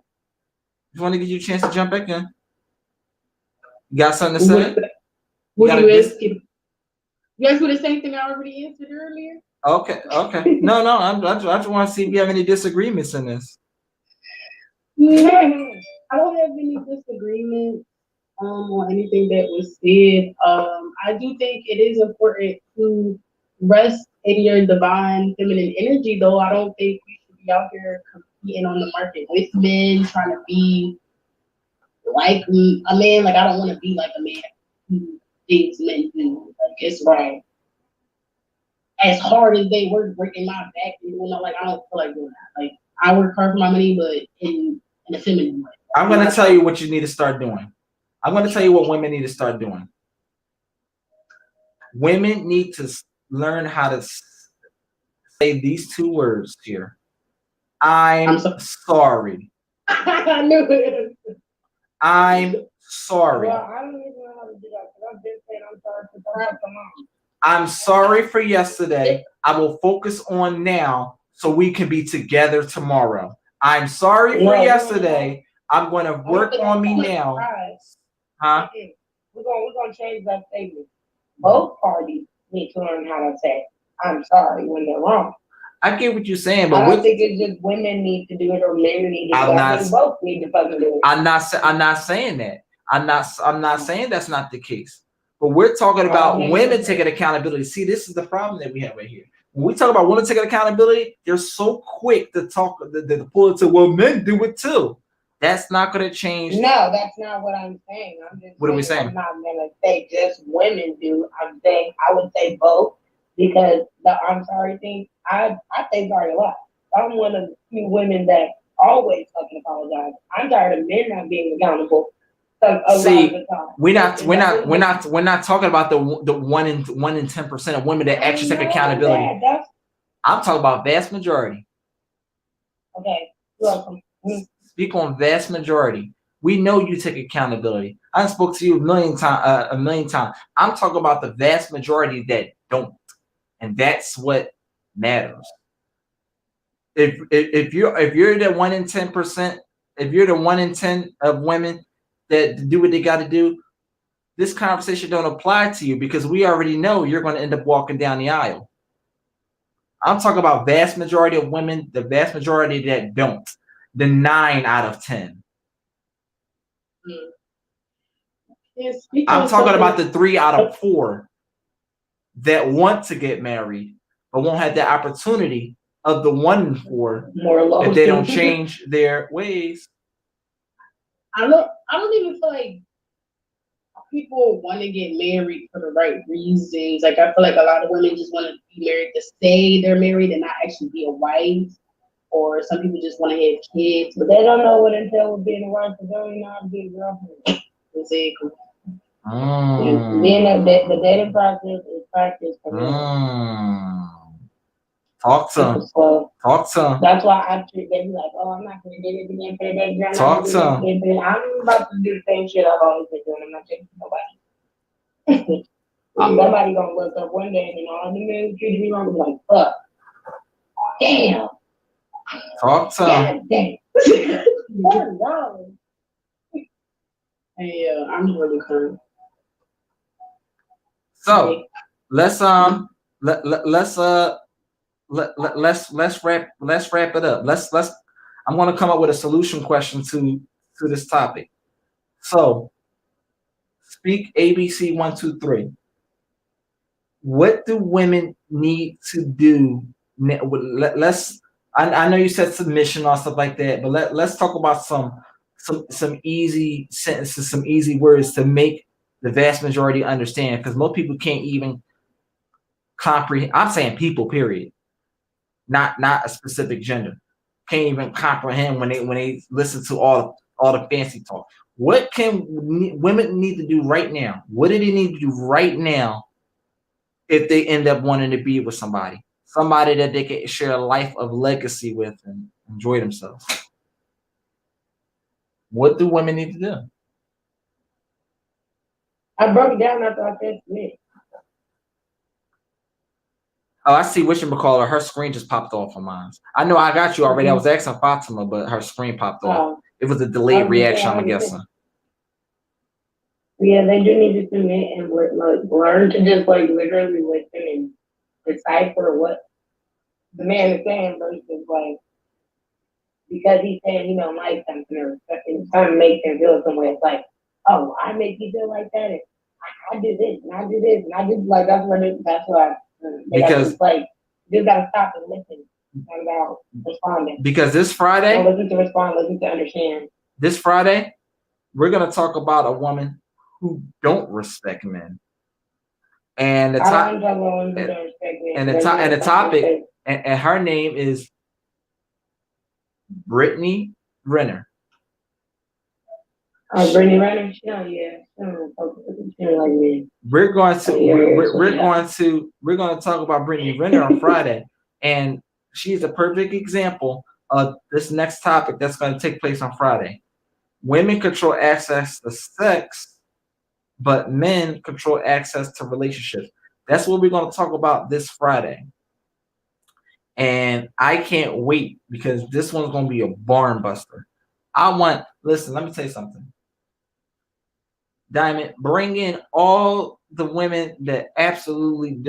Just want to give you a chance to jump back in. You got something to say? What do you ask? You asked for the same thing I already answered earlier? Okay. No, I just want to see if you have any disagreements in this. No, I don't have any disagreements on anything that was said. I do think it is important to rest in your divine feminine energy, though. I don't think we should be out here competing on the market with men, trying to be like a man. Like, I don't want to be like a man who thinks men do. Like, it's right. As hard as they work breaking my back and doing that, like, I don't feel like doing that. Like, I work hard for my money, but in a feminine way. I'm going to tell you what you need to start doing. I'm going to tell you what women need to start doing. Women need to learn how to say these two words here. I'm sorry. I knew it. I'm sorry. Well, I don't even know how to do that because I've been saying I'm sorry for the mom. I'm sorry for yesterday. I will focus on now so we can be together tomorrow. I'm sorry for yesterday. I'm going to work on me now. Huh? We're gonna change that statement. Both parties need to learn how to say I'm sorry when they're wrong. I get what you're saying, but I don't think it's just women need to do it or men need to do it. I think both need to fucking do it. I'm not saying that. I'm not saying that's not the case. But we're talking about women taking accountability. See, this is the problem that we have right here. When we talk about women taking accountability, they're so quick to talk, to pull it to, well, men do it too. That's not going to change. No, that's not what I'm saying. I'm just what are we saying? I'm not going to say just women do. I'm saying I would say both because the I'm sorry thing, I say sorry a lot. I'm one of the few women that always fucking apologize. I'm tired of men not being accountable. See, we're not talking about the 1 in 10% of women that actually take accountability. I'm talking about vast majority. Okay, you're welcome. Speak on vast majority. We know you take accountability. I spoke to you a million times. I'm talking about the vast majority that don't, and that's what matters. If you're the 1 in 10%, if you're the 1 in 10 of women that do what they got to do, this conversation don't apply to you because we already know you're going to end up walking down the aisle. I'm talking about vast majority of women, the vast majority that don't, the 9 out of 10. I'm talking about the 3 out of 4 that want to get married but won't have the opportunity of the 1 in 4 if they don't change their ways. I don't even feel like people want to get married for the right reasons. Like I feel like a lot of women just want to be married to say they're married and not actually be a wife. Or some people just want to have kids, but they don't know what entails being a wife because they don't know how to be a girlfriend. Exactly. Then the dating process is practice for me. Talk to him. Talk to him. That's why I treat them like, oh, I'm not going to get it again for the day. Talk to him. I'm about to do the same shit I've always been doing. I'm not checking nobody. Somebody going to look up one day and all the men treat me wrong. I'm like, fuck. Damn. Talk to him. Yeah, I'm really cool. So let's wrap it up. Let's I'm going to come up with a solution question to this topic. So speak ABC 1, 2, 3. What do women need to do? I know you said submission or stuff like that, but let's talk about some easy sentences, some easy words to make the vast majority understand, because most people can't even comprehend. I'm saying people, period, not a specific gender, can't even comprehend when they listen to all the fancy talk. What can women need to do right now? What do they need to do right now if they end up wanting to be with somebody that they can share a life of legacy with and enjoy themselves? What do women need to do? I broke it down after I said Smith. Oh, I see whatchamacallit. Her screen just popped off on mine. I know I got you already. I was asking Fatima, but her screen popped off. It was a delayed reaction, I'm guessing. Yeah, they do need to submit and learn to just literally listen and decipher what the man is saying versus because he's saying he don't like something or trying to make him feel some way. It's like, oh, I make you feel like that, and I do this and I do this and I do that's why because you gotta stop and listen about responding. Because this Friday, don't listen to respond, listen to understand. This Friday, we're gonna talk about a woman who don't respect men, and the topic, and her name is Brittany Renner. Brittany Renner? Yeah, yeah. She don't like me. We're going to talk about Brittany Renner on Friday, and she's a perfect example of this next topic that's going to take place on Friday. Women control access to sex, but men control access to relationships. That's what we're going to talk about this Friday. And I can't wait because this one's going to be a barn buster. Listen, let me tell you something. Diamond, bring in all the women that absolutely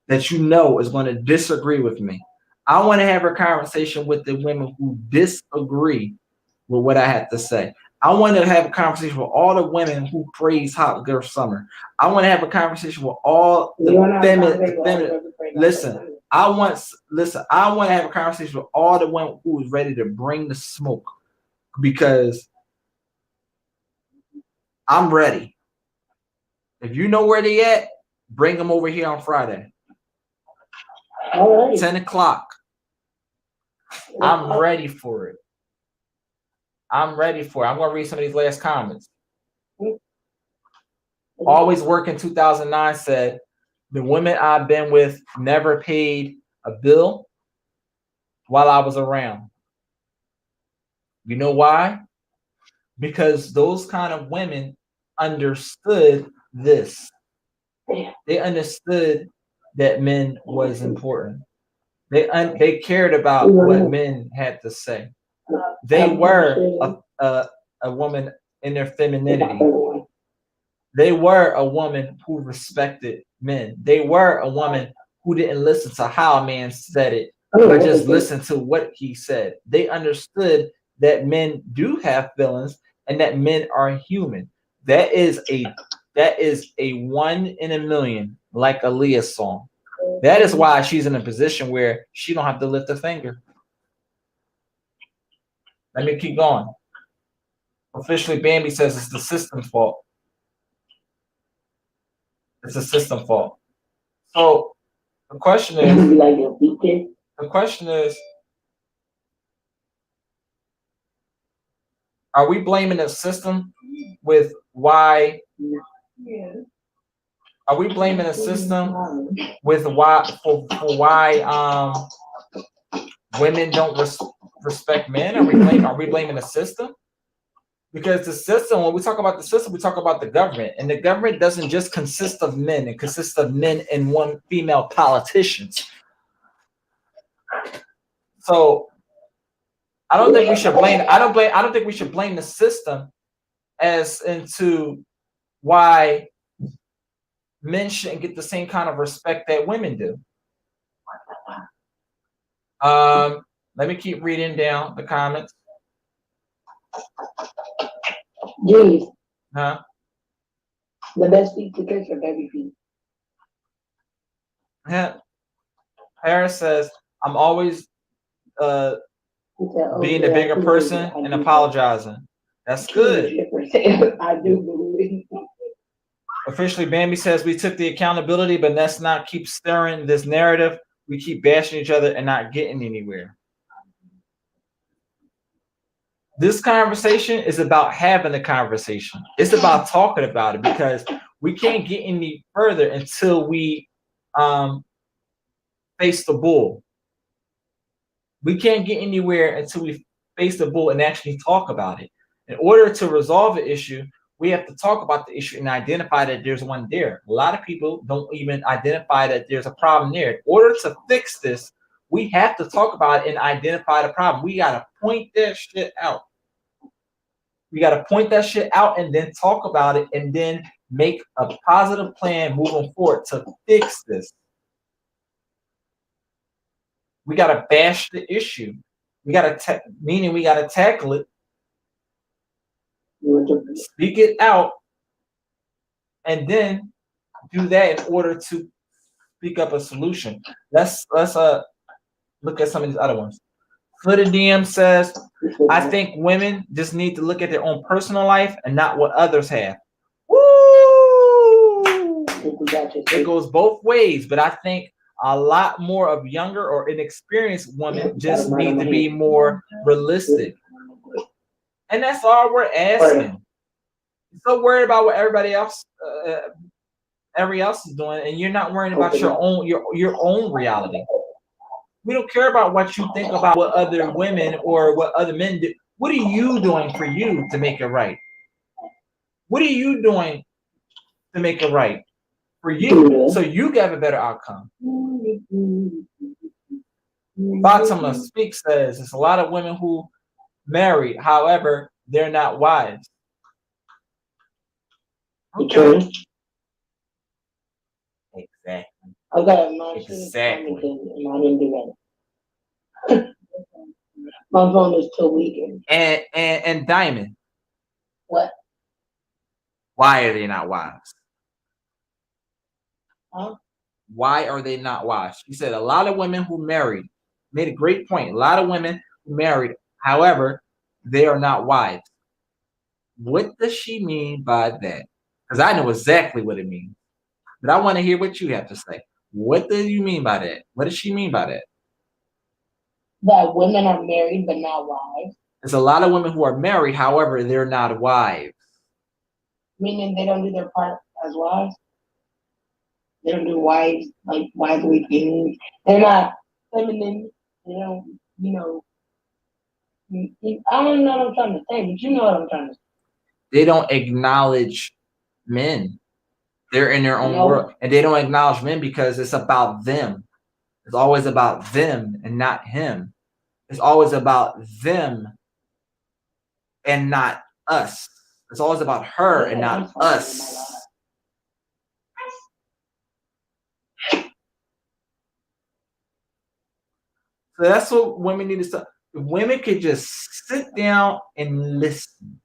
that you know is going to disagree with me. I want to have a conversation with the women who disagree with what I have to say. I want to have a conversation with all the women who praise Hot Girl Summer. I want to have a conversation with all the feminine. Listen, I want to have a conversation with all the women who is ready to bring the smoke because I'm ready. If you know where they at, bring them over here on Friday. All right. 10 o'clock. I'm ready for it. I'm going to read some of these last comments. Always Working 2009 said, the women I've been with never paid a bill while I was around. You know why? Because those kind of women understood this. They understood that men was important. They cared about what men had to say. They were a woman in their femininity. They were a woman who respected men. They were a woman who didn't listen to how a man said it, but just listened to what he said. They understood that men do have feelings and that men are human. That is a 1 in a million, like Aaliyah's song. That is why she's in a position where she don't have to lift a finger. Let me keep going. Officially, Bambi says it's the system's fault. It's a system fault. So the question is, are we blaming the system with why? Are we blaming the system with why women don't respect men? Are we blaming the system? Because the system, when we talk about the system, we talk about the government. And the government doesn't just consist of men. It consists of men and one female politicians. So I don't think we should blame the system as into why men shouldn't get the same kind of respect that women do. Let me keep reading down the comments. Jeez. Huh? The best feet to kiss are baby feet. Yeah. Harris says, I'm always being the bigger person and apologizing. That's good. I do believe. Officially, Bambi says we took the accountability, but let's not keep stirring this narrative. We keep bashing each other and not getting anywhere. This conversation is about having the conversation. It's about talking about it because we can't get any further until we face the bull. We can't get anywhere until we face the bull and actually talk about it. In order to resolve the issue, we have to talk about the issue and identify that there's one there. A lot of people don't even identify that there's a problem there. In order to fix this, we have to talk about it and identify the problem. We got to point that shit out. We got to point that shit out and then talk about it and then make a positive plan moving forward to fix this. We got to bash the issue. We got to, meaning we got to tackle it, speak it out, and then do that in order to speak up a solution. Let's look at some of these other ones. Footed DM says, I think women just need to look at their own personal life and not what others have. Woo! It goes both ways, but I think a lot more of younger or inexperienced women just need to be more realistic. And that's all we're asking. So worried about what everybody else is doing, and you're not worrying about your own reality. We don't care about what you think about what other women or what other men do. What are you doing for you to make it right? What are you doing to make it right for you so you get a better outcome? Fatima Speak says there's a lot of women who married, however, they're not wives. Okay. Exactly. I got my Exactly. and I didn't do that. My phone is too weak. And Diamond. What? Why are they not wives? Huh? Why are they not wives? She said a lot of women who married, made a great point. A lot of women who married, however, they are not wives. What does she mean by that? Because I know exactly what it means. But I want to hear what you have to say. What do you mean by that? What does she mean by that? That women are married but not wives. There's a lot of women who are married, however, they're not wives. Meaning they don't do their part as wives. They don't do wives, like wifely things. They're not feminine. They don't, I don't know what I'm trying to say, but you know what I'm trying to say. They don't acknowledge men. They're in their own world. And they don't acknowledge men because it's about them. It's always about them and not him. It's always about them and not us. It's always about her and not us. So that's what women need to start. If women could just sit down and listen.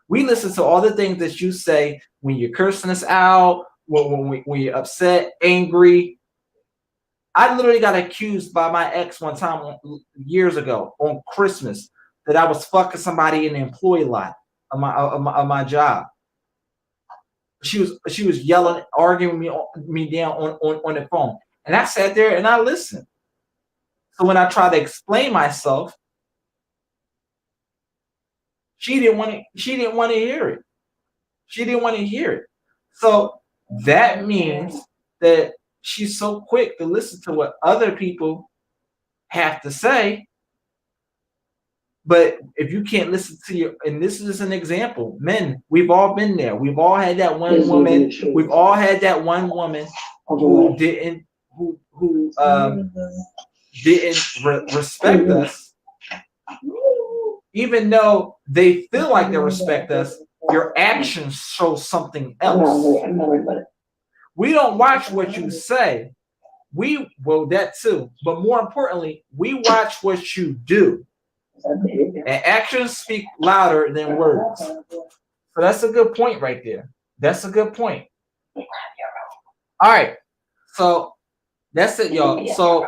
We listen to all the things that you say when you're cursing us out, when you're upset, angry. I literally got accused by my ex one time years ago on Christmas that I was fucking somebody in the employee lot of my job. She was yelling, arguing me down on the phone, and I sat there and I listened. So when I tried to explain myself, she didn't want to hear it. She didn't want to hear it. So that means that she's so quick to listen to what other people have to say. But if you can't listen to and this is an example, men, we've all been there. We've all had that one woman. We've all had that one woman who didn't respect us. Even though they feel like they respect us, your actions show something else. We don't watch what you say. That too. But more importantly, we watch what you do. And actions speak louder than words. So that's a good point right there. That's a good point. All right. So that's it, y'all. So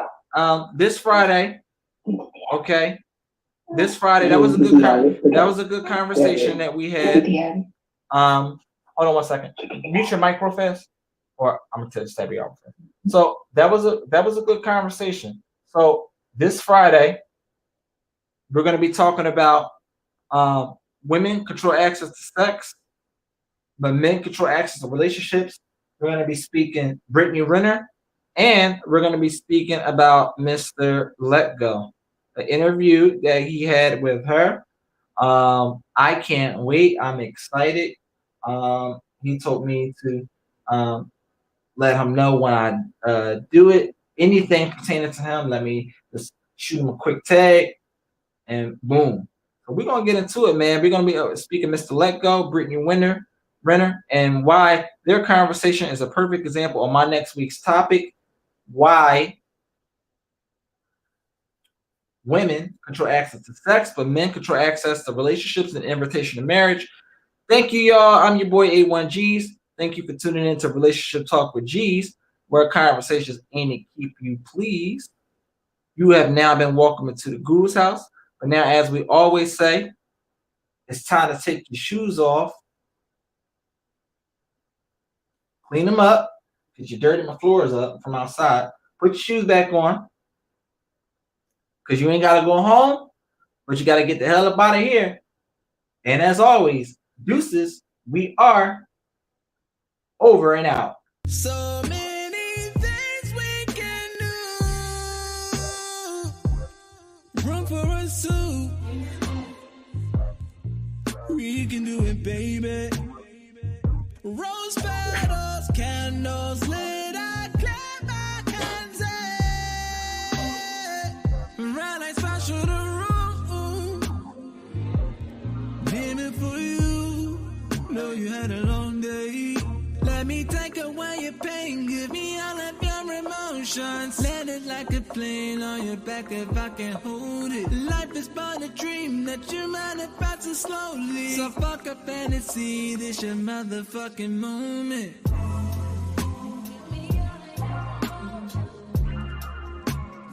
this Friday, okay. This Friday, that was a good conversation that we had. Hold on one second. Mute your mic real fast, or I'm gonna just tell you off. So that was a good conversation. So this Friday, we're gonna be talking about women control access to sex, but men control access to relationships. We're gonna be speaking Brittany Renner, and we're gonna be speaking about Mr. Let Go. The interview that he had with her. I can't wait. I'm excited. He told me to let him know when I do it. Anything pertaining to him, let me just shoot him a quick tag, and boom. So we're gonna get into it, man. We're gonna be speaking Mr. Let Go, Brittany Renner, and why their conversation is a perfect example of my next week's topic. Why women control access to sex, but men control access to relationships and invitation to marriage. Thank you, y'all. I'm your boy A1Gs. Thank you for tuning in to Relationship Talk with G's, where conversations ain't it keep you pleased. You have now been welcomed into the Guru's house. But now, as we always say, it's time to take your shoes off, clean them up, because you're dirty my floors up from outside. Put your shoes back on. Because you ain't got to go home, but you got to get the hell up out of here. And as always, deuces, we are over and out. So many things we can do. Run for us too. We can do it, baby. Rose petals, candles lit. I clap my hands. Right like special the room. Dreaming for you. Know you had a long day. Let me take away your pain. Give me all of your emotions. Let it like a plane on your back if I can hold it. Life is but a dream that you manifest slowly. So fuck a fantasy. This your motherfucking moment.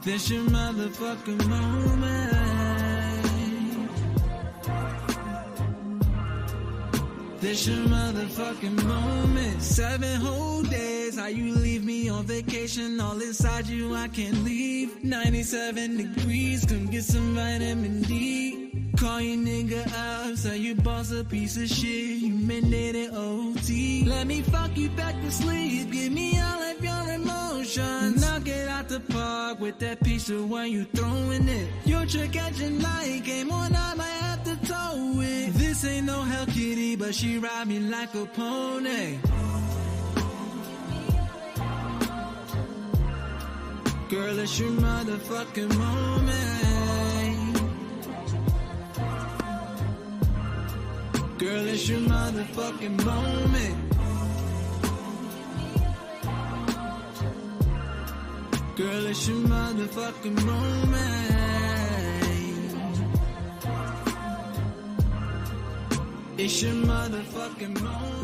This your motherfucking moment. This your motherfucking moment. 7 whole days, how you leave me on vacation. All inside you, I can't leave. 97 degrees, come get some vitamin D. Call your nigga up, say you boss a piece of shit. You mandated OT. Let me fuck you back to sleep. Give me all of your emotions. Now get out the park with that piece of when you throwing it. Your trick engine light game on, I might have to tow it. This ain't no Hell Kitty, but she ride me like a pony. Girl, it's your motherfucking moment. Girl, it's your motherfucking moment. Girl, it's your motherfucking moment. It's your motherfucking moment.